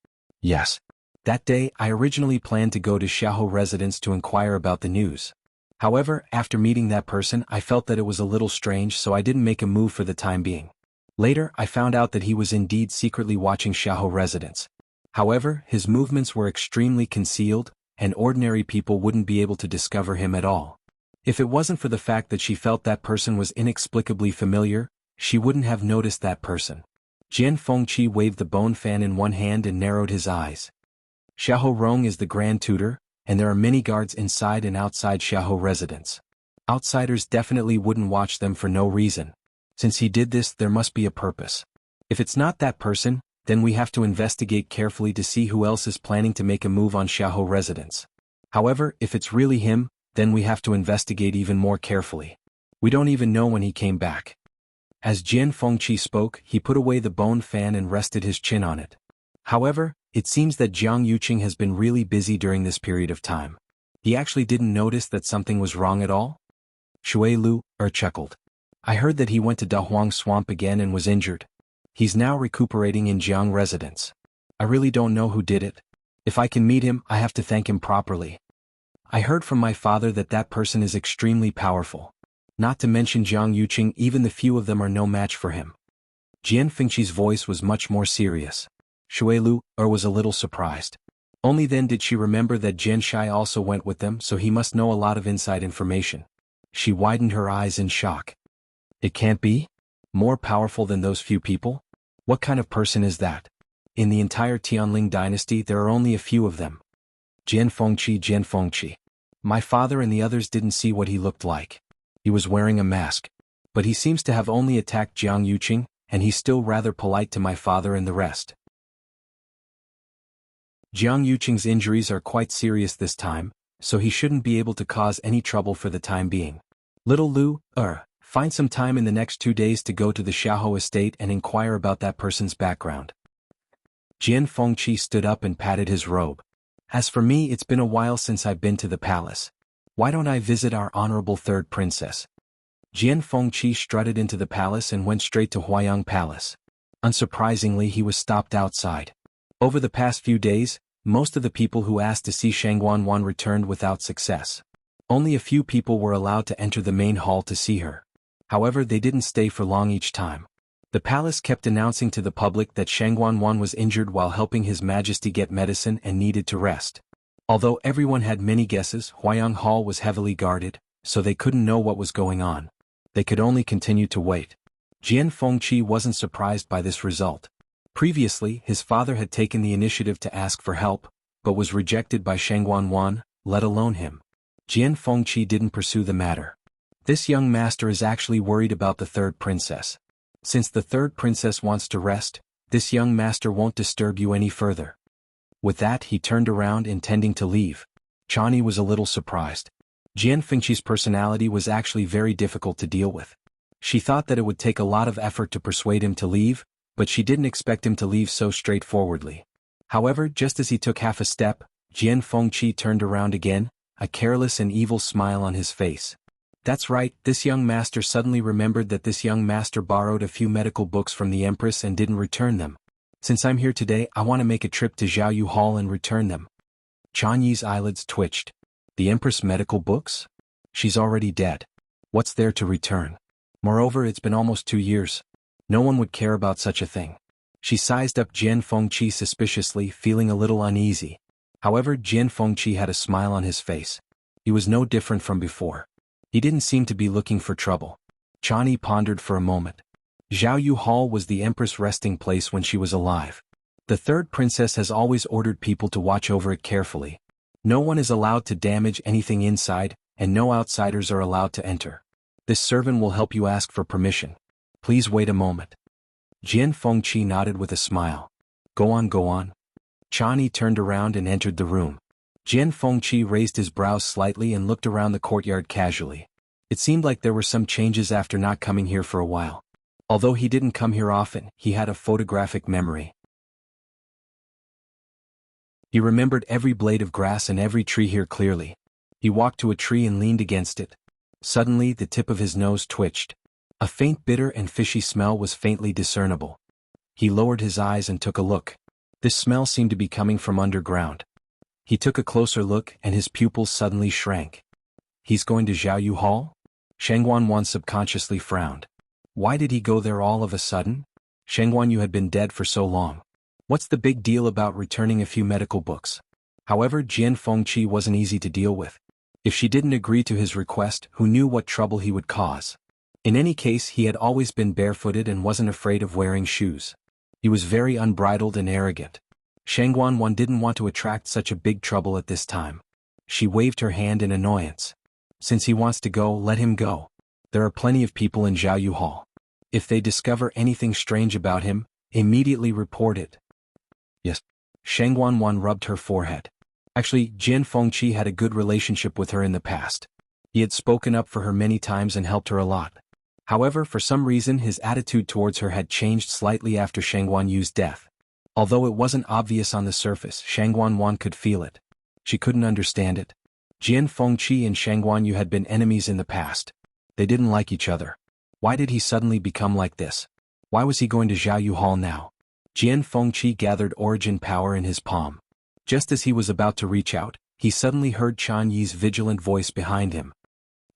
Yes. That day, I originally planned to go to Xiaohu residence to inquire about the news. However, after meeting that person, I felt that it was a little strange, so I didn't make a move for the time being. Later, I found out that he was indeed secretly watching Xiaohu residence. However, his movements were extremely concealed, and ordinary people wouldn't be able to discover him at all. If it wasn't for the fact that she felt that person was inexplicably familiar, she wouldn't have noticed that person. Jian Fengqi waved the bone fan in one hand and narrowed his eyes. Xiaohu Rong is the Grand Tutor, and there are many guards inside and outside Xiaohu residence. Outsiders definitely wouldn't watch them for no reason. Since he did this, there must be a purpose. If it's not that person, then we have to investigate carefully to see who else is planning to make a move on Xiaohu residence. However, if it's really him, then we have to investigate even more carefully. We don't even know when he came back. As Jian Fengqi spoke, he put away the bone fan and rested his chin on it. However, it seems that Jiang Yuqing has been really busy during this period of time. He actually didn't notice that something was wrong at all? Shui Luer chuckled. I heard that he went to Dahuang Swamp again and was injured. He's now recuperating in Jiang residence. I really don't know who did it. If I can meet him, I have to thank him properly. I heard from my father that that person is extremely powerful. Not to mention Jiang Yuqing, even the few of them are no match for him. Jian Fengqi's voice was much more serious. Shui Lu was a little surprised. Only then did she remember that Jian Shai also went with them, so he must know a lot of inside information. She widened her eyes in shock. It can't be? More powerful than those few people? What kind of person is that? In the entire Tianling dynasty there are only a few of them. Jian Fengqi. My father and the others didn't see what he looked like. He was wearing a mask. But he seems to have only attacked Jiang Yuqing, and he's still rather polite to my father and the rest. Jiang Yuqing's injuries are quite serious this time, so he shouldn't be able to cause any trouble for the time being. Little Lu, find some time in the next 2 days to go to the Xiaohou estate and inquire about that person's background. Jian Fengqi stood up and patted his robe. As for me, it's been a while since I've been to the palace. Why don't I visit our honorable third princess? Jian Fengqi strutted into the palace and went straight to Huayang Palace. Unsurprisingly, he was stopped outside. Over the past few days, most of the people who asked to see Xuanhuan returned without success. Only a few people were allowed to enter the main hall to see her. However, they didn't stay for long each time. The palace kept announcing to the public that Xuanhuan was injured while helping His Majesty get medicine and needed to rest. Although everyone had many guesses, Huayang Hall was heavily guarded, so they couldn't know what was going on. They could only continue to wait. Jian Fengqi wasn't surprised by this result. Previously, his father had taken the initiative to ask for help, but was rejected by Xuanhuan, let alone him. Jian Fengqi didn't pursue the matter. This young master is actually worried about the third princess. Since the third princess wants to rest, this young master won't disturb you any further. With that, he turned around intending to leave. Chani was a little surprised. Jian Fengqi's personality was actually very difficult to deal with. She thought that it would take a lot of effort to persuade him to leave, but she didn't expect him to leave so straightforwardly. However, just as he took half a step, Jian Fengqi turned around again, a careless and evil smile on his face. That's right, this young master suddenly remembered that this young master borrowed a few medical books from the Empress and didn't return them. Since I'm here today, I want to make a trip to Xiaoyu Hall and return them. Chan Yi's eyelids twitched. The Empress medical books? She's already dead. What's there to return? Moreover, it's been almost 2 years. No one would care about such a thing. She sized up Jian Fengqi suspiciously, feeling a little uneasy. However, Jian Fengqi had a smile on his face. He was no different from before. He didn't seem to be looking for trouble. Chani pondered for a moment. Xiaoyu Hall was the Empress' resting place when she was alive. The third princess has always ordered people to watch over it carefully. No one is allowed to damage anything inside, and no outsiders are allowed to enter. This servant will help you ask for permission. Please wait a moment. Jian Fengqi nodded with a smile. Go on. Chani turned around and entered the room. Jian Fengqi raised his brows slightly and looked around the courtyard casually. It seemed like there were some changes after not coming here for a while. Although he didn't come here often, he had a photographic memory. He remembered every blade of grass and every tree here clearly. He walked to a tree and leaned against it. Suddenly, the tip of his nose twitched. A faint bitter and fishy smell was faintly discernible. He lowered his eyes and took a look. This smell seemed to be coming from underground. He took a closer look and his pupils suddenly shrank. He's going to Xiaoyu Hall? Xuanhuan subconsciously frowned. Why did he go there all of a sudden? Xuanhuan had been dead for so long. What's the big deal about returning a few medical books? However, Jian Fengqi wasn't easy to deal with. If she didn't agree to his request, who knew what trouble he would cause? In any case, he had always been barefooted and wasn't afraid of wearing shoes. He was very unbridled and arrogant. Xuanhuan didn't want to attract such a big trouble at this time. She waved her hand in annoyance. Since he wants to go, let him go. There are plenty of people in Xiaoyu Hall. If they discover anything strange about him, immediately report it. Yes. Xuanhuan rubbed her forehead. Actually, Jian Fengqi had a good relationship with her in the past. He had spoken up for her many times and helped her a lot. However, for some reason his attitude towards her had changed slightly after Xuanhuan's death. Although it wasn't obvious on the surface, Xuanhuan could feel it. She couldn't understand it. Jian Fengqi and Xuanhuan had been enemies in the past. They didn't like each other. Why did he suddenly become like this? Why was he going to Xiaoyu Hall now? Jian Fengqi gathered origin power in his palm. Just as he was about to reach out, he suddenly heard Chan Yi's vigilant voice behind him.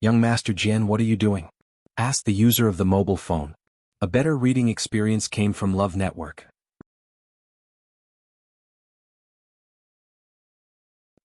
"Young Master Jian, what are you doing?" asked the user of the mobile phone. A better reading experience came from Love Network.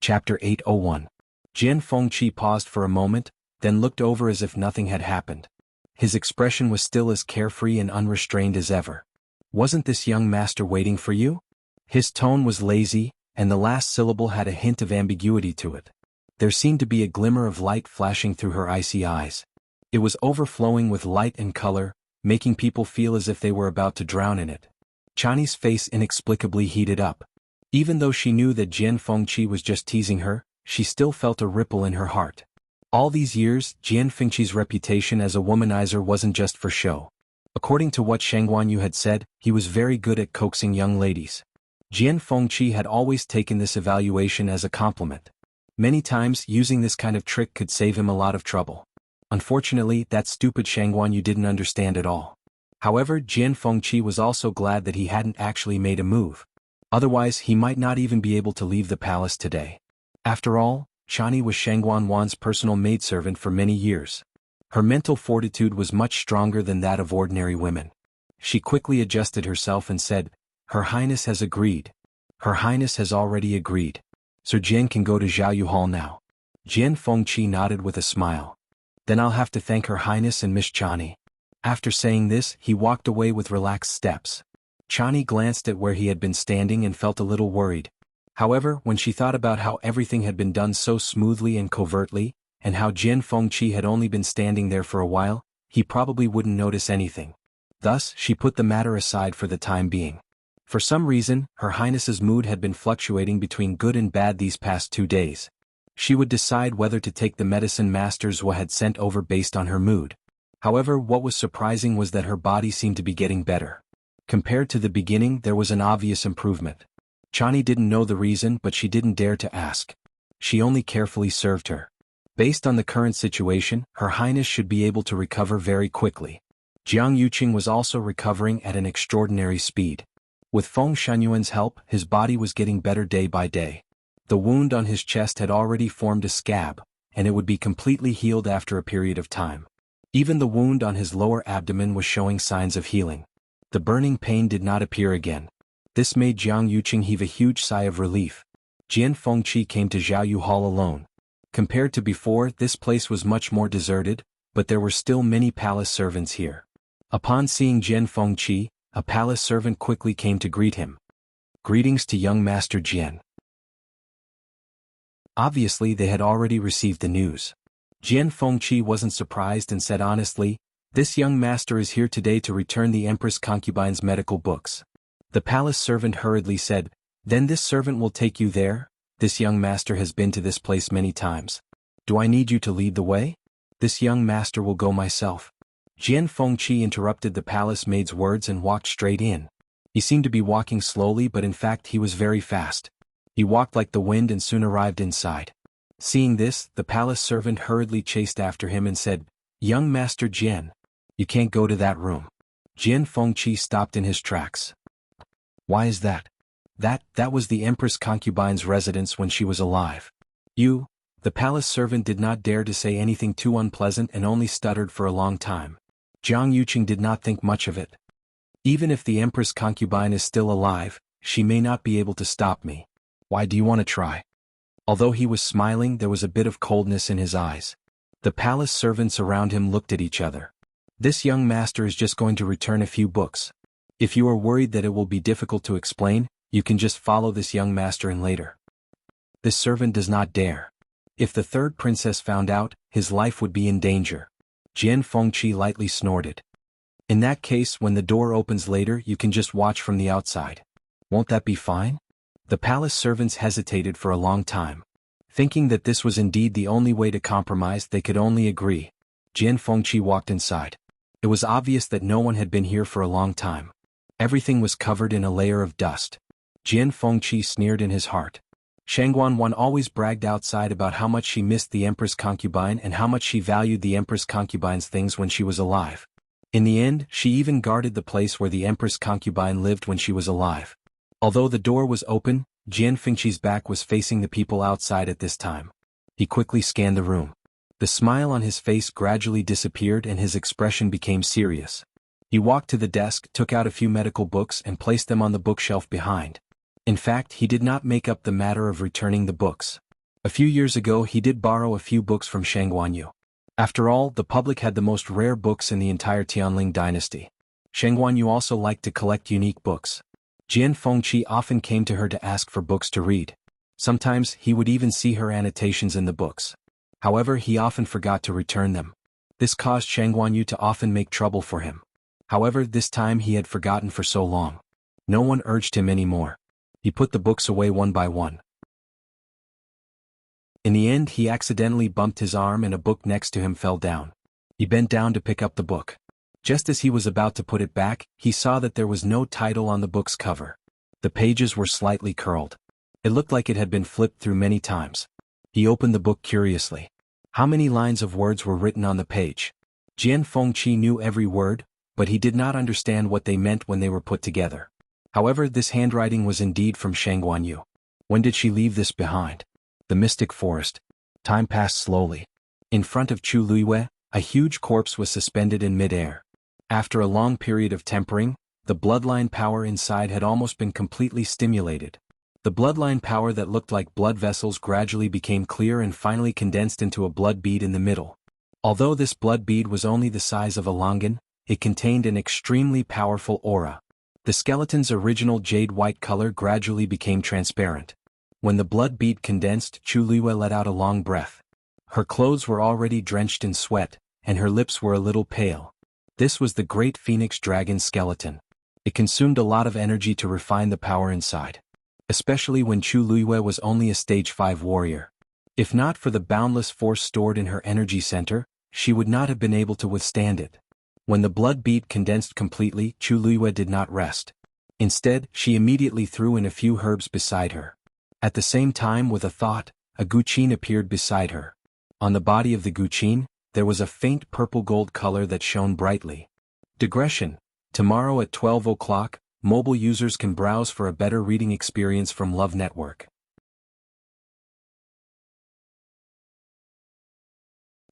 Chapter 801. Jian Fengqi paused for a moment, then looked over as if nothing had happened. His expression was still as carefree and unrestrained as ever. "Wasn't this young master waiting for you?" His tone was lazy, and the last syllable had a hint of ambiguity to it. There seemed to be a glimmer of light flashing through her icy eyes. It was overflowing with light and color, making people feel as if they were about to drown in it. Chani's face inexplicably heated up. Even though she knew that Jian Fengqi was just teasing her, she still felt a ripple in her heart. All these years, Jian Fengqi's reputation as a womanizer wasn't just for show. According to what Xuanhuan had said, he was very good at coaxing young ladies. Jian Fengqi had always taken this evaluation as a compliment. Many times, using this kind of trick could save him a lot of trouble. Unfortunately, that stupid Xuanhuan didn't understand at all. However, Jian Fengqi was also glad that he hadn't actually made a move. Otherwise, he might not even be able to leave the palace today. After all, Chani was Xuanhuan's personal maidservant for many years. Her mental fortitude was much stronger than that of ordinary women. She quickly adjusted herself and said, "Her Highness has agreed. Her Highness has already agreed. Sir Jian can go to Xiaoyu Hall now." Jian Fengqi nodded with a smile. "Then I'll have to thank Her Highness and Miss Chani." After saying this, he walked away with relaxed steps. Chani glanced at where he had been standing and felt a little worried. However, when she thought about how everything had been done so smoothly and covertly, and how Jian Fengqi had only been standing there for a while, he probably wouldn't notice anything. Thus, she put the matter aside for the time being. For some reason, Her Highness's mood had been fluctuating between good and bad these past 2 days. She would decide whether to take the medicine Master Zhua had sent over based on her mood. However, what was surprising was that her body seemed to be getting better. Compared to the beginning, there was an obvious improvement. Chani didn't know the reason, but she didn't dare to ask. She only carefully served her. Based on the current situation, Her Highness should be able to recover very quickly. Jiang Yuqing was also recovering at an extraordinary speed. With Feng Xuanhuan's help, his body was getting better day by day. The wound on his chest had already formed a scab, and it would be completely healed after a period of time. Even the wound on his lower abdomen was showing signs of healing. The burning pain did not appear again. This made Jiang Yuqing heave a huge sigh of relief. Jian Fengqi came to Xiaoyu Hall alone. Compared to before, this place was much more deserted, but there were still many palace servants here. Upon seeing Jian Fengqi, a palace servant quickly came to greet him. "Greetings to young Master Jian." Obviously, they had already received the news. Jian Fengqi wasn't surprised and said honestly, "This young master is here today to return the Empress Concubine's medical books." The palace servant hurriedly said, "Then this servant will take you there? This young master has been to this place many times. Do I need you to lead the way? This young master will go myself." Jian Fengqi interrupted the palace maid's words and walked straight in. He seemed to be walking slowly, but in fact he was very fast. He walked like the wind and soon arrived inside. Seeing this, the palace servant hurriedly chased after him and said, "Young Master Jian, you can't go to that room." Jian Fengqi stopped in his tracks. "Why is that?" That was the Empress Concubine's residence when she was alive. The palace servant did not dare to say anything too unpleasant and only stuttered for a long time. Jiang Yuqing did not think much of it. "Even if the Empress Concubine is still alive, she may not be able to stop me. Why do you want to try?" Although he was smiling, there was a bit of coldness in his eyes. The palace servants around him looked at each other. "This young master is just going to return a few books. If you are worried that it will be difficult to explain, you can just follow this young master in later." This servant does not dare. If the third princess found out, his life would be in danger. Jian Fengqi lightly snorted. "In that case, when the door opens later, you can just watch from the outside. Won't that be fine?" The palace servants hesitated for a long time. Thinking that this was indeed the only way to compromise, they could only agree. Jian Fengqi walked inside. It was obvious that no one had been here for a long time. Everything was covered in a layer of dust. Jian Fengqi sneered in his heart. Xuanhuan always bragged outside about how much she missed the Empress Concubine and how much she valued the Empress Concubine's things when she was alive. In the end, she even guarded the place where the Empress Concubine lived when she was alive. Although the door was open, Jian Fengqi's back was facing the people outside at this time. He quickly scanned the room. The smile on his face gradually disappeared and his expression became serious. He walked to the desk, took out a few medical books and placed them on the bookshelf behind. In fact, he did not make up the matter of returning the books. A few years ago he did borrow a few books from Xuanhuan. After all, the public had the most rare books in the entire Tianling dynasty. Xuanhuan also liked to collect unique books. Jian Fengqi often came to her to ask for books to read. Sometimes he would even see her annotations in the books. However, he often forgot to return them. This caused Xuanhuan to often make trouble for him. However, this time he had forgotten for so long. No one urged him anymore. He put the books away one by one. In the end, he accidentally bumped his arm and a book next to him fell down. He bent down to pick up the book. Just as he was about to put it back, he saw that there was no title on the book's cover. The pages were slightly curled. It looked like it had been flipped through many times. He opened the book curiously. How many lines of words were written on the page? Jian Fengqi knew every word, but he did not understand what they meant when they were put together. However, this handwriting was indeed from Xuanhuan. When did she leave this behind? The mystic forest. Time passed slowly. In front of Chu Luiyue, a huge corpse was suspended in mid-air. After a long period of tempering, the bloodline power inside had almost been completely stimulated. The bloodline power that looked like blood vessels gradually became clear and finally condensed into a blood bead in the middle. Although this blood bead was only the size of a longan, it contained an extremely powerful aura. The skeleton's original jade-white color gradually became transparent. When the blood bead condensed, Chu Luiyue let out a long breath. Her clothes were already drenched in sweat, and her lips were a little pale. This was the great phoenix dragon skeleton. It consumed a lot of energy to refine the power inside. Especially when Chu Luiyue was only a stage 5 warrior. If not for the boundless force stored in her energy center, she would not have been able to withstand it. When the blood bead condensed completely, Chu Luiyue did not rest. Instead, she immediately threw in a few herbs beside her. At the same time, with a thought, a guqin appeared beside her. On the body of the guqin, there was a faint purple-gold color that shone brightly. Digression. Tomorrow at 12 o'clock, mobile users can browse for a better reading experience from Love Network.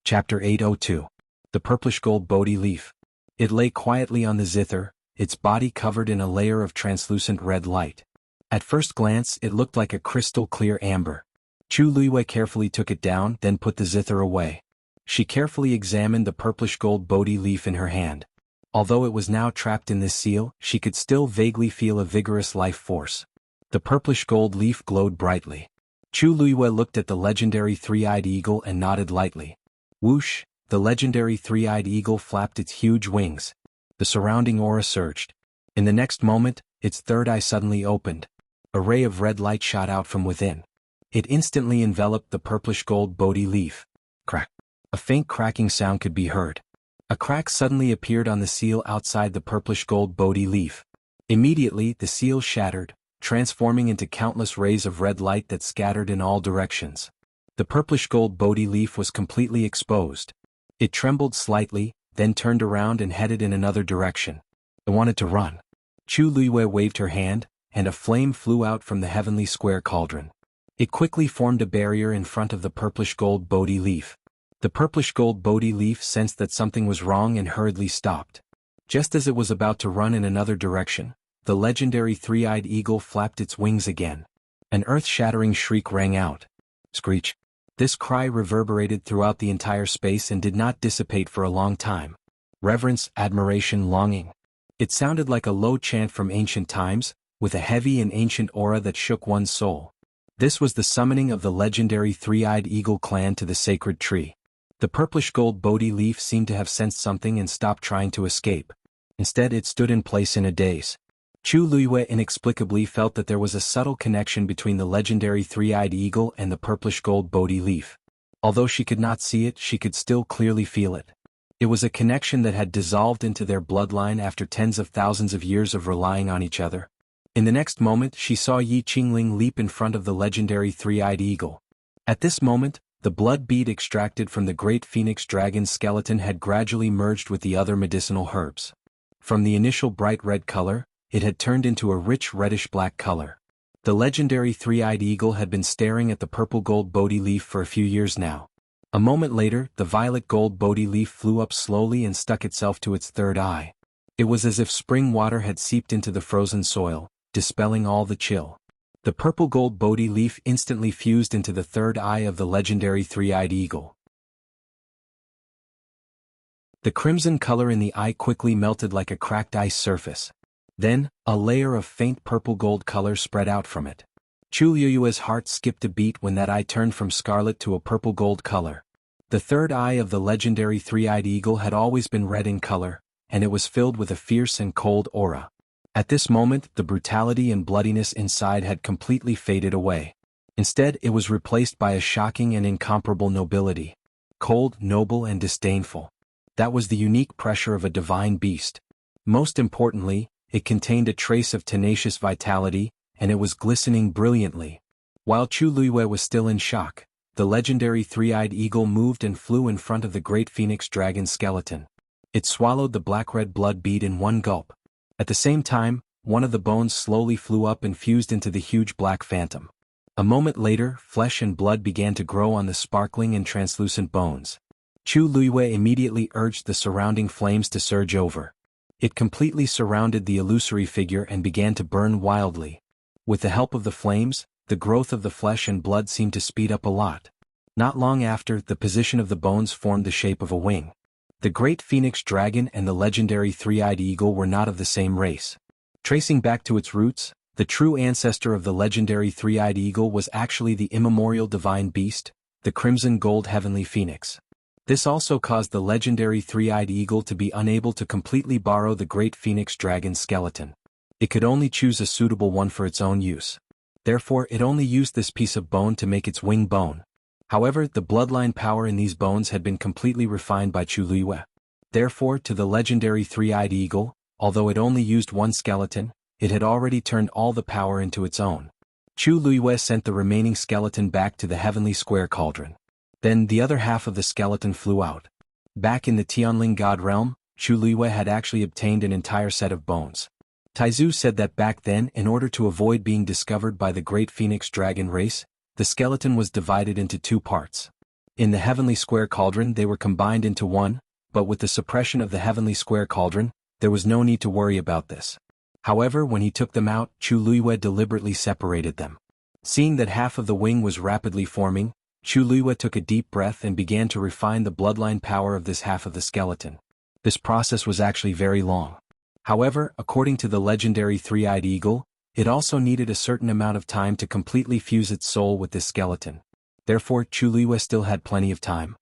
Chapter 802. The Purplish Gold Bodhi Leaf. It lay quietly on the zither, its body covered in a layer of translucent red light. At first glance, it looked like a crystal-clear amber. Chu Luiyue carefully took it down, then put the zither away. She carefully examined the purplish gold Bodhi leaf in her hand. Although it was now trapped in this seal, she could still vaguely feel a vigorous life force. The purplish gold leaf glowed brightly. Chu Luiyue looked at the legendary three-eyed eagle and nodded lightly. Whoosh! The legendary three-eyed eagle flapped its huge wings. The surrounding aura surged. In the next moment, its third eye suddenly opened. A ray of red light shot out from within. It instantly enveloped the purplish gold Bodhi leaf. Crack! A faint cracking sound could be heard. A crack suddenly appeared on the seal outside the purplish gold Bodhi leaf. Immediately, the seal shattered, transforming into countless rays of red light that scattered in all directions. The purplish gold Bodhi leaf was completely exposed. It trembled slightly, then turned around and headed in another direction. It wanted to run. Chu Luiyue waved her hand, and a flame flew out from the heavenly square cauldron. It quickly formed a barrier in front of the purplish gold Bodhi leaf. The purplish gold Bodhi leaf sensed that something was wrong and hurriedly stopped. Just as it was about to run in another direction, the legendary three-eyed eagle flapped its wings again. An earth-shattering shriek rang out. Screech! This cry reverberated throughout the entire space and did not dissipate for a long time. Reverence, admiration, longing. It sounded like a low chant from ancient times, with a heavy and ancient aura that shook one's soul. This was the summoning of the legendary three-eyed eagle clan to the sacred tree. The purplish gold Bodhi leaf seemed to have sensed something and stopped trying to escape. Instead, it stood in place in a daze. Chu Luiyue inexplicably felt that there was a subtle connection between the legendary three-eyed eagle and the purplish gold Bodhi leaf. Although she could not see it, she could still clearly feel it. It was a connection that had dissolved into their bloodline after tens of thousands of years of relying on each other. In the next moment, she saw Yi Qingling leap in front of the legendary three-eyed eagle. At this moment, the blood bead extracted from the great phoenix dragon skeleton had gradually merged with the other medicinal herbs. From the initial bright red color, it had turned into a rich reddish-black color. The legendary three-eyed eagle had been staring at the purple gold Bodhi leaf for a few years now. A moment later, the violet gold Bodhi leaf flew up slowly and stuck itself to its third eye. It was as if spring water had seeped into the frozen soil, dispelling all the chill. The purple gold Bodhi leaf instantly fused into the third eye of the legendary three-eyed eagle. The crimson color in the eye quickly melted like a cracked ice surface. Then, a layer of faint purple gold color spread out from it. Chu Liyue's heart skipped a beat when that eye turned from scarlet to a purple gold color. The third eye of the legendary three-eyed eagle had always been red in color, and it was filled with a fierce and cold aura. At this moment, the brutality and bloodiness inside had completely faded away. Instead, it was replaced by a shocking and incomparable nobility. Cold, noble, and disdainful. That was the unique pressure of a divine beast. Most importantly, it contained a trace of tenacious vitality, and it was glistening brilliantly. While Chu Liyue was still in shock, the legendary three-eyed eagle moved and flew in front of the great phoenix dragon skeleton. It swallowed the black-red blood bead in one gulp. At the same time, one of the bones slowly flew up and fused into the huge black phantom. A moment later, flesh and blood began to grow on the sparkling and translucent bones. Chu Liyue immediately urged the surrounding flames to surge over. It completely surrounded the illusory figure and began to burn wildly. With the help of the flames, the growth of the flesh and blood seemed to speed up a lot. Not long after, the position of the bones formed the shape of a wing. The great phoenix dragon and the legendary three-eyed eagle were not of the same race. Tracing back to its roots, the true ancestor of the legendary three-eyed eagle was actually the immemorial divine beast, the crimson gold heavenly phoenix. This also caused the legendary three-eyed eagle to be unable to completely borrow the great phoenix dragon's skeleton. It could only choose a suitable one for its own use. Therefore, it only used this piece of bone to make its wing bone. However, the bloodline power in these bones had been completely refined by Chu Liyue. Therefore, to the legendary three-eyed eagle, although it only used one skeleton, it had already turned all the power into its own. Chu Liyue sent the remaining skeleton back to the heavenly square cauldron. Then the other half of the skeleton flew out. Back in the Tianling God realm, Chu Liyue had actually obtained an entire set of bones. Taizu said that back then, in order to avoid being discovered by the great phoenix dragon race, the skeleton was divided into two parts. In the heavenly square cauldron they were combined into one, but with the suppression of the heavenly square cauldron, there was no need to worry about this. However, when he took them out, Chu Liyue deliberately separated them. Seeing that half of the wing was rapidly forming, Chu Liyue took a deep breath and began to refine the bloodline power of this half of the skeleton. This process was actually very long. However, according to the legendary three-eyed eagle, it also needed a certain amount of time to completely fuse its soul with this skeleton. Therefore, Chu Liyue still had plenty of time.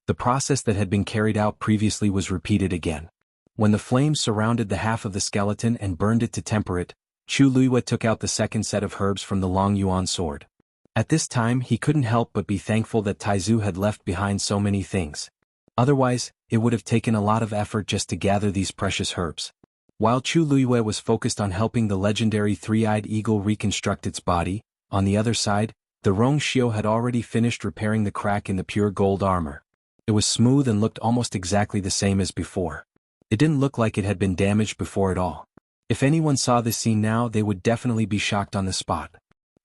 The process that had been carried out previously was repeated again. When the flames surrounded the half of the skeleton and burned it to temper it, Chu Liyue took out the second set of herbs from the Long Yuan sword. At this time he couldn't help but be thankful that Taizu had left behind so many things. Otherwise, it would have taken a lot of effort just to gather these precious herbs. While Chu Liyue was focused on helping the legendary three-eyed eagle reconstruct its body, on the other side, the Rong Xiao had already finished repairing the crack in the pure gold armor. It was smooth and looked almost exactly the same as before. It didn't look like it had been damaged before at all. If anyone saw this scene now, they would definitely be shocked on the spot.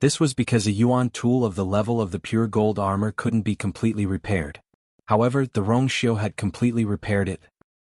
This was because a yuan tool of the level of the pure gold armor couldn't be completely repaired. However, the Rong Xiao had completely repaired it.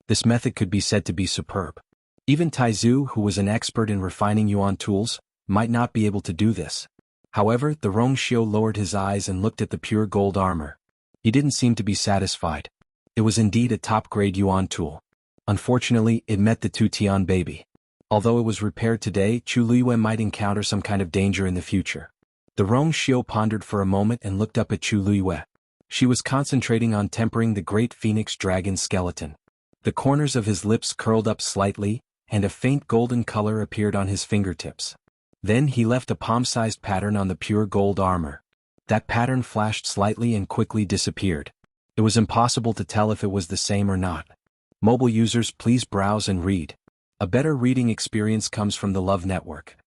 This method could be said to be superb. Even Taizu, who was an expert in refining yuan tools, might not be able to do this. However, the Rong Xiao lowered his eyes and looked at the pure gold armor. He didn't seem to be satisfied. It was indeed a top-grade yuan tool. Unfortunately, it met the two Tian baby. Although it was repaired today, Chu Liyue might encounter some kind of danger in the future. The Rong Xiao pondered for a moment and looked up at Chu Liyue. She was concentrating on tempering the great phoenix dragon skeleton. The corners of his lips curled up slightly, and a faint golden color appeared on his fingertips. Then he left a palm-sized pattern on the pure gold armor. That pattern flashed slightly and quickly disappeared. It was impossible to tell if it was the same or not. Mobile users, please browse and read. A better reading experience comes from the Love Network.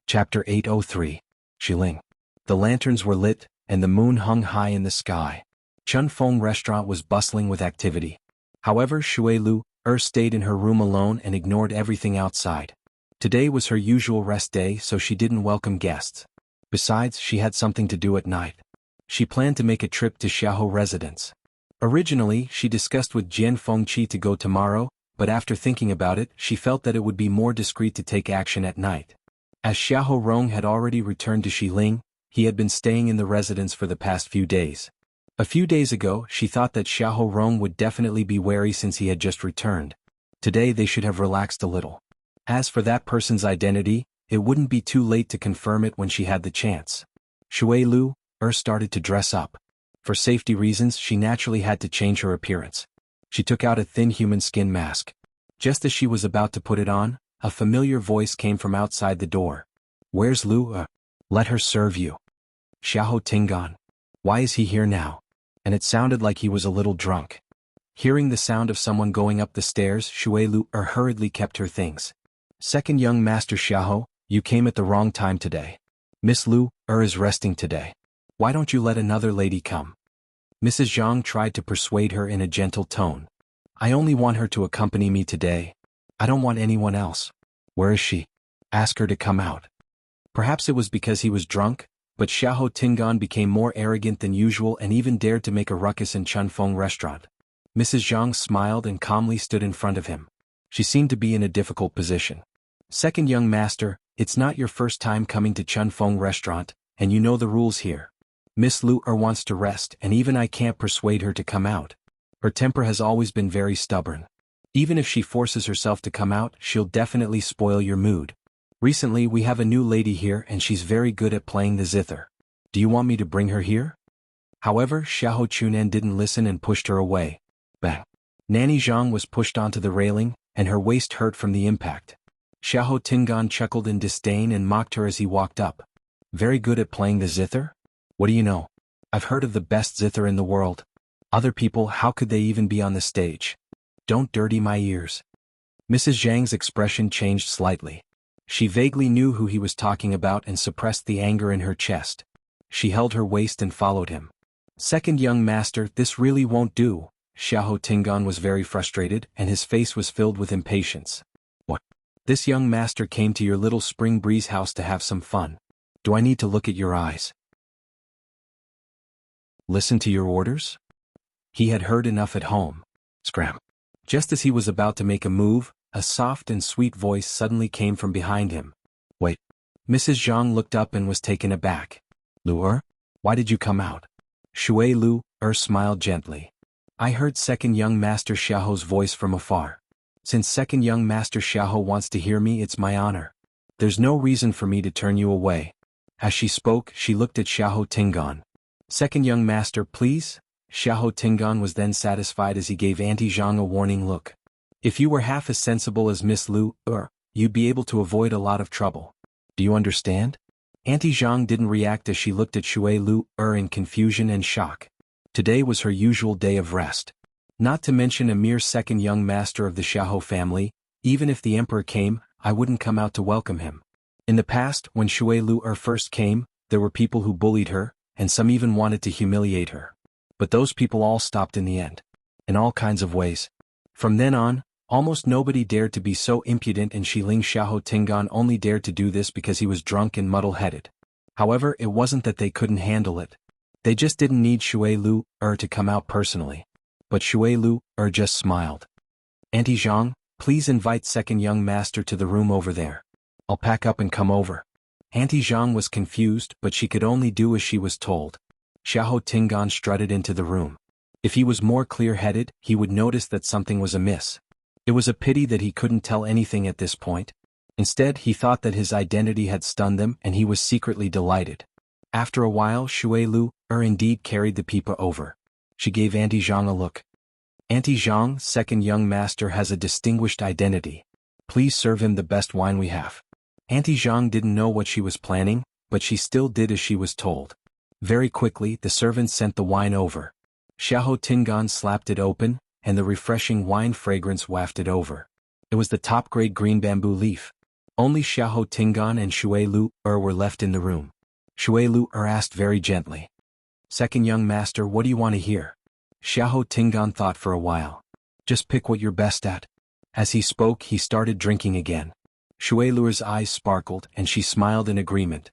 Chapter 803. Xiling. The lanterns were lit, and the moon hung high in the sky. Chunfeng restaurant was bustling with activity. However, Shui Lu stayed in her room alone and ignored everything outside. Today was her usual rest day, so she didn't welcome guests. Besides, she had something to do at night. She planned to make a trip to Xiaohu residence. Originally, she discussed with Jian Fengqi to go tomorrow, but after thinking about it, she felt that it would be more discreet to take action at night. As Xiahou Rong had already returned to Xiling, he had been staying in the residence for the past few days. A few days ago, she thought that Xiahou Rong would definitely be wary since he had just returned. Today they should have relaxed a little. As for that person's identity, it wouldn't be too late to confirm it when she had the chance. Shui Lu started to dress up. For safety reasons, she naturally had to change her appearance. She took out a thin human skin mask. Just as she was about to put it on, a familiar voice came from outside the door. "Where's Lu? Let her serve you." "Xiahou Tingan. Why is he here now?" And it sounded like he was a little drunk. Hearing the sound of someone going up the stairs, Shui Lu hurriedly kept her things. "Second young master Xiahou, you came at the wrong time today. Miss Lu is resting today. Why don't you let another lady come?" Mrs. Zhang tried to persuade her in a gentle tone. "I only want her to accompany me today. I don't want anyone else. Where is she? Ask her to come out." Perhaps it was because he was drunk, but Xiahou Tingan became more arrogant than usual and even dared to make a ruckus in Chunfeng restaurant. Mrs. Zhang smiled and calmly stood in front of him. She seemed to be in a difficult position. "Second young master, it's not your first time coming to Chunfeng restaurant, and you know the rules here. Miss Lu wants to rest, and even I can't persuade her to come out. Her temper has always been very stubborn. Even if she forces herself to come out, she'll definitely spoil your mood. Recently we have a new lady here and she's very good at playing the zither. Do you want me to bring her here?" However, Xiahou Chunan didn't listen and pushed her away. Bang! Nanny Zhang was pushed onto the railing, and her waist hurt from the impact. Xiahou Tingan chuckled in disdain and mocked her as he walked up. "Very good at playing the zither? What do you know? I've heard of the best zither in the world. Other people, how could they even be on the stage? Don't dirty my ears." Mrs. Zhang's expression changed slightly. She vaguely knew who he was talking about and suppressed the anger in her chest. She held her waist and followed him. "Second young master, this really won't do." Xiahou Tingan was very frustrated and his face was filled with impatience. "What? This young master came to your little spring breeze house to have some fun. Do I need to look at your eyes? Listen to your orders?" He had heard enough at home. Scram. Just as he was about to make a move, a soft and sweet voice suddenly came from behind him. "Wait." Mrs. Zhang looked up and was taken aback. "Lu why did you come out?" Shui Lu smiled gently. "I heard second young master Xiaohu's voice from afar. Since second young master Xiahou wants to hear me, it's my honor. There's no reason for me to turn you away." As she spoke, she looked at Xiahou Tingan. "Second young master, please?" Xiahou Tingan was then satisfied as he gave Auntie Zhang a warning look. "If you were half as sensible as Miss Lu, you'd be able to avoid a lot of trouble. Do you understand?" Auntie Zhang didn't react as she looked at Shui Lu in confusion and shock. Today was her usual day of rest. Not to mention a mere second young master of the Xiahou family. Even if the emperor came, I wouldn't come out to welcome him. In the past, when Shui Lu first came, there were people who bullied her, and some even wanted to humiliate her. But those people all stopped in the end. In all kinds of ways. From then on, almost nobody dared to be so impudent, and Xiling Xiahou Tingan only dared to do this because he was drunk and muddle-headed. However, it wasn't that they couldn't handle it. They just didn't need Shui Lu to come out personally. But Shui Lu just smiled. "Auntie Zhang, please invite second young master to the room over there. I'll pack up and come over." Auntie Zhang was confused, but she could only do as she was told. Xiahou Tingan strutted into the room. If he was more clear-headed, he would notice that something was amiss. It was a pity that he couldn't tell anything at this point. Instead, he thought that his identity had stunned them, and he was secretly delighted. After a while, Shui Lu indeed carried the pipa over. She gave Auntie Zhang a look. "Auntie Zhang, second young master has a distinguished identity. Please serve him the best wine we have." Auntie Zhang didn't know what she was planning, but she still did as she was told. Very quickly, the servants sent the wine over. Xiahou Tingan slapped it open, and the refreshing wine fragrance wafted over. It was the top-grade green bamboo leaf. Only Xiahou Tingan and Shui Lu were left in the room. Shui Lu asked very gently. "Second young master, what do you want to hear?" Xiahou Tingan thought for a while. Just pick what you're best at. As he spoke, he started drinking again. Xuelu's eyes sparkled, and she smiled in agreement.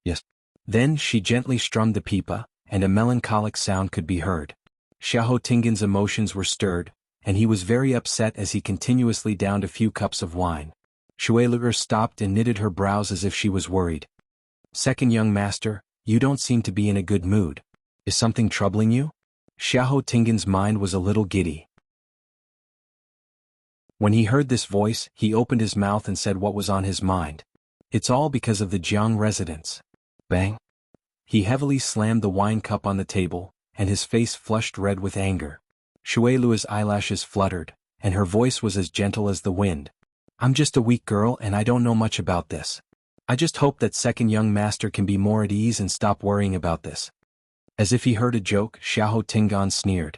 Yes. Then she gently strummed the pipa, and a melancholic sound could be heard. Xiahou Tingan's emotions were stirred, and he was very upset as he continuously downed a few cups of wine. Xuelu stopped and knitted her brows as if she was worried. Second young master, you don't seem to be in a good mood. Is something troubling you? Xiahou Tingan's mind was a little giddy. When he heard this voice, he opened his mouth and said what was on his mind. It's all because of the Jiang residence. Bang. He heavily slammed the wine cup on the table, and his face flushed red with anger. Xuelu's eyelashes fluttered, and her voice was as gentle as the wind. I'm just a weak girl and I don't know much about this. I just hope that second young master can be more at ease and stop worrying about this. As if he heard a joke, Xiahou Tingan sneered.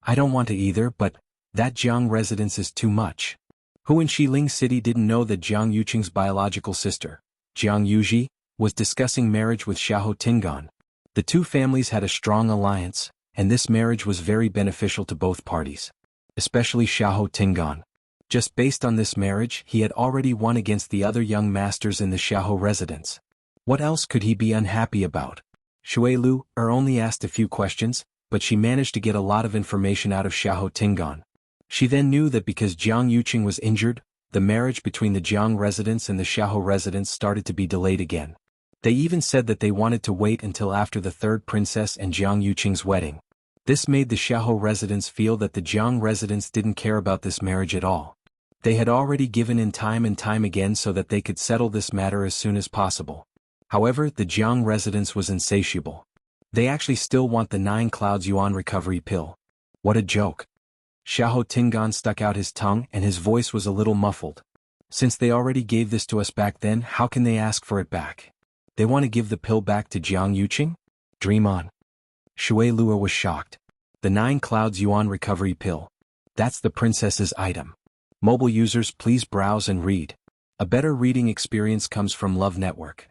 I don't want to either, but that Jiang residence is too much. Who in Xiling City didn't know that Jiang Yuqing's biological sister, Jiang Yuji, was discussing marriage with Xiahou Tingan? The two families had a strong alliance, and this marriage was very beneficial to both parties. Especially Xiahou Tingan. Just based on this marriage, he had already won against the other young masters in the Xiahou residence. What else could he be unhappy about? Xuelu only asked a few questions, but she managed to get a lot of information out of Xiahou Tingan. She then knew that because Jiang Yuqing was injured, the marriage between the Jiang residence and the Xiahou residence started to be delayed again. They even said that they wanted to wait until after the third princess and Jiang Yuqing's wedding. This made the Xiahou residence feel that the Jiang residence didn't care about this marriage at all. They had already given in time and time again so that they could settle this matter as soon as possible. However, the Jiang residence was insatiable. They actually still want the 9 Clouds Yuan recovery pill. What a joke. Xiahou Tingan stuck out his tongue and his voice was a little muffled. Since they already gave this to us back then, how can they ask for it back? They want to give the pill back to Jiang Yuqing? Dream on. Xuelu was shocked. The 9 Clouds Yuan recovery pill. That's the princess's item. Mobile users, please browse and read. A better reading experience comes from Love Network.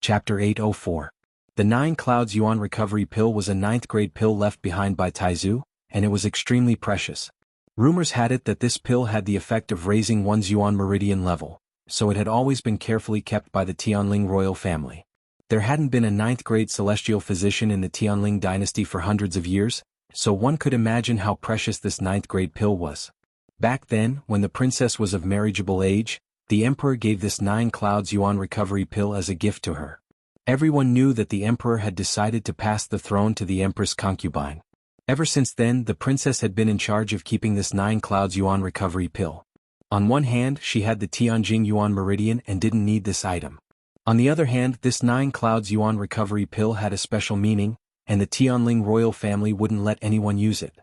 Chapter 804. The 9 Clouds Yuan recovery pill was a 9th grade pill left behind by Taizu, and it was extremely precious. Rumors had it that this pill had the effect of raising one's Yuan meridian level, so it had always been carefully kept by the Tianling royal family. There hadn't been a 9th grade celestial physician in the Tianling dynasty for hundreds of years, so one could imagine how precious this 9th grade pill was. Back then, when the princess was of marriageable age, the emperor gave this 9 Clouds Yuan recovery pill as a gift to her. Everyone knew that the emperor had decided to pass the throne to the empress concubine. Ever since then, the princess had been in charge of keeping this 9 Clouds Yuan recovery pill. On one hand, she had the Tianjing Yuan meridian and didn't need this item. On the other hand, this 9 Clouds Yuan recovery pill had a special meaning, and the Tianling royal family wouldn't let anyone use it.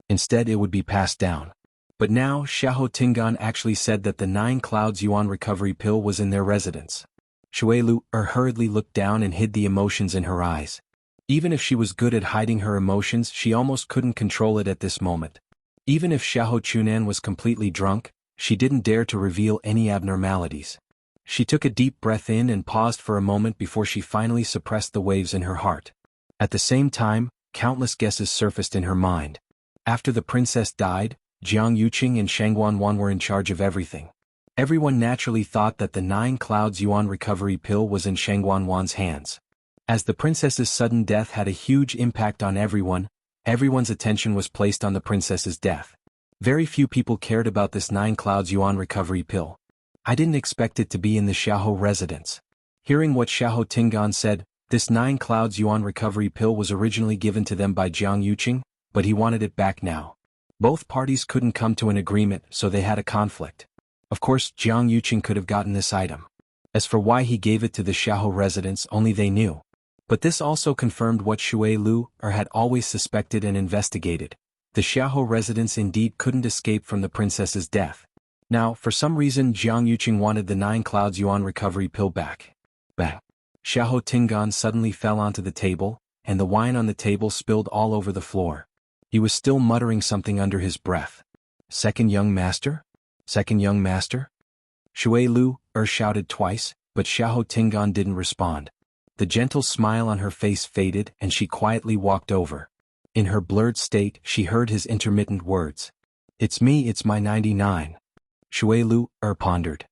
Instead, it would be passed down. But now, Xiahou Tingan actually said that the 9 Clouds Yuan recovery pill was in their residence. Xuelu hurriedly looked down and hid the emotions in her eyes. Even if she was good at hiding her emotions, she almost couldn't control it at this moment. Even if Xiahou Chunan was completely drunk, she didn't dare to reveal any abnormalities. She took a deep breath in and paused for a moment before she finally suppressed the waves in her heart. At the same time, countless guesses surfaced in her mind. After the princess died, Jiang Yuqing and xuanhuan were in charge of everything. Everyone naturally thought that the 9 Clouds Yuan recovery pill was in xuanhuan's hands. As the princess's sudden death had a huge impact on everyone, everyone's attention was placed on the princess's death. Very few people cared about this 9 Clouds Yuan recovery pill. I didn't expect it to be in the Xiahou residence. Hearing what Xiahou Tingan said, this 9 Clouds Yuan recovery pill was originally given to them by Jiang Yuqing, but he wanted it back now. Both parties couldn't come to an agreement, so they had a conflict. Of course, Jiang Yuqing could have gotten this item. As for why he gave it to the Xiahou residence, only they knew. But this also confirmed what Xuelu had always suspected and investigated. The Xiahou residence indeed couldn't escape from the princess's death. Now, for some reason, Jiang Yuqing wanted the 9 Clouds Yuan recovery pill back. Bang! Xiahou Tingan suddenly fell onto the table, and the wine on the table spilled all over the floor. He was still muttering something under his breath. Second young master? Second young master? Xuelu shouted twice, but Xiahou Tingan didn't respond. The gentle smile on her face faded and she quietly walked over. In her blurred state, she heard his intermittent words. "It's me, it's my 99. Shuelu, pondered.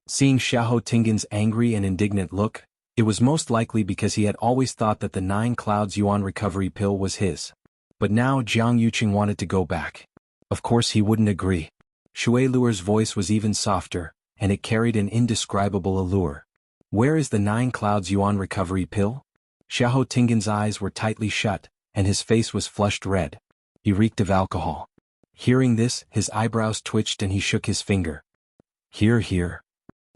Seeing Xiahou Tingan's angry and indignant look, it was most likely because he had always thought that the 9 Clouds Yuan recovery pill was his. But now Jiang Yuqing wanted to go back. Of course he wouldn't agree. Shueluer's voice was even softer, and it carried an indescribable allure. "Where is the 9 Clouds Yuan recovery pill?" Xiahou Tingan's eyes were tightly shut, and his face was flushed red. He reeked of alcohol. Hearing this, his eyebrows twitched and he shook his finger. "Here, here."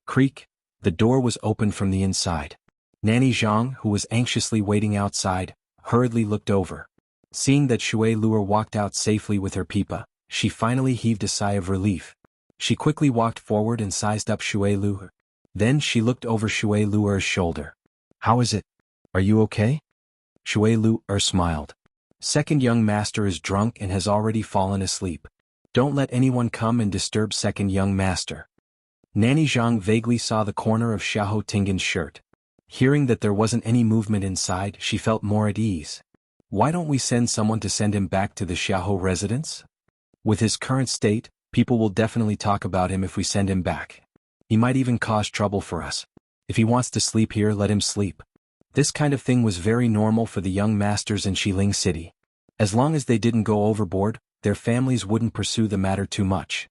Creak. The door was opened from the inside. Nanny Zhang, who was anxiously waiting outside, hurriedly looked over. Seeing that Shueluer walked out safely with her pipa, she finally heaved a sigh of relief. She quickly walked forward and sized up Shueluer. Then she looked over Shueluer's shoulder. "How is it? Are you okay?" Shueluer smiled. "Second young master is drunk and has already fallen asleep. Don't let anyone come and disturb second young master." Nanny Zhang vaguely saw the corner of Xiahou Tingan's shirt. Hearing that there wasn't any movement inside, she felt more at ease. "Why don't we send someone to send him back to the Xiahou residence? With his current state, people will definitely talk about him if we send him back. He might even cause trouble for us. If he wants to sleep here, let him sleep." This kind of thing was very normal for the young masters in Xiling City. As long as they didn't go overboard, their families wouldn't pursue the matter too much.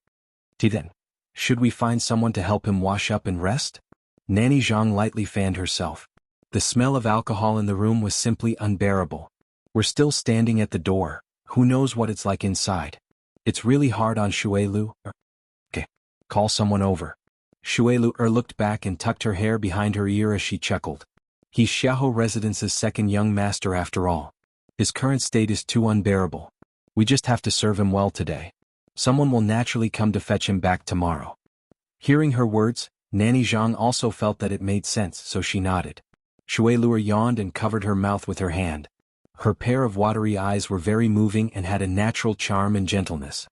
Then, should we find someone to help him wash up and rest? Nanny Zhang lightly fanned herself. The smell of alcohol in the room was simply unbearable. "We're still standing at the door. Who knows what it's like inside? It's really hard on Shueluer." "Okay. Call someone over." Shueluer looked back and tucked her hair behind her ear as she chuckled. "He's Xiahou Residence's second young master after all. His current state is too unbearable. We just have to serve him well today. Someone will naturally come to fetch him back tomorrow." Hearing her words, Nanny Zhang also felt that it made sense, so she nodded. Shueluer yawned and covered her mouth with her hand. Her pair of watery eyes were very moving and had a natural charm and gentleness.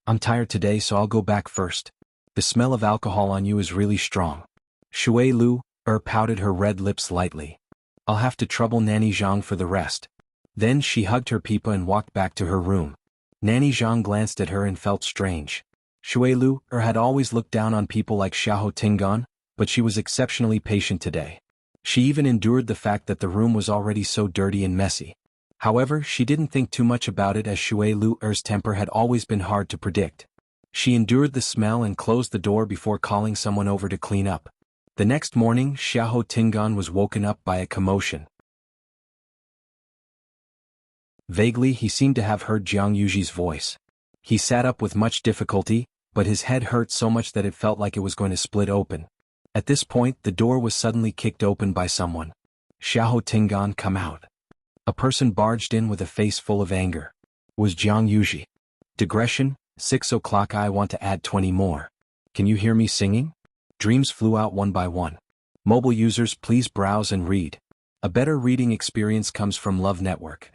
"I'm tired today, so I'll go back first. The smell of alcohol on you is really strong." Shueluer pouted her red lips lightly. "I'll have to trouble Nanny Zhang for the rest." Then she hugged her pipa and walked back to her room. Nanny Zhang glanced at her and felt strange. Shueluer had always looked down on people like Xiahou Tingan, but she was exceptionally patient today. She even endured the fact that the room was already so dirty and messy. However, she didn't think too much about it as Shueluer's temper had always been hard to predict. She endured the smell and closed the door before calling someone over to clean up. The next morning, Xiahou Tingan was woken up by a commotion. Vaguely, he seemed to have heard Jiang Yuji's voice. He sat up with much difficulty, but his head hurt so much that it felt like it was going to split open. At this point, the door was suddenly kicked open by someone. "Xiahou Tingan, come out." A person barged in with a face full of anger. It was Jiang Yuji. Digression, 6 o'clock. I want to add 20 more. Can you hear me singing? Dreams flew out one by one. Mobile users, please browse and read. A better reading experience comes from Love Network.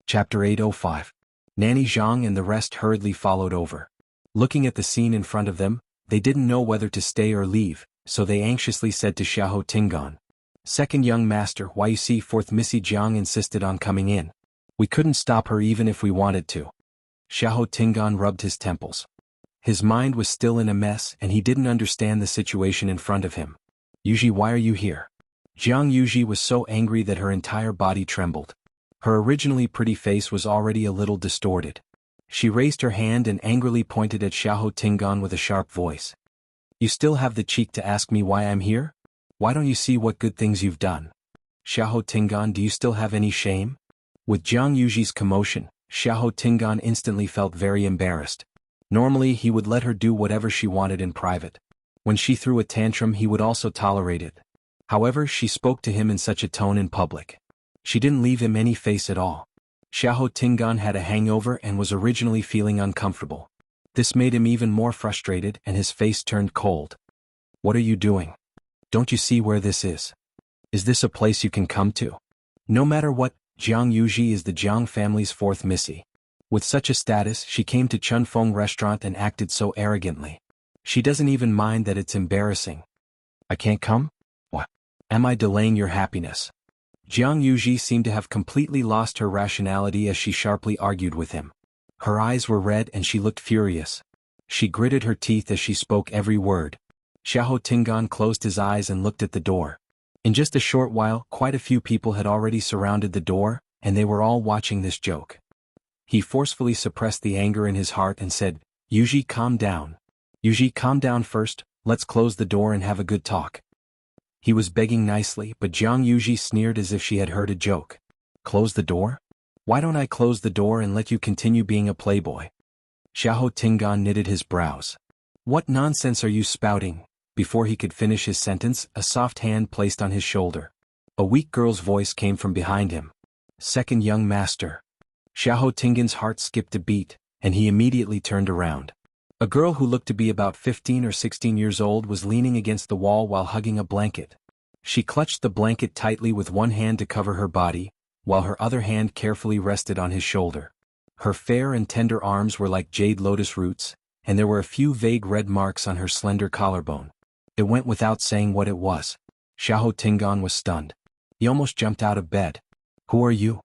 Chapter 805. Nanny Zhang and the rest hurriedly followed over. Looking at the scene in front of them, they didn't know whether to stay or leave, so they anxiously said to Xiahou Tingan, "Second young master, why you see fourth Missy Jiang insisted on coming in. We couldn't stop her even if we wanted to." Xiahou Tingan rubbed his temples. His mind was still in a mess and he didn't understand the situation in front of him. "Yuji, why are you here?" Jiang Yuji was so angry that her entire body trembled. Her originally pretty face was already a little distorted. She raised her hand and angrily pointed at Xiahou Tingan with a sharp voice. "You still have the cheek to ask me why I'm here? Why don't you see what good things you've done? Xiahou Tingan, do you still have any shame?" With Jiang Yuji's commotion, Xiahou Tingan instantly felt very embarrassed. Normally he would let her do whatever she wanted in private. When she threw a tantrum he would also tolerate it. However, she spoke to him in such a tone in public. She didn't leave him any face at all. Xiahou Tingan had a hangover and was originally feeling uncomfortable. This made him even more frustrated and his face turned cold. "What are you doing? Don't you see where this is? Is this a place you can come to?" No matter what, Jiang Yuji is the Jiang family's fourth Missy. With such a status, she came to Chunfeng restaurant and acted so arrogantly. She doesn't even mind that it's embarrassing. I can't come? What? Am I delaying your happiness? Jiang Yuji seemed to have completely lost her rationality as she sharply argued with him. Her eyes were red and she looked furious. She gritted her teeth as she spoke every word. Xiahou Tingan closed his eyes and looked at the door. In just a short while, quite a few people had already surrounded the door, and they were all watching this joke. He forcefully suppressed the anger in his heart and said, Yuji, calm down. Yuji, calm down first, let's close the door and have a good talk. He was begging nicely, but Jiang Yuji sneered as if she had heard a joke. Close the door? Why don't I close the door and let you continue being a playboy? Xiahou Tingan knitted his brows. What nonsense are you spouting? Before he could finish his sentence, a soft hand placed on his shoulder. A weak girl's voice came from behind him. Second young master. Xiahou Tingan's heart skipped a beat, and he immediately turned around. A girl who looked to be about 15 or 16 years old was leaning against the wall while hugging a blanket. She clutched the blanket tightly with one hand to cover her body, while her other hand carefully rested on his shoulder. Her fair and tender arms were like jade lotus roots, and there were a few vague red marks on her slender collarbone. It went without saying what it was. Xiahou Tingan was stunned. He almost jumped out of bed. Who are you?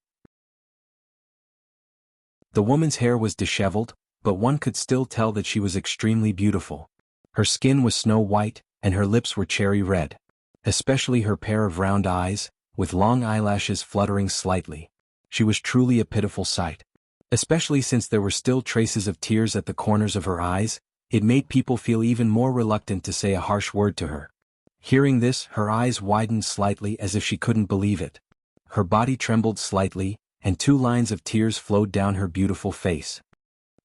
The woman's hair was disheveled, but one could still tell that she was extremely beautiful. Her skin was snow white, and her lips were cherry red. Especially her pair of round eyes, with long eyelashes fluttering slightly. She was truly a pitiful sight. Especially since there were still traces of tears at the corners of her eyes, it made people feel even more reluctant to say a harsh word to her. Hearing this, her eyes widened slightly as if she couldn't believe it. Her body trembled slightly, and 2 lines of tears flowed down her beautiful face.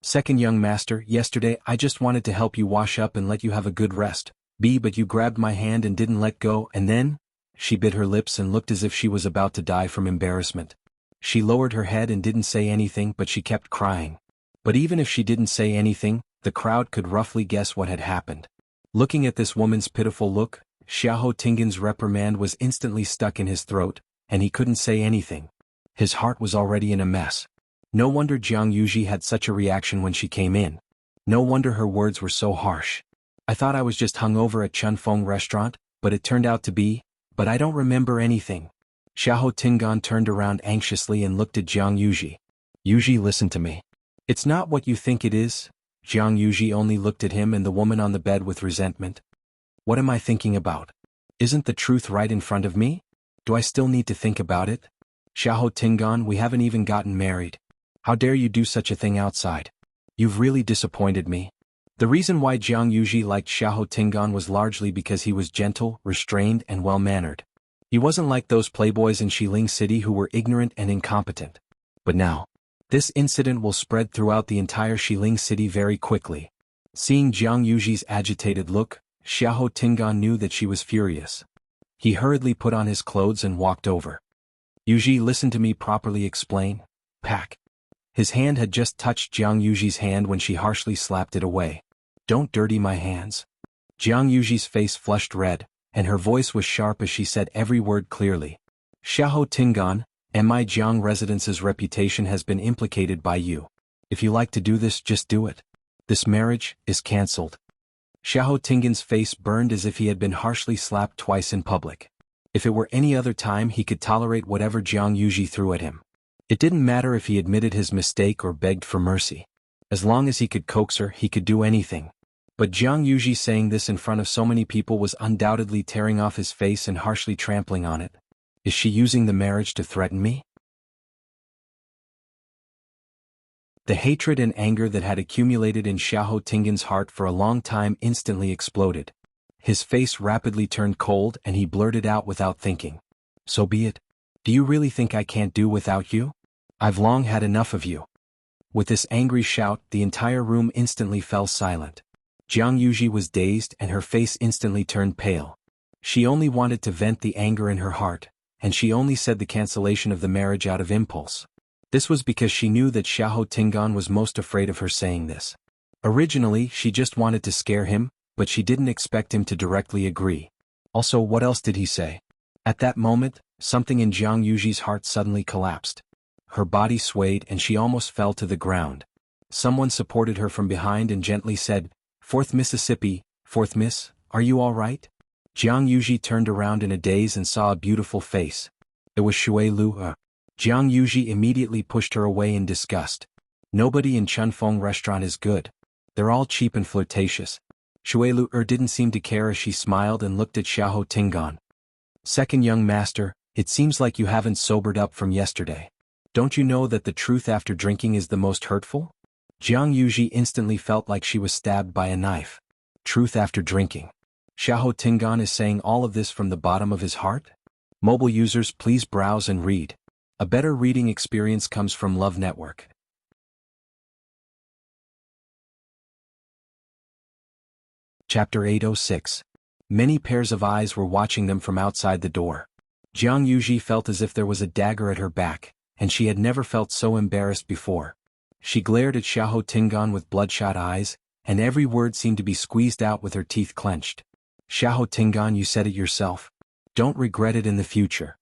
Second young master, yesterday I just wanted to help you wash up and let you have a good rest. But you grabbed my hand and didn't let go, and then? She bit her lips and looked as if she was about to die from embarrassment. She lowered her head and didn't say anything, but she kept crying. But even if she didn't say anything, the crowd could roughly guess what had happened. Looking at this woman's pitiful look, Xiahou Tingan's reprimand was instantly stuck in his throat, and he couldn't say anything. His heart was already in a mess. No wonder Jiang Yuji had such a reaction when she came in. No wonder her words were so harsh. I thought I was just hungover at Chunfeng restaurant, but it turned out to be, but I don't remember anything. Xiahou Tingan turned around anxiously and looked at Jiang Yuji. Yuji, listen to me. It's not what you think it is. Jiang Yuji only looked at him and the woman on the bed with resentment. What am I thinking about? Isn't the truth right in front of me? Do I still need to think about it? Xiahou Tingan, we haven't even gotten married. How dare you do such a thing outside? You've really disappointed me. The reason why Jiang Yuji liked Xiahou Tingan was largely because he was gentle, restrained, and well-mannered. He wasn't like those playboys in Xiling City who were ignorant and incompetent. But now, this incident will spread throughout the entire Xiling City very quickly. Seeing Jiang Yuji's agitated look, Xiahou Tingan knew that she was furious. He hurriedly put on his clothes and walked over. Yuji, listen to me properly explain. Pack. His hand had just touched Jiang Yuji's hand when she harshly slapped it away. Don't dirty my hands. Jiang Yuji's face flushed red, and her voice was sharp as she said every word clearly. Xiahou Tingan, and my Jiang residence's reputation has been implicated by you. If you like to do this, just do it. This marriage is cancelled. Xiahou Tingan's face burned as if he had been harshly slapped twice in public. If it were any other time, he could tolerate whatever Jiang Yuji threw at him. It didn't matter if he admitted his mistake or begged for mercy. As long as he could coax her, he could do anything. But Jiang Yuji saying this in front of so many people was undoubtedly tearing off his face and harshly trampling on it. Is she using the marriage to threaten me? The hatred and anger that had accumulated in Xiahou Tingan's heart for a long time instantly exploded. His face rapidly turned cold and he blurted out without thinking. So be it. Do you really think I can't do without you? I've long had enough of you. With this angry shout, the entire room instantly fell silent. Jiang Yuji was dazed and her face instantly turned pale. She only wanted to vent the anger in her heart, and she only said the cancellation of the marriage out of impulse. This was because she knew that Xiahou Tingan was most afraid of her saying this. Originally, she just wanted to scare him, but she didn't expect him to directly agree. Also, what else did he say? At that moment, something in Jiang Yuji's heart suddenly collapsed. her body swayed and she almost fell to the ground. Someone supported her from behind and gently said, "Fourth Mississippi, Fourth Miss, are you all right?" Jianghu turned around in a daze and saw a beautiful face. It was Shui Lu. Jianghu immediately pushed her away in disgust. "Nobody in Chunfeng restaurant is good. They're all cheap and flirtatious." Shui Lu didn't seem to care as she smiled and looked at Xiahou Tingan. "Second young master, it seems like you haven't sobered up from yesterday. Don't you know that the truth after drinking is the most hurtful?" Jianghu instantly felt like she was stabbed by a knife. Truth after drinking. Xiahou Tingan is saying all of this from the bottom of his heart? Mobile users, please browse and read. A better reading experience comes from Love Network. Chapter 806. Many pairs of eyes were watching them from outside the door. Jianghu felt as if there was a dagger at her back, and she had never felt so embarrassed before. She glared at Xiahou Tingan with bloodshot eyes, and every word seemed to be squeezed out with her teeth clenched. "Xiahou Tingan, you said it yourself. Don't regret it in the future."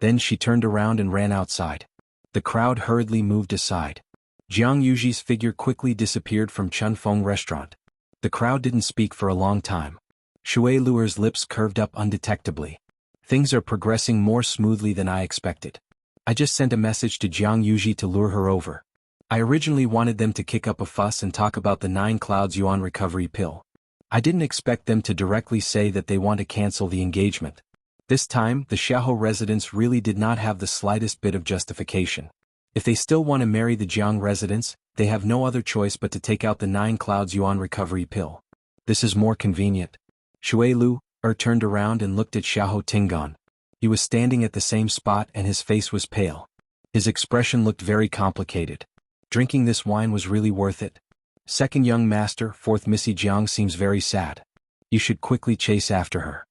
Then she turned around and ran outside. The crowd hurriedly moved aside. Jianghu's figure quickly disappeared from Chunfeng restaurant. The crowd didn't speak for a long time. Shui Luer's lips curved up undetectably. "Things are progressing more smoothly than I expected. I just sent a message to Jianghu to lure her over. I originally wanted them to kick up a fuss and talk about the 9 Clouds Yuan recovery pill. I didn't expect them to directly say that they want to cancel the engagement. This time, the Xiahou residents really did not have the slightest bit of justification. If they still want to marry the Jiang residents, they have no other choice but to take out the 9 Clouds Yuan recovery pill. This is more convenient." Shui Lu turned around and looked at Xiahou Tingan. He was standing at the same spot and his face was pale. His expression looked very complicated. Drinking this wine was really worth it. "Second young master, Fourth Missy Jiang seems very sad. You should quickly chase after her."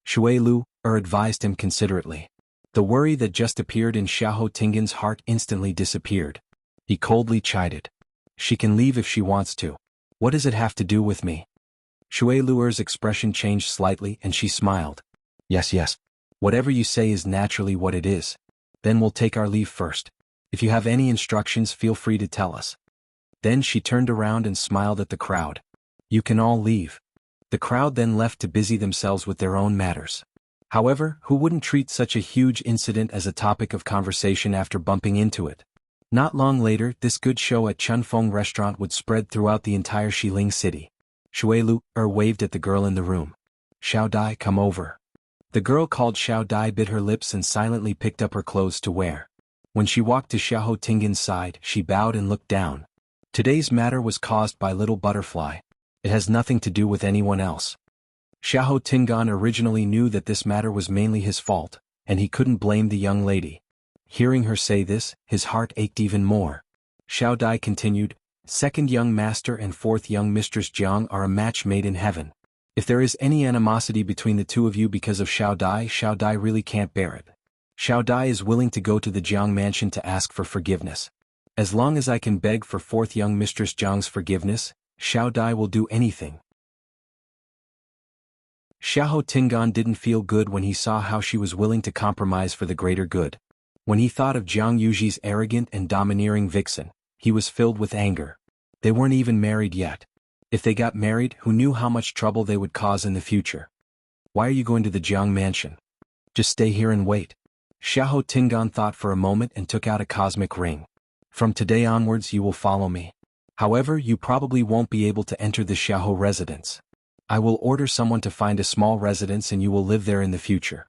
Shui Lu advised him considerately. The worry that just appeared in Xiahou Tingan's heart instantly disappeared. He coldly chided. "She can leave if she wants to. What does it have to do with me?" Shui Luer's expression changed slightly and she smiled. Yes. Whatever you say is naturally what it is. Then we'll take our leave first. If you have any instructions, feel free to tell us." Then she turned around and smiled at the crowd. "You can all leave." The crowd then left to busy themselves with their own matters. However, who wouldn't treat such a huge incident as a topic of conversation after bumping into it? Not long later, this good show at Chunfeng restaurant would spread throughout the entire Xiling city. Shui Lu waved at the girl in the room. "Xiao Dai, come over." The girl called Xiao Dai bit her lips and silently picked up her clothes to wear. When she walked to Xiahou Tingan's side, she bowed and looked down. Today's matter was caused by Little Butterfly. It has nothing to do with anyone else. Xiahou Tingan originally knew that this matter was mainly his fault, and he couldn't blame the young lady. Hearing her say this, his heart ached even more. Xiao Dai continued, "Second young master and fourth young mistress Jiang are a match made in heaven. If there is any animosity between the two of you because of Xiao Dai really can't bear it. Xiao Dai is willing to go to the Jiang mansion to ask for forgiveness. As long as I can beg for fourth young mistress Jiang's forgiveness, Xiao Dai will do anything." Xiahou Tingan didn't feel good when he saw how she was willing to compromise for the greater good. When he thought of Jianghu's arrogant and domineering vixen, he was filled with anger. They weren't even married yet. If they got married, who knew how much trouble they would cause in the future? "Why are you going to the Jiang mansion? Just stay here and wait." Xiahou Tingan thought for a moment and took out a cosmic ring. "From today onwards you will follow me. However, you probably won't be able to enter the Xiahou residence. I will order someone to find a small residence and you will live there in the future."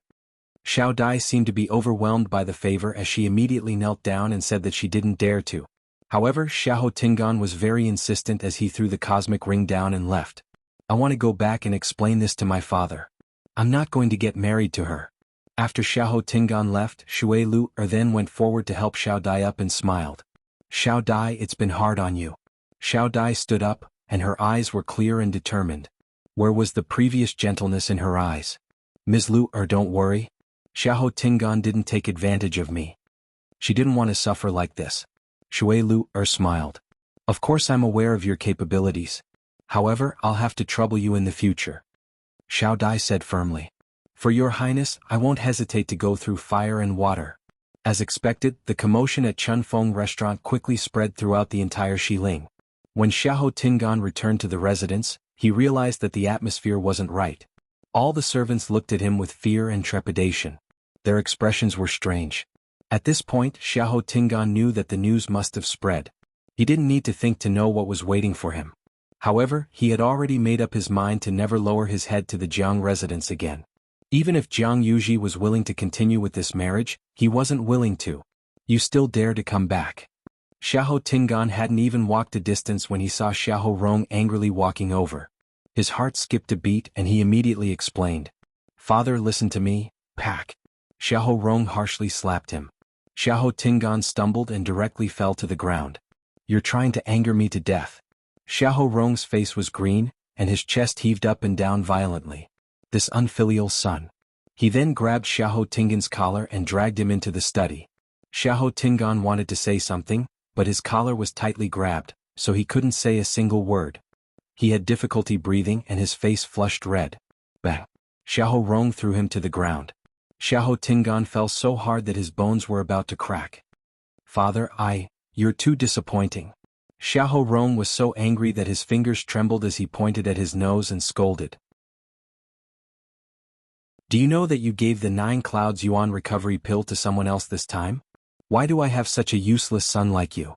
Xiao Dai seemed to be overwhelmed by the favor as she immediately knelt down and said that she didn't dare to. However, Xiahou Tingan was very insistent as he threw the cosmic ring down and left. "I want to go back and explain this to my father. I'm not going to get married to her." After Xiahou Tingan left, Shui Lu then went forward to help Xiao Dai up and smiled. "Xiao Dai, it's been hard on you." Xiao Dai stood up, and her eyes were clear and determined. Where was the previous gentleness in her eyes? "Ms. Lu, don't worry. Xiahou Tingan didn't take advantage of me. She didn't want to suffer like this." Shui Lu smiled. "Of course I'm aware of your capabilities. However, I'll have to trouble you in the future." Xiao Dai said firmly. "For your highness, I won't hesitate to go through fire and water." As expected, the commotion at Chunfeng restaurant quickly spread throughout the entire Xiling. When Xiahou Tingan returned to the residence, he realized that the atmosphere wasn't right. All the servants looked at him with fear and trepidation. Their expressions were strange. At this point, Xiahou Tingan knew that the news must have spread. He didn't need to think to know what was waiting for him. However, he had already made up his mind to never lower his head to the Jiang residence again. Even if Jiang Yuji was willing to continue with this marriage, he wasn't willing to. You still dare to come back? Xiahou Tingan hadn't even walked a distance when he saw Xiahou Rong angrily walking over. His heart skipped a beat and he immediately explained. Father, listen to me, pack. Xiahou Rong harshly slapped him. Xiahou Tingan stumbled and directly fell to the ground. You're trying to anger me to death. Xiahou Rong's face was green, and his chest heaved up and down violently. This unfilial son. He then grabbed Xiahou Tingan's collar and dragged him into the study. Xiahou Tingan wanted to say something, but his collar was tightly grabbed, so he couldn't say a single word. He had difficulty breathing and his face flushed red. Bang! Xiahou Rong threw him to the ground. Xiahou Tingan fell so hard that his bones were about to crack. Father, you're too disappointing. Xiahou Rong was so angry that his fingers trembled as he pointed at his nose and scolded. Do you know that you gave the 9 clouds yuan recovery pill to someone else this time? Why do I have such a useless son like you?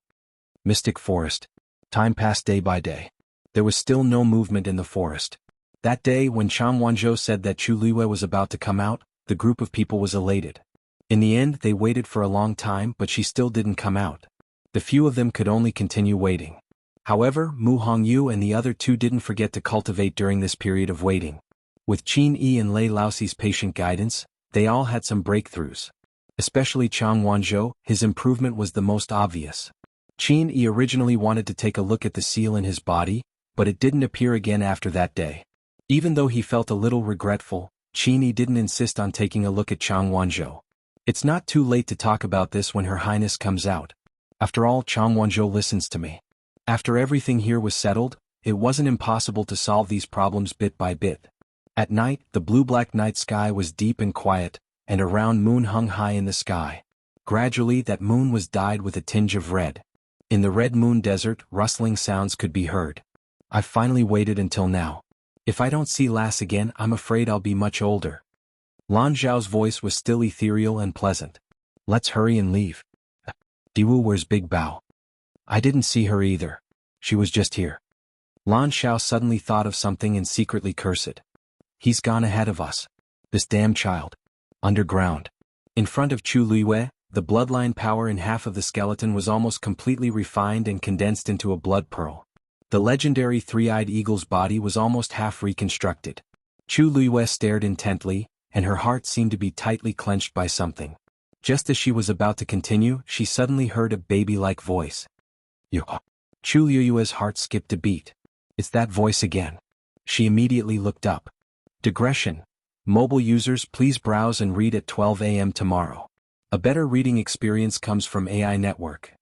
Mystic Forest. Time passed day by day. There was still no movement in the forest. That day when Xuanhuan said that Chu Liwei was about to come out, the group of people was elated. In the end they waited for a long time but she still didn't come out. The few of them could only continue waiting. However, Mu Hongyu and the other 2 didn't forget to cultivate during this period of waiting. With Qin Yi and Lei Laoxi's patient guidance, they all had some breakthroughs. Especially Xuanhuan, his improvement was the most obvious. Qin Yi originally wanted to take a look at the seal in his body, but it didn't appear again after that day. Even though he felt a little regretful, Qin Yi didn't insist on taking a look at Xuanhuan. It's not too late to talk about this when Her Highness comes out. After all, Xuanhuan listens to me. After everything here was settled, it wasn't impossible to solve these problems bit by bit. At night, the blue-black night sky was deep and quiet, and a round moon hung high in the sky. Gradually that moon was dyed with a tinge of red. In the red moon desert, rustling sounds could be heard. I've finally waited until now. If I don't see Lass again, I'm afraid I'll be much older. Lan Zhao's voice was still ethereal and pleasant. Let's hurry and leave. Diwu, where's Big Bao? I didn't see her either. She was just here. Lan Zhao suddenly thought of something and secretly cursed. He's gone ahead of us. This damn child. Underground. In front of Chu Liwei, the bloodline power in half of the skeleton was almost completely refined and condensed into a blood pearl. The legendary three-eyed eagle's body was almost half reconstructed. Chu Liwei stared intently, and her heart seemed to be tightly clenched by something. Just as she was about to continue, she suddenly heard a baby-like voice. Yo. Chu Liwei's heart skipped a beat. It's that voice again. She immediately looked up. Digression. Mobile users, please browse and read at 12 a.m. tomorrow. A better reading experience comes from AI Network.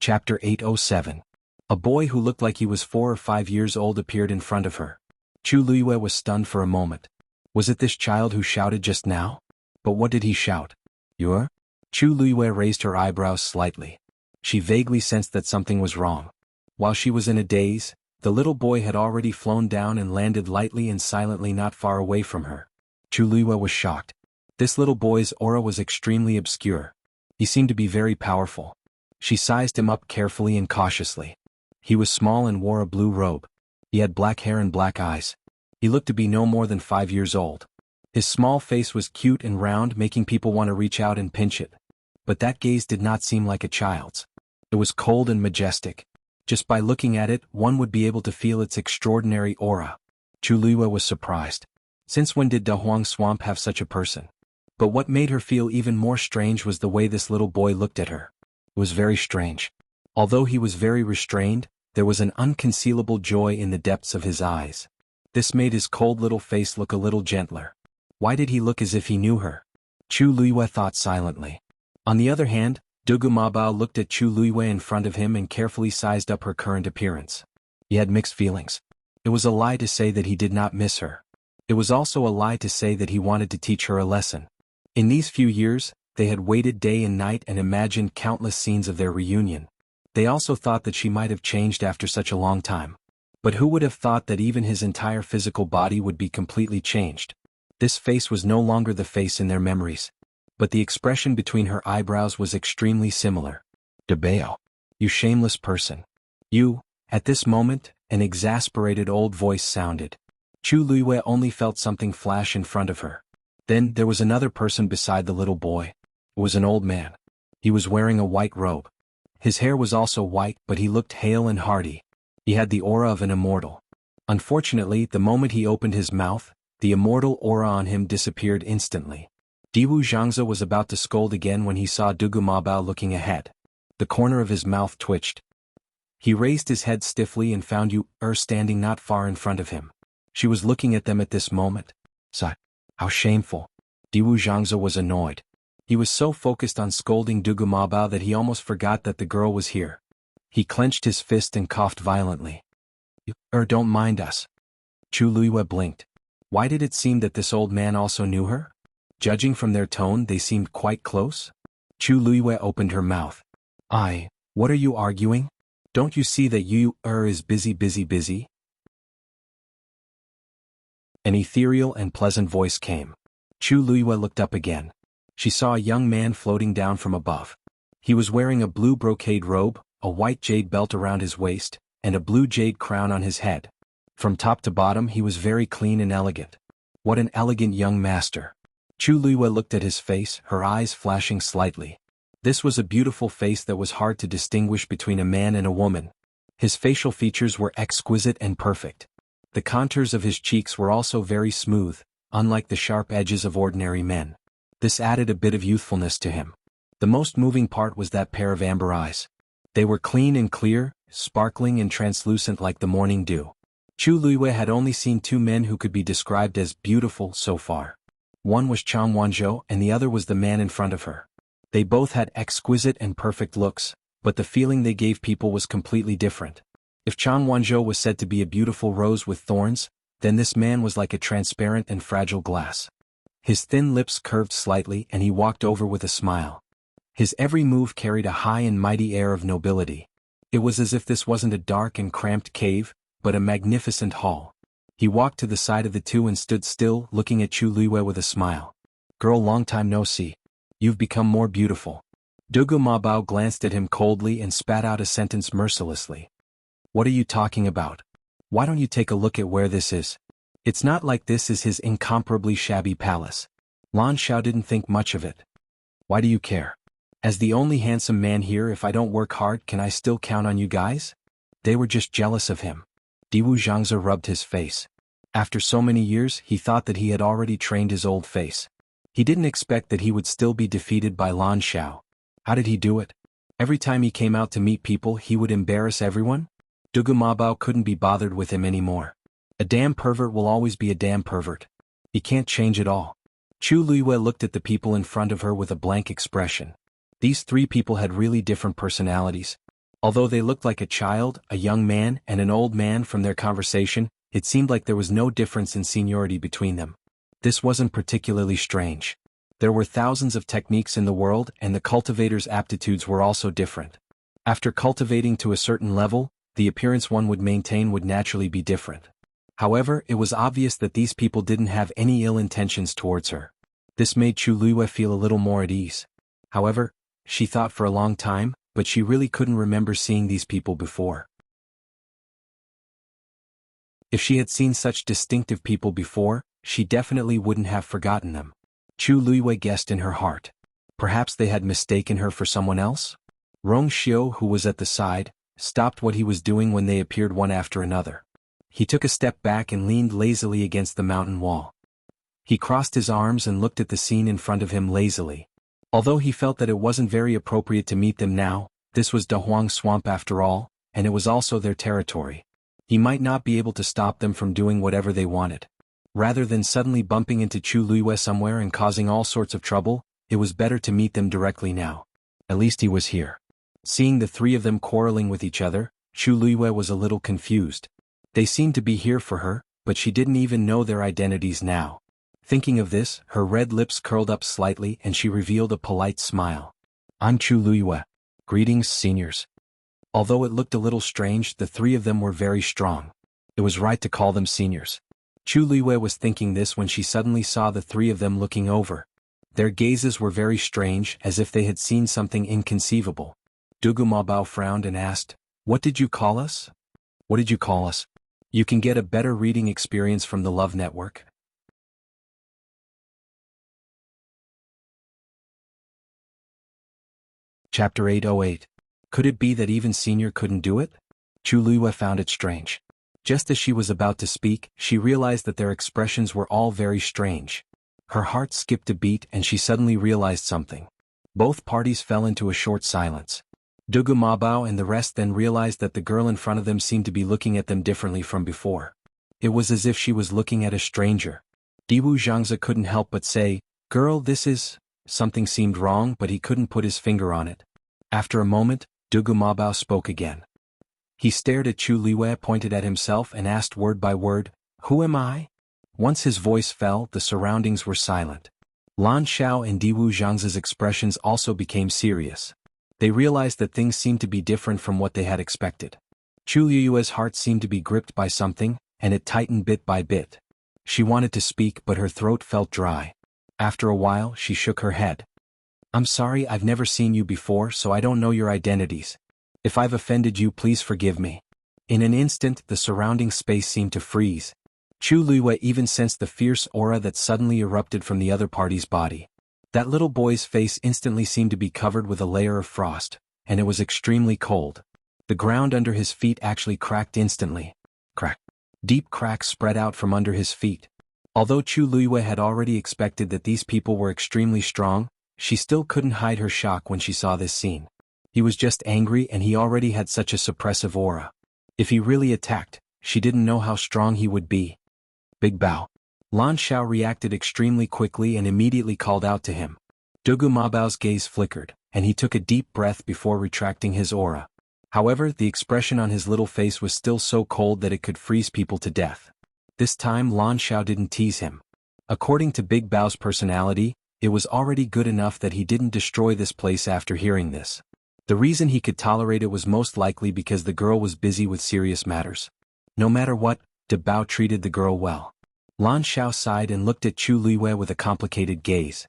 Chapter 807. A boy who looked like he was 4 or 5 years old appeared in front of her. Chu Liwei was stunned for a moment. Was it this child who shouted just now? But what did he shout? You're? Chu Liwei raised her eyebrows slightly. She vaguely sensed that something was wrong. While she was in a daze, the little boy had already flown down and landed lightly and silently not far away from her. Chu Liwei was shocked. This little boy's aura was extremely obscure. He seemed to be very powerful. She sized him up carefully and cautiously. He was small and wore a blue robe. He had black hair and black eyes. He looked to be no more than 5 years old. His small face was cute and round, making people want to reach out and pinch it. But that gaze did not seem like a child's. It was cold and majestic. Just by looking at it, one would be able to feel its extraordinary aura. Chu Liwei was surprised. Since when did Dahuang Swamp have such a person? But what made her feel even more strange was the way this little boy looked at her. It was very strange. Although he was very restrained, there was an unconcealable joy in the depths of his eyes. This made his cold little face look a little gentler. Why did he look as if he knew her? Chu Liwei thought silently. On the other hand, Dugu Mabao looked at Chu Liwei in front of him and carefully sized up her current appearance. He had mixed feelings. It was a lie to say that he did not miss her. It was also a lie to say that he wanted to teach her a lesson. In these few years, they had waited day and night and imagined countless scenes of their reunion. They also thought that she might have changed after such a long time. But who would have thought that even his entire physical body would be completely changed? This face was no longer the face in their memories. But the expression between her eyebrows was extremely similar. "Debao. You shameless person. You." At this moment, an exasperated old voice sounded. Chu Luiyue only felt something flash in front of her. Then there was another person beside the little boy. It was an old man. He was wearing a white robe. His hair was also white, but he looked hale and hearty. He had the aura of an immortal. Unfortunately, the moment he opened his mouth, the immortal aura on him disappeared instantly. Diwu Zhangzi was about to scold again when he saw Dugu Mabao looking ahead. The corner of his mouth twitched. He raised his head stiffly and found Yu standing not far in front of him. She was looking at them at this moment. "Sai, how shameful." Diwu Zhangzi was annoyed. He was so focused on scolding Dugu Mabao that he almost forgot that the girl was here. He clenched his fist and coughed violently. "You don't mind us." Chu Luiyue blinked. Why did it seem that this old man also knew her? Judging from their tone, they seemed quite close. Chu Luiyue opened her mouth. What are you arguing? Don't you see that you is busy? An ethereal and pleasant voice came. Chu Luiyue looked up again. She saw a young man floating down from above. He was wearing a blue brocade robe, a white jade belt around his waist, and a blue jade crown on his head. From top to bottom he was very clean and elegant. What an elegant young master. Chu Luiyue looked at his face, her eyes flashing slightly. This was a beautiful face that was hard to distinguish between a man and a woman. His facial features were exquisite and perfect. The contours of his cheeks were also very smooth, unlike the sharp edges of ordinary men. This added a bit of youthfulness to him. The most moving part was that pair of amber eyes. They were clean and clear, sparkling and translucent like the morning dew. Chu Luiyue had only seen two men who could be described as beautiful so far. One was xuanhuan and the other was the man in front of her. They both had exquisite and perfect looks, but the feeling they gave people was completely different. If xuanhuan was said to be a beautiful rose with thorns, then this man was like a transparent and fragile glass. His thin lips curved slightly and he walked over with a smile. His every move carried a high and mighty air of nobility. It was as if this wasn't a dark and cramped cave, but a magnificent hall. He walked to the side of the two and stood still, looking at Chu Luiyue with a smile. "Girl, long time no see. You've become more beautiful." Dugu Mabao glanced at him coldly and spat out a sentence mercilessly. "What are you talking about? Why don't you take a look at where this is? It's not like this is his incomparably shabby palace." Lan Xiao didn't think much of it. "Why do you care? As the only handsome man here, if I don't work hard, can I still count on you guys?" They were just jealous of him. Diwu Zhangzi rubbed his face. After so many years, he thought that he had already trained his old face. He didn't expect that he would still be defeated by Lan Xiao. How did he do it? Every time he came out to meet people, he would embarrass everyone? Dugu Mabao couldn't be bothered with him anymore. A damn pervert will always be a damn pervert. He can't change it all. Chu Luiyue looked at the people in front of her with a blank expression. These three people had really different personalities. Although they looked like a child, a young man, and an old man from their conversation, it seemed like there was no difference in seniority between them. This wasn't particularly strange. There were thousands of techniques in the world and the cultivators' aptitudes were also different. After cultivating to a certain level, the appearance one would maintain would naturally be different. However, it was obvious that these people didn't have any ill intentions towards her. This made Chu Luiyue feel a little more at ease. However, she thought for a long time, but she really couldn't remember seeing these people before. If she had seen such distinctive people before, she definitely wouldn't have forgotten them. Chu Luiyue guessed in her heart. Perhaps they had mistaken her for someone else? Rong Xiu, who was at the side, stopped what he was doing when they appeared one after another. He took a step back and leaned lazily against the mountain wall. He crossed his arms and looked at the scene in front of him lazily. Although he felt that it wasn't very appropriate to meet them now, this was Dahuang Swamp after all, and it was also their territory. He might not be able to stop them from doing whatever they wanted. Rather than suddenly bumping into Chu Luiyue somewhere and causing all sorts of trouble, it was better to meet them directly now. At least he was here. Seeing the three of them quarreling with each other, Chu Luiyue was a little confused. They seemed to be here for her, but she didn't even know their identities now. Thinking of this, her red lips curled up slightly and she revealed a polite smile. I'm Chu Luiyue. Greetings, seniors. Although it looked a little strange, the three of them were very strong. It was right to call them seniors. Chu Luiyue was thinking this when she suddenly saw the three of them looking over. Their gazes were very strange, as if they had seen something inconceivable. Dugu Mabao frowned and asked, "What did you call us?" "What did you call us?" You can get a better reading experience from the Love Network. Chapter 808. Could it be that even Senior couldn't do it? Chu Luiyue found it strange. Just as she was about to speak, she realized that their expressions were all very strange. Her heart skipped a beat and she suddenly realized something. Both parties fell into a short silence. Dugu Mabao and the rest then realized that the girl in front of them seemed to be looking at them differently from before. It was as if she was looking at a stranger. Diwu Xianxia couldn't help but say, "Girl, this is..." Something seemed wrong, but he couldn't put his finger on it. After a moment, Dugu Mabao spoke again. He stared at Chu Luiyue, pointed at himself and asked word by word, "Who am I?" Once his voice fell, the surroundings were silent. Lan Xiao and Diwu Xiangxia's expressions also became serious. They realized that things seemed to be different from what they had expected. Chu Luiyue's heart seemed to be gripped by something, and it tightened bit by bit. She wanted to speak, but her throat felt dry. After a while, she shook her head. "I'm sorry, I've never seen you before, so I don't know your identities. If I've offended you, please forgive me." In an instant, the surrounding space seemed to freeze. Chu Luiyue even sensed the fierce aura that suddenly erupted from the other party's body. That little boy's face instantly seemed to be covered with a layer of frost, and it was extremely cold. The ground under his feet actually cracked instantly. Crack. Deep cracks spread out from under his feet. Although Chu Luiyue had already expected that these people were extremely strong, she still couldn't hide her shock when she saw this scene. He was just angry and he already had such a suppressive aura. If he really attacked, she didn't know how strong he would be. Big Bao. Lan Xiao reacted extremely quickly and immediately called out to him. Dugu Mabao's gaze flickered, and he took a deep breath before retracting his aura. However, the expression on his little face was still so cold that it could freeze people to death. This time Lan Xiao didn't tease him. According to Big Bao's personality, it was already good enough that he didn't destroy this place after hearing this. The reason he could tolerate it was most likely because the girl was busy with serious matters. No matter what, De Bao treated the girl well. Lan Xiao sighed and looked at Chu Luiyue with a complicated gaze.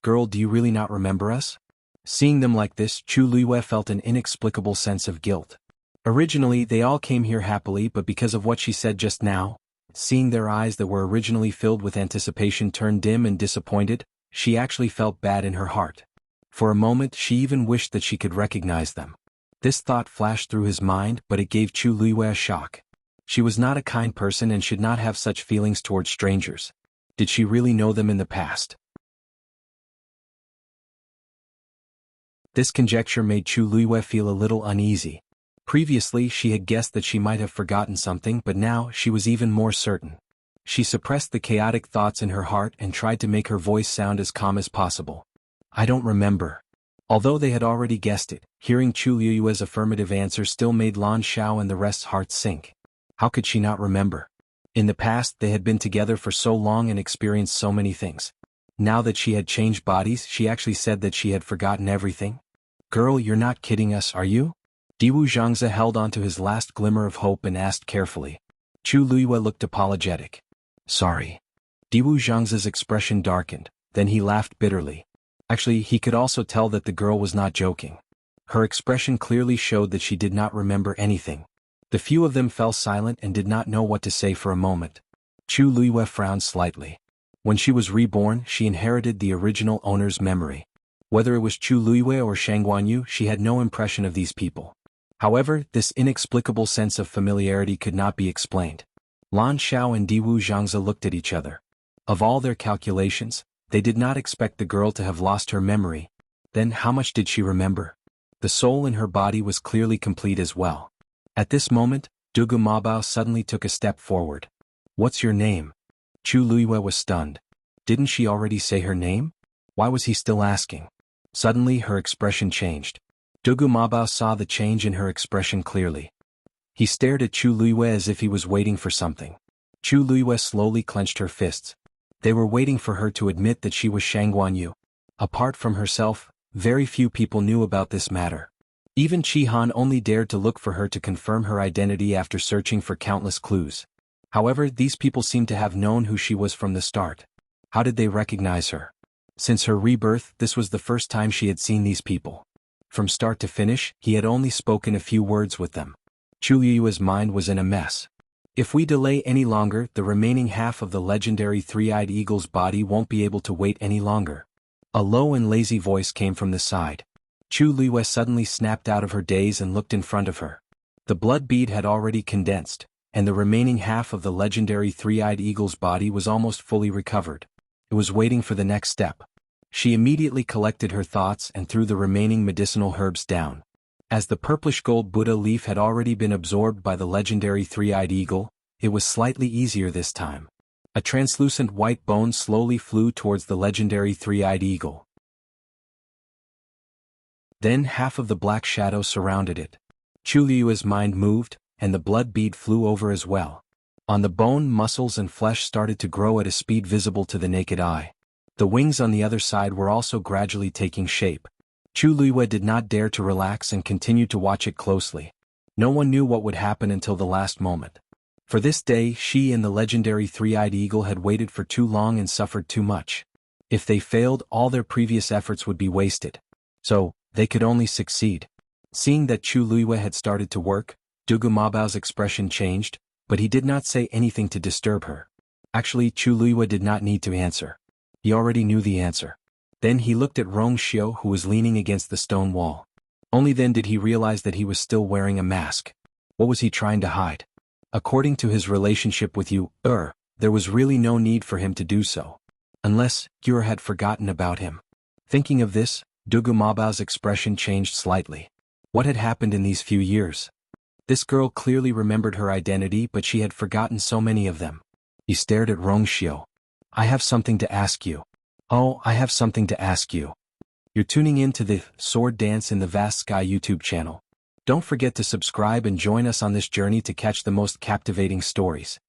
"Girl, do you really not remember us?" Seeing them like this, Chu Luiyue felt an inexplicable sense of guilt. Originally, they all came here happily, but because of what she said just now, seeing their eyes that were originally filled with anticipation turn dim and disappointed, she actually felt bad in her heart. For a moment, she even wished that she could recognize them. This thought flashed through his mind, but it gave Chu Luiyue a shock. She was not a kind person and should not have such feelings towards strangers. Did she really know them in the past? This conjecture made Chu Luiyue feel a little uneasy. Previously, she had guessed that she might have forgotten something, but now she was even more certain. She suppressed the chaotic thoughts in her heart and tried to make her voice sound as calm as possible. "I don't remember." Although they had already guessed it, hearing Chu Luiyue's affirmative answer still made Lan Xiao and the rest's hearts sink. How could she not remember? In the past, they had been together for so long and experienced so many things. Now that she had changed bodies, she actually said that she had forgotten everything. "Girl, you're not kidding us, are you?" Diwu Xiangxia held on to his last glimmer of hope and asked carefully. Chu Luiyue looked apologetic. "Sorry." Diwu Xiangxia's expression darkened, then he laughed bitterly. Actually, he could also tell that the girl was not joking. Her expression clearly showed that she did not remember anything. The few of them fell silent and did not know what to say for a moment. Chu Luiyue frowned slightly. When she was reborn, she inherited the original owner's memory. Whether it was Chu Luiyue or Xuanhuan, she had no impression of these people. However, this inexplicable sense of familiarity could not be explained. Lan Xiao and Diwu Xiangxia looked at each other. Of all their calculations, they did not expect the girl to have lost her memory. Then how much did she remember? The soul in her body was clearly complete as well. At this moment, Dugu Mabao suddenly took a step forward. "What's your name?" Chu Luiyue was stunned. Didn't she already say her name? Why was he still asking? Suddenly her expression changed. Dugu Mabao saw the change in her expression clearly. He stared at Chu Luiyue as if he was waiting for something. Chu Luiyue slowly clenched her fists. They were waiting for her to admit that she was Shangguan Yu. Apart from herself, very few people knew about this matter. Even Qi Han only dared to look for her to confirm her identity after searching for countless clues. However, these people seemed to have known who she was from the start. How did they recognize her? Since her rebirth, this was the first time she had seen these people. From start to finish, he had only spoken a few words with them. Chu Luiyue's mind was in a mess. If we delay any longer, the remaining half of the legendary three-eyed eagle's body won't be able to wait any longer. A low and lazy voice came from the side. Chu Luiyue suddenly snapped out of her daze and looked in front of her. The blood bead had already condensed, and the remaining half of the legendary three-eyed eagle's body was almost fully recovered. It was waiting for the next step. She immediately collected her thoughts and threw the remaining medicinal herbs down. As the purplish gold Buddha leaf had already been absorbed by the legendary three-eyed eagle, it was slightly easier this time. A translucent white bone slowly flew towards the legendary three-eyed eagle. Then half of the black shadow surrounded it. Chu Luiyue's mind moved, and the blood bead flew over as well. On the bone, muscles and flesh started to grow at a speed visible to the naked eye. The wings on the other side were also gradually taking shape. Chu Luiyue did not dare to relax and continued to watch it closely. No one knew what would happen until the last moment. For this day, she and the legendary three-eyed eagle had waited for too long and suffered too much. If they failed, all their previous efforts would be wasted. So, they could only succeed. Seeing that Chu Luiyue had started to work, Dugu Mabao's expression changed, but he did not say anything to disturb her. Actually, Chu Luiyue did not need to answer. He already knew the answer. Then he looked at Rong Xiu, who was leaning against the stone wall. Only then did he realize that he was still wearing a mask. What was he trying to hide? According to his relationship with Yu, there was really no need for him to do so. Unless Yu had forgotten about him. Thinking of this, Dugu Mabao's expression changed slightly. What had happened in these few years? This girl clearly remembered her identity, but she had forgotten so many of them. He stared at Rong Xiu. I have something to ask you. Oh, I have something to ask you. You're tuning in to the Sword Dance in the Vast Sky YouTube channel. Don't forget to subscribe and join us on this journey to catch the most captivating stories.